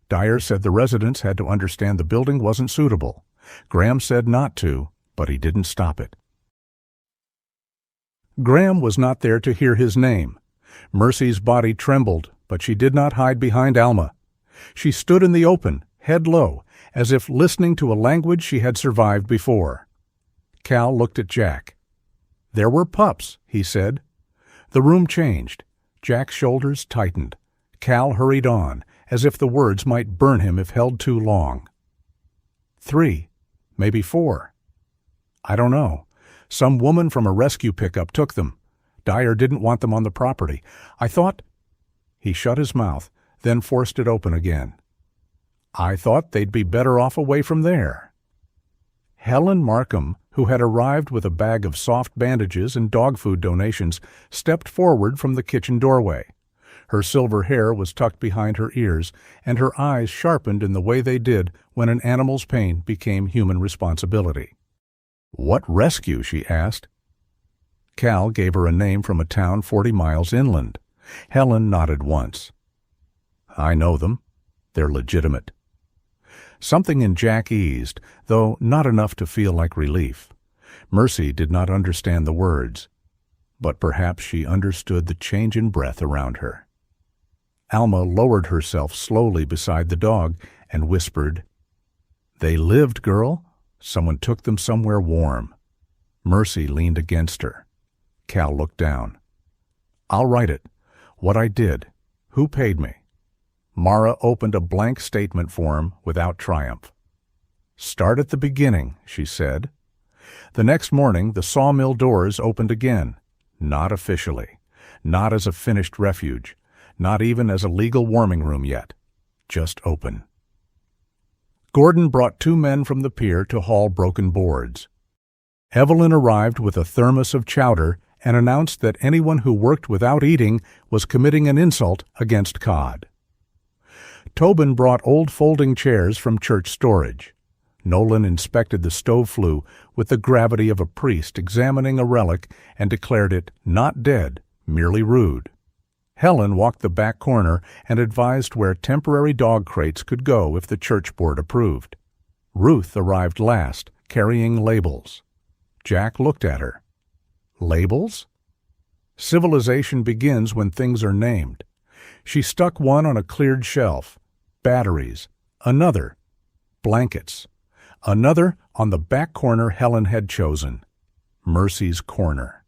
Dyer said the residents had to understand the building wasn't suitable. Graham said not to, but he didn't stop it." Graham was not there to hear his name. Mercy's body trembled, but she did not hide behind Alma. She stood in the open, head low, as if listening to a language she had survived before. Cal looked at Jack. "There were pups," he said. The room changed. Jack's shoulders tightened. Cal hurried on, as if the words might burn him if held too long. 3, maybe 4. I don't know. Some woman from a rescue pickup took them. Dyer didn't want them on the property. I thought—" He shut his mouth, then forced it open again. "I thought they'd be better off away from there." Helen Markham, who had arrived with a bag of soft bandages and dog food donations, stepped forward from the kitchen doorway. Her silver hair was tucked behind her ears, and her eyes sharpened in the way they did when an animal's pain became human responsibility. "What rescue?" she asked. Cal gave her a name from a town 40 miles inland. Helen nodded once. "I know them. They're legitimate." Something in Jack eased, though not enough to feel like relief. Mercy did not understand the words, but perhaps she understood the change in breath around her. Alma lowered herself slowly beside the dog and whispered, "They lived, girl. Someone took them somewhere warm." Mercy leaned against her. Cal looked down. "I'll write it. What I did. Who paid me?" Mara opened a blank statement form without triumph. "Start at the beginning," she said. The next morning, the sawmill doors opened again. Not officially. Not as a finished refuge. Not even as a legal warming room yet. Just open. Gordon brought 2 men from the pier to haul broken boards. Evelyn arrived with a thermos of chowder and announced that anyone who worked without eating was committing an insult against cod. Tobin brought old folding chairs from church storage. Nolan inspected the stove flue with the gravity of a priest examining a relic and declared it not dead, merely rude. Helen walked the back corner and advised where temporary dog crates could go if the church board approved. Ruth arrived last, carrying labels. Jack looked at her. Labels? Civilization begins when things are named. She stuck one on a cleared shelf. Batteries. Another. Blankets. Another on the back corner Helen had chosen, Mercy's corner.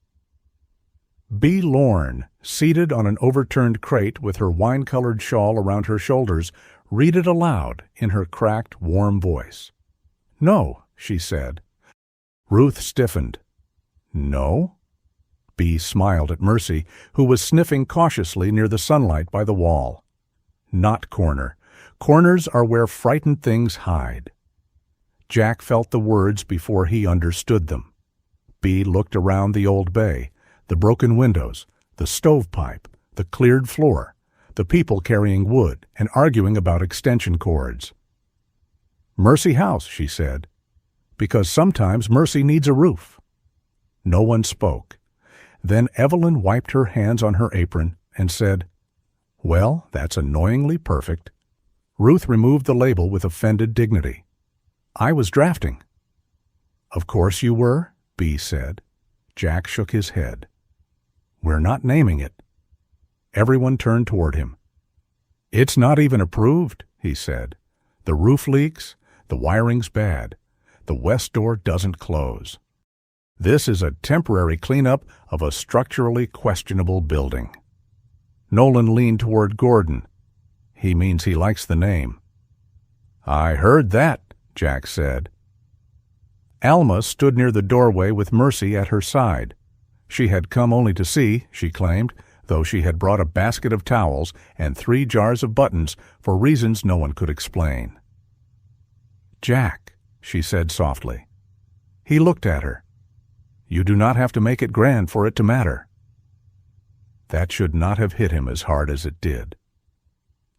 Bea Lorne, seated on an overturned crate with her wine-colored shawl around her shoulders, read it aloud in her cracked, warm voice. "No," she said. Ruth stiffened. "No?" Bea smiled at Mercy, who was sniffing cautiously near the sunlight by the wall. "Not corner. Corners are where frightened things hide." Jack felt the words before he understood them. Bea looked around the old bay, the broken windows, the stovepipe, the cleared floor, the people carrying wood and arguing about extension cords. "Mercy House," she said, "because sometimes Mercy needs a roof." No one spoke. Then Evelyn wiped her hands on her apron and said, "Well, that's annoyingly perfect." Ruth removed the label with offended dignity. "I was drafting." "Of course you were," Bea said. Jack shook his head. "We're not naming it." Everyone turned toward him. "It's not even approved," he said. "The roof leaks, the wiring's bad, the west door doesn't close. This is a temporary cleanup of a structurally questionable building." Nolan leaned toward Gordon. "He means he likes the name." "I heard that," Jack said. Alma stood near the doorway with Mercy at her side. She had come only to see, she claimed, though she had brought a basket of towels and 3 jars of buttons for reasons no one could explain. "Jack," she said softly. He looked at her. "You do not have to make it grand for it to matter." That should not have hit him as hard as it did.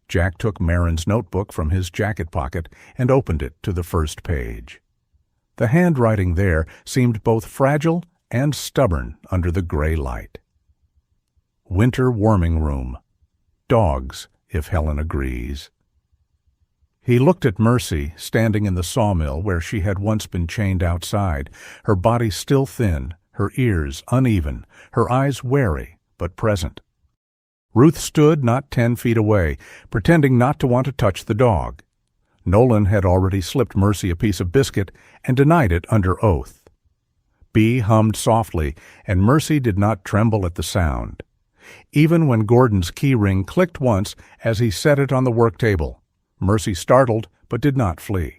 Jack took Marin's notebook from his jacket pocket and opened it to the first page. The handwriting there seemed both fragile and stubborn under the gray light. "Winter warming room. Dogs, if Helen agrees." He looked at Mercy, standing in the sawmill where she had once been chained outside, her body still thin, her ears uneven, her eyes wary but present. Ruth stood not 10 feet away, pretending not to want to touch the dog. Nolan had already slipped Mercy a piece of biscuit and denied it under oath. Bea hummed softly, and Mercy did not tremble at the sound. Even when Gordon's key ring clicked once as he set it on the work table, Mercy startled but did not flee.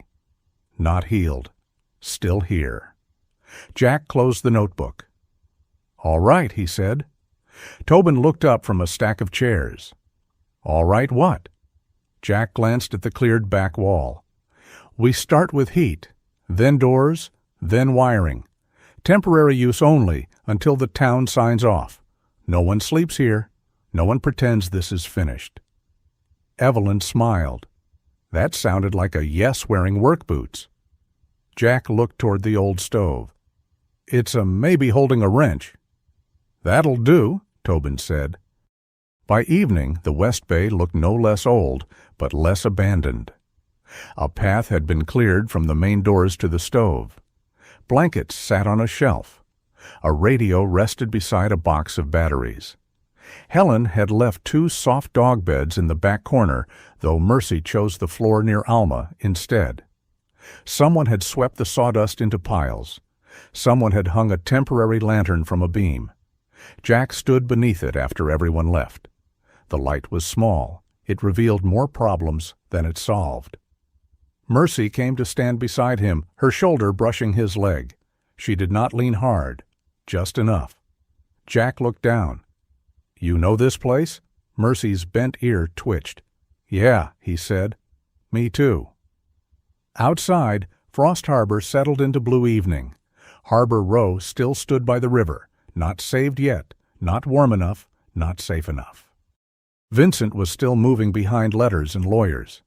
Not healed. Still here. Jack closed the notebook. "All right," he said. Tobin looked up from a stack of chairs. "All right, what?" Jack glanced at the cleared back wall. "We start with heat, then doors, then wiring. Temporary use only until the town signs off. No one sleeps here. No one pretends this is finished." Evelyn smiled. That sounded like a yes wearing work boots. Jack looked toward the old stove. "It's a maybe holding a wrench." "That'll do," Tobin said. By evening, the West Bay looked no less old, but less abandoned. A path had been cleared from the main doors to the stove. Blankets sat on a shelf. A radio rested beside a box of batteries. Helen had left 2 soft dog beds in the back corner, though Mercy chose the floor near Alma instead. Someone had swept the sawdust into piles. Someone had hung a temporary lantern from a beam. Jack stood beneath it after everyone left. The light was small. It revealed more problems than it solved. Mercy came to stand beside him, her shoulder brushing his leg. She did not lean hard, just enough. Jack looked down. "You know this place?" Mercy's bent ear twitched. "Yeah," he said. "Me too." Outside, Frost Harbor settled into blue evening. Harbor Row still stood by the river, not saved yet, not warm enough, not safe enough. Vincent was still moving behind letters and lawyers.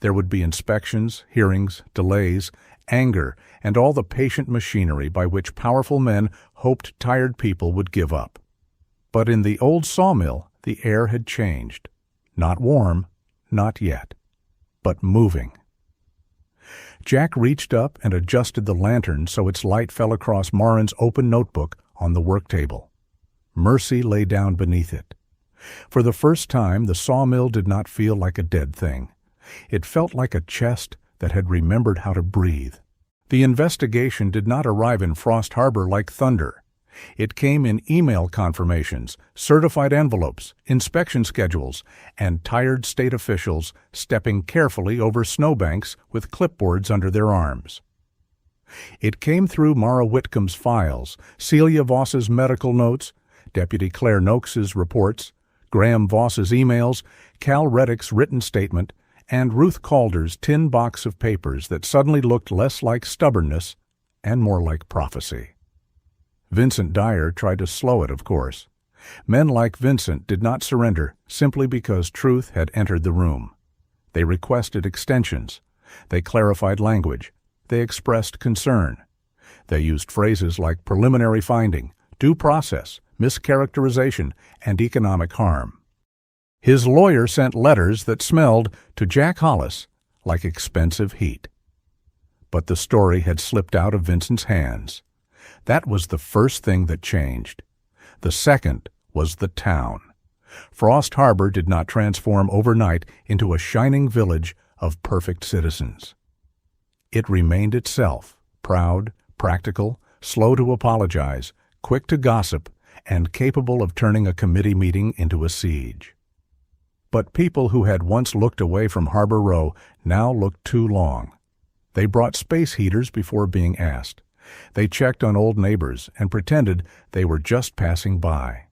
There would be inspections, hearings, delays, anger, and all the patient machinery by which powerful men hoped tired people would give up. But in the old sawmill, the air had changed. Not warm, not yet, but moving. Jack reached up and adjusted the lantern so its light fell across Marin's open notebook on the work table. Mercy lay down beneath it. For the first time, the sawmill did not feel like a dead thing. It felt like a chest that had remembered how to breathe. The investigation did not arrive in Frost Harbor like thunder. It came in email confirmations, certified envelopes, inspection schedules, and tired state officials stepping carefully over snowbanks with clipboards under their arms. It came through Mara Whitcomb's files, Celia Voss's medical notes, Deputy Claire Noakes's reports, Graham Voss's emails, Cal Reddick's written statement, and Ruth Calder's tin box of papers that suddenly looked less like stubbornness and more like prophecy. Vincent Dyer tried to slow it, of course. Men like Vincent did not surrender simply because truth had entered the room. They requested extensions. They clarified language. They expressed concern. They used phrases like preliminary finding, due process, mischaracterization, and economic harm. His lawyer sent letters that smelled, to Jack Hollis, like expensive heat. But the story had slipped out of Vincent's hands. That was the first thing that changed. The second was the town. Frost Harbor did not transform overnight into a shining village of perfect citizens. It remained itself, proud, practical, slow to apologize, quick to gossip, and capable of turning a committee meeting into a siege. But people who had once looked away from Harbor Row now looked too long. They brought space heaters before being asked. They checked on old neighbors and pretended they were just passing by.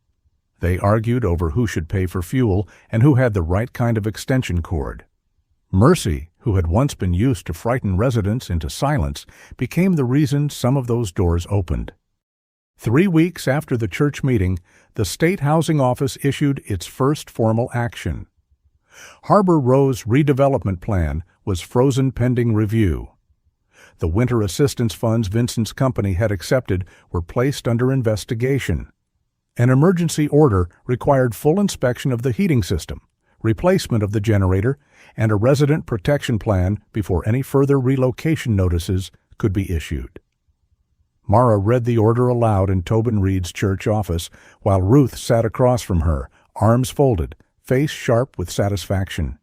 They argued over who should pay for fuel and who had the right kind of extension cord. Mercy, who had once been used to frighten residents into silence, became the reason some of those doors opened. 3 weeks after the church meeting, the State Housing Office issued its first formal action. Harbor Row's redevelopment plan was frozen pending review. The winter assistance funds Vincent's company had accepted were placed under investigation. An emergency order required full inspection of the heating system, replacement of the generator, and a resident protection plan before any further relocation notices could be issued. Mara read the order aloud in Tobin Reed's church office while Ruth sat across from her, arms folded, face sharp with satisfaction.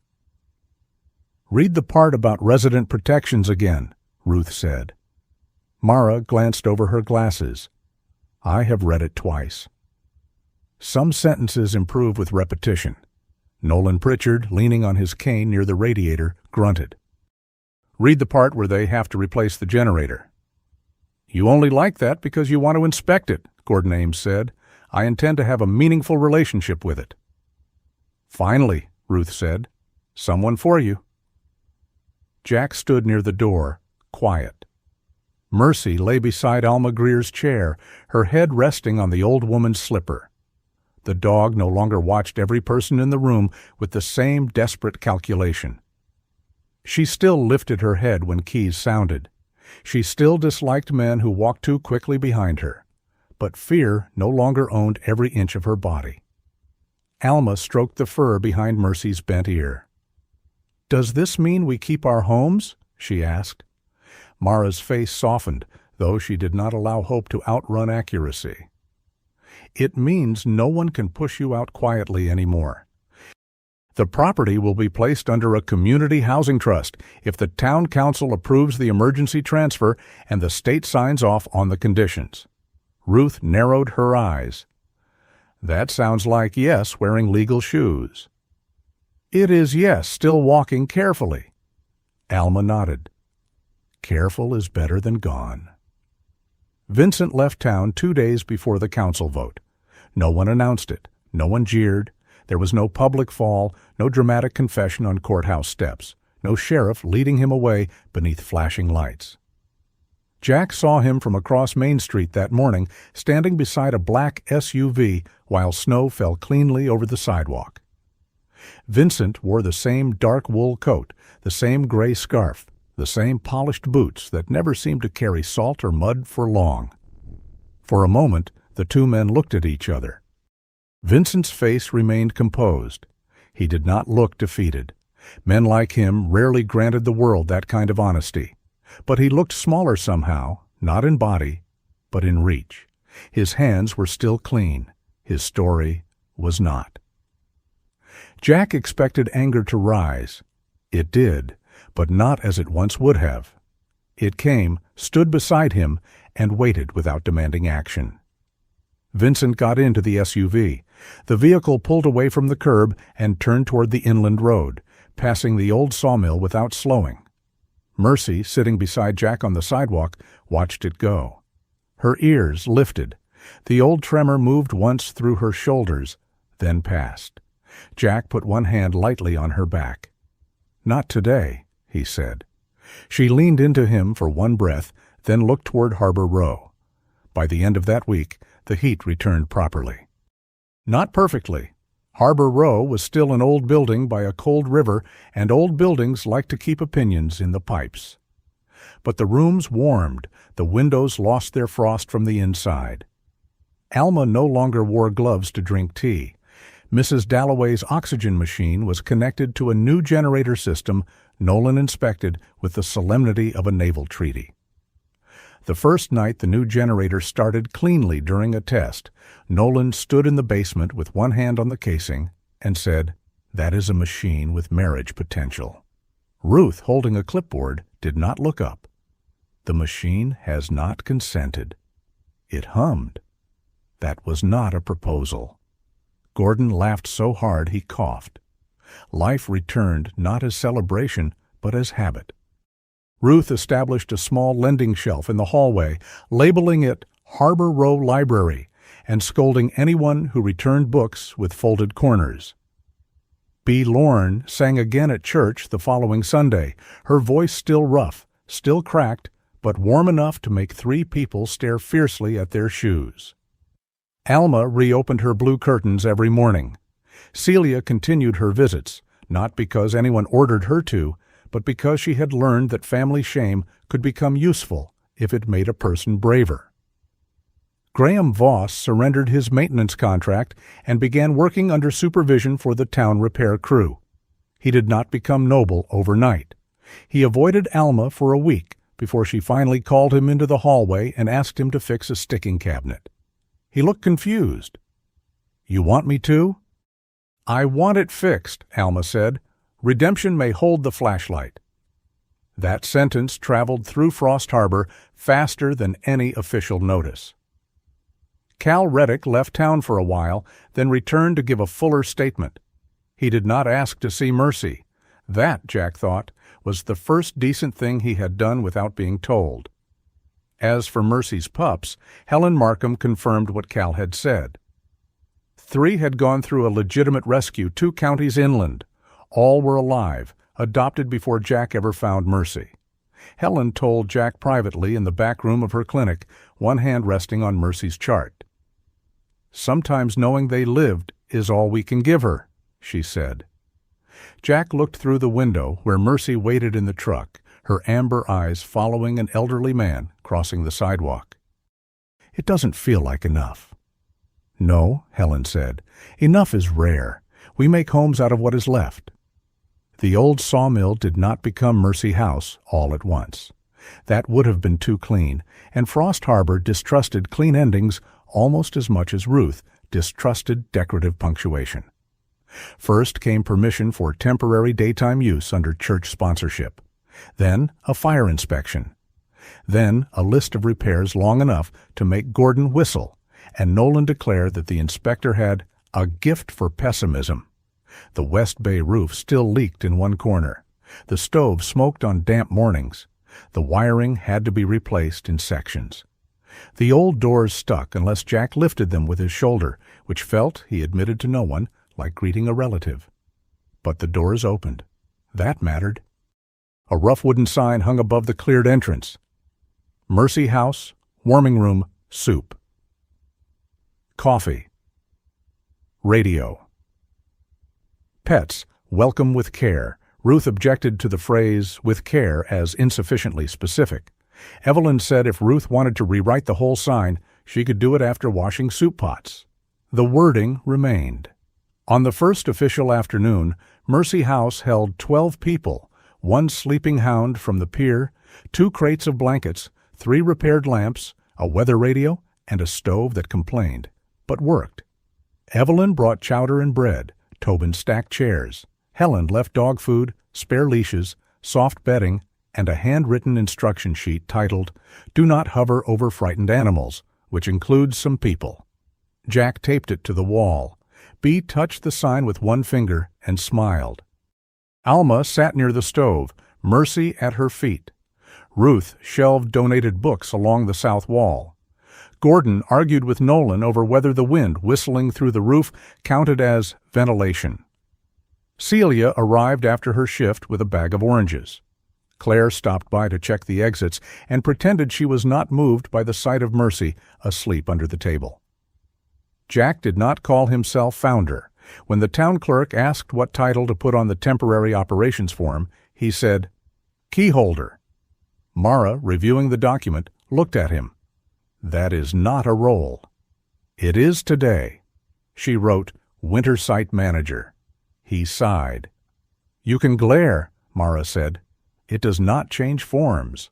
"Read the part about resident protections again," Ruth said. Mara glanced over her glasses. "I have read it twice." Some sentences improve with repetition. Nolan Pritchard, leaning on his cane near the radiator, grunted. "Read the part where they have to replace the generator." "You only like that because you want to inspect it," Gordon Ames said. "I intend to have a meaningful relationship with it." "Finally," Ruth said. "Someone for you." Jack stood near the door, quiet. Mercy lay beside Alma Greer's chair, her head resting on the old woman's slipper. The dog no longer watched every person in the room with the same desperate calculation. She still lifted her head when keys sounded. She still disliked men who walked too quickly behind her, but fear no longer owned every inch of her body. Alma stroked the fur behind Mercy's bent ear. "Does this mean we keep our homes?" she asked. Mara's face softened, though she did not allow hope to outrun accuracy. "It means no one can push you out quietly anymore. The property will be placed under a community housing trust if the town council approves the emergency transfer and the state signs off on the conditions." Ruth narrowed her eyes. "That sounds like yes wearing legal shoes." "It is yes still walking carefully." Alma nodded. "Careful is better than gone." Vincent left town 2 days before the council vote. No one announced it. No one jeered. There was no public fall, no dramatic confession on courthouse steps, no sheriff leading him away beneath flashing lights. Jack saw him from across Main Street that morning, standing beside a black SUV while snow fell cleanly over the sidewalk. Vincent wore the same dark wool coat, the same gray scarf, the same polished boots that never seemed to carry salt or mud for long. For a moment, the two men looked at each other. Vincent's face remained composed. He did not look defeated. Men like him rarely granted the world that kind of honesty. But he looked smaller somehow, not in body, but in reach. His hands were still clean. His story was not. Jack expected anger to rise. It did, but not as it once would have. It came stood beside him, and waited without demanding action. Vincent got into the SUV. The vehicle pulled away from the curb and turned toward the inland road, passing the old sawmill without slowing. Mercy, sitting beside Jack on the sidewalk, watched it go. Her ears lifted. The old tremor moved once through her shoulders, then passed. Jack put one hand lightly on her back. "Not today," he said. She leaned into him for one breath, then looked toward Harbor Row. By the end of that week, the heat returned properly. Not perfectly. Harbor Row was still an old building by a cold river, and old buildings like to keep opinions in the pipes. But the rooms warmed, the windows lost their frost from the inside. Alma no longer wore gloves to drink tea. Mrs. Dalloway's oxygen machine was connected to a new generator system Nolan inspected with the solemnity of a naval treaty. The first night the new generator started cleanly during a test, Nolan stood in the basement with one hand on the casing and said, "That is a machine with marriage potential." Ruth, holding a clipboard, did not look up. "The machine has not consented." It hummed. That was not a proposal. Gordon laughed so hard he coughed. Life returned not as celebration, but as habit. Ruth established a small lending shelf in the hallway, labeling it Harbor Row Library, and scolding anyone who returned books with folded corners. B. Lorne sang again at church the following Sunday, her voice still rough, still cracked, but warm enough to make 3 people stare fiercely at their shoes. Alma reopened her blue curtains every morning. Celia continued her visits, not because anyone ordered her to, but because she had learned that family shame could become useful if it made a person braver. Graham Voss surrendered his maintenance contract and began working under supervision for the town repair crew. He did not become noble overnight. He avoided Alma for a week before she finally called him into the hallway and asked him to fix a sticking cabinet. He looked confused. "You want me to?" "I want it fixed," Alma said. "Redemption may hold the flashlight." That sentence traveled through Frost Harbor faster than any official notice. Cal Reddick left town for a while, then returned to give a fuller statement. He did not ask to see Mercy. That, Jack thought, was the first decent thing he had done without being told. As for Mercy's pups, Helen Markham confirmed what Cal had said. 3 had gone through a legitimate rescue 2 counties inland. All were alive, adopted before Jack ever found Mercy. Helen told Jack privately in the back room of her clinic, one hand resting on Mercy's chart. "Sometimes knowing they lived is all we can give her," she said. Jack looked through the window where Mercy waited in the truck, her amber eyes following an elderly man crossing the sidewalk. "It doesn't feel like enough." "No," Helen said. "Enough is rare. We make homes out of what is left." The old sawmill did not become Mercy House all at once. That would have been too clean, and Frost Harbor distrusted clean endings almost as much as Ruth distrusted decorative punctuation. First came permission for temporary daytime use under church sponsorship. Then a fire inspection. Then a list of repairs long enough to make Gordon whistle, and Nolan declared that the inspector had a gift for pessimism. The West Bay roof still leaked in one corner. The stove smoked on damp mornings. The wiring had to be replaced in sections. The old doors stuck unless Jack lifted them with his shoulder, which felt, he admitted to no one, like greeting a relative. But the doors opened. That mattered. A rough wooden sign hung above the cleared entrance. Mercy House, warming room, soup. Coffee. Radio. Pets, welcome with care. Ruth objected to the phrase "with care" as insufficiently specific. Evelyn said if Ruth wanted to rewrite the whole sign, she could do it after washing soup pots. The wording remained. On the first official afternoon, Mercy House held 12 people, 1 sleeping hound from the pier, 2 crates of blankets, 3 repaired lamps, a weather radio, and a stove that complained, but worked. Evelyn brought chowder and bread. Tobin stacked chairs. Helen left dog food, spare leashes, soft bedding, and a handwritten instruction sheet titled, "Do not hover over frightened animals," which includes some people. Jack taped it to the wall. Bea touched the sign with one finger and smiled. Alma sat near the stove, Mercy at her feet. Ruth shelved donated books along the south wall. Gordon argued with Nolan over whether the wind whistling through the roof counted as ventilation. Celia arrived after her shift with a bag of oranges. Claire stopped by to check the exits and pretended she was not moved by the sight of Mercy asleep under the table. Jack did not call himself founder. When the town clerk asked what title to put on the temporary operations form, he said, "Keyholder." Mara, reviewing the document, looked at him. "That is not a role." "It is today." She wrote, "Winter Site Manager." He sighed. "You can glare," Mara said. "It does not change forms."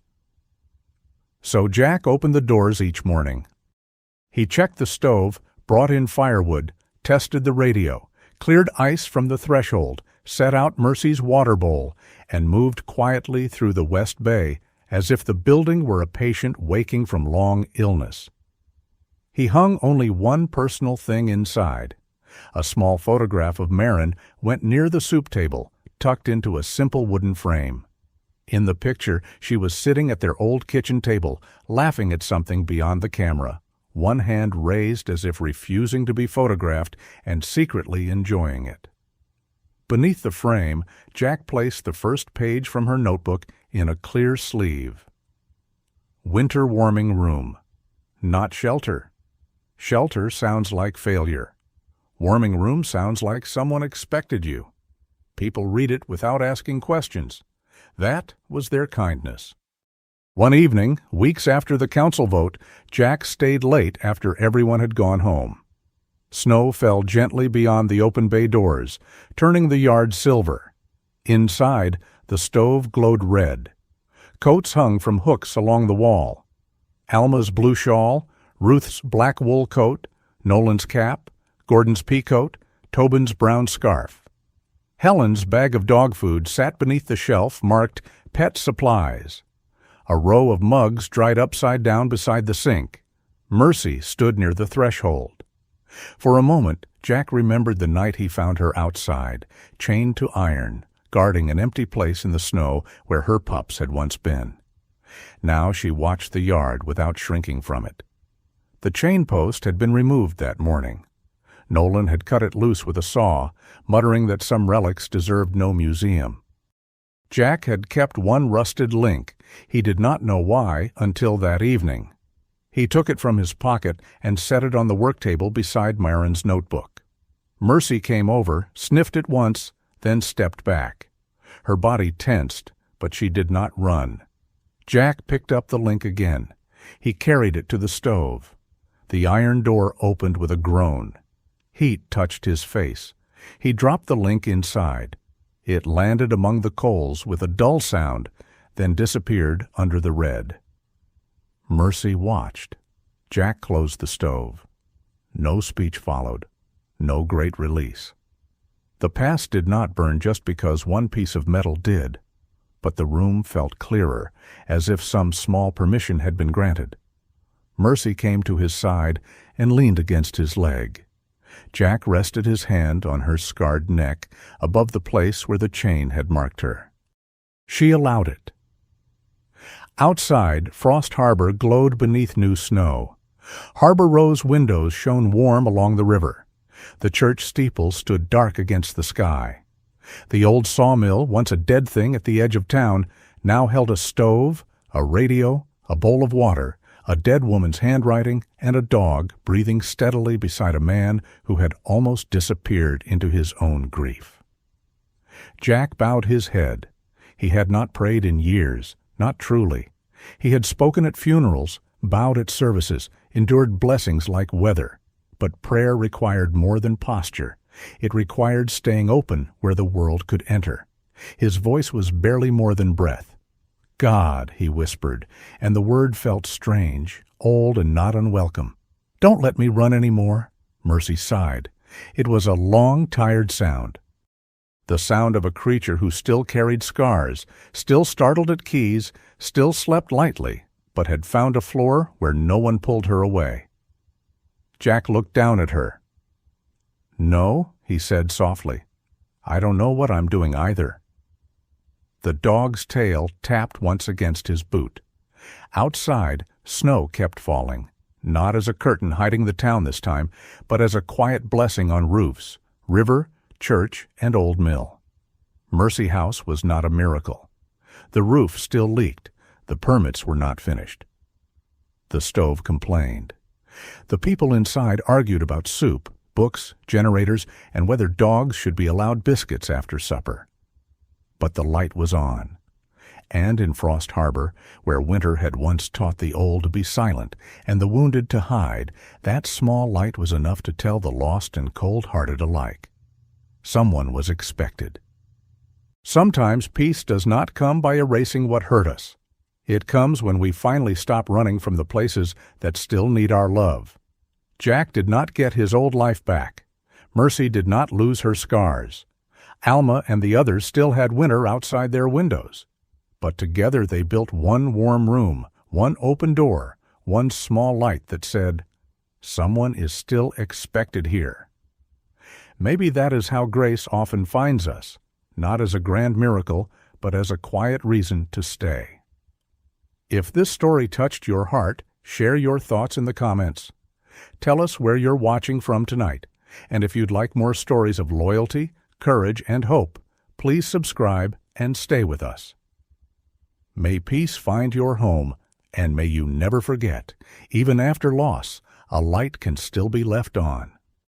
So Jack opened the doors each morning. He checked the stove, brought in firewood, tested the radio, cleared ice from the threshold, set out Mercy's water bowl, and moved quietly through the West Bay as if the building were a patient waking from long illness. He hung only one personal thing inside. A small photograph of Marin went near the soup table, tucked into a simple wooden frame. In the picture, she was sitting at their old kitchen table, laughing at something beyond the camera, one hand raised as if refusing to be photographed and secretly enjoying it. Beneath the frame, Jack placed the first page from her notebook in a clear sleeve. Winter warming room. Not shelter. Shelter sounds like failure. Warming room sounds like someone expected you. People read it without asking questions. That was their kindness. One evening, weeks after the council vote, Jack stayed late after everyone had gone home. Snow fell gently beyond the open bay doors, turning the yard silver. Inside, the stove glowed red. Coats hung from hooks along the wall. Alma's blue shawl, Ruth's black wool coat, Nolan's cap, Gordon's pea coat, Tobin's brown scarf. Helen's bag of dog food sat beneath the shelf marked Pet Supplies. A row of mugs dried upside down beside the sink. Mercy stood near the threshold. For a moment, Jack remembered the night he found her outside, chained to iron, guarding an empty place in the snow where her pups had once been. Now she watched the yard without shrinking from it. The chain post had been removed that morning. Nolan had cut it loose with a saw, muttering that some relics deserved no museum. Jack had kept one rusted link. He did not know why until that evening. He took it from his pocket and set it on the work table beside Marin's notebook. Mercy came over, sniffed it once, then stepped back. Her body tensed, but she did not run. Jack picked up the link again. He carried it to the stove. The iron door opened with a groan. Heat touched his face. He dropped the link inside. It landed among the coals with a dull sound, then disappeared under the red. Mercy watched. Jack closed the stove. No speech followed. No great release. The past did not burn just because one piece of metal did, but the room felt clearer, as if some small permission had been granted. Mercy came to his side and leaned against his leg. Jack rested his hand on her scarred neck above the place where the chain had marked her. She allowed it. Outside, Frost Harbor glowed beneath new snow. Harbor Row's windows shone warm along the river. The church steeple stood dark against the sky. The old sawmill, once a dead thing at the edge of town, now held a stove, a radio, a bowl of water, a dead woman's handwriting, and a dog breathing steadily beside a man who had almost disappeared into his own grief. Jack bowed his head. He had not prayed in years, not truly. He had spoken at funerals, bowed at services, endured blessings like weather. But prayer required more than posture. It required staying open where the world could enter. His voice was barely more than breath. "God," he whispered, and the word felt strange, old and not unwelcome. "Don't let me run any more." Mercy sighed. It was a long, tired sound. The sound of a creature who still carried scars, still startled at keys, still slept lightly, but had found a floor where no one pulled her away. Jack looked down at her. "No," he said softly. "I don't know what I'm doing either." The dog's tail tapped once against his boot. Outside, snow kept falling, not as a curtain hiding the town this time, but as a quiet blessing on roofs, river, church, and old mill. Mercy House was not a miracle. The roof still leaked. The permits were not finished. The stove complained. The people inside argued about soup, books, generators, and whether dogs should be allowed biscuits after supper. But the light was on. And in Frost Harbor, where winter had once taught the old to be silent and the wounded to hide, that small light was enough to tell the lost and cold-hearted alike. Someone was expected. Sometimes peace does not come by erasing what hurt us. It comes when we finally stop running from the places that still need our love. Jack did not get his old life back. Mercy did not lose her scars. Alma and the others still had winter outside their windows. But together they built one warm room, one open door, one small light that said, "Someone is still expected here." Maybe that is how grace often finds us, not as a grand miracle, but as a quiet reason to stay. If this story touched your heart, share your thoughts in the comments. Tell us where you're watching from tonight, and if you'd like more stories of loyalty, courage, and hope, please subscribe and stay with us. May peace find your home, and may you never forget, even after loss, a light can still be left on.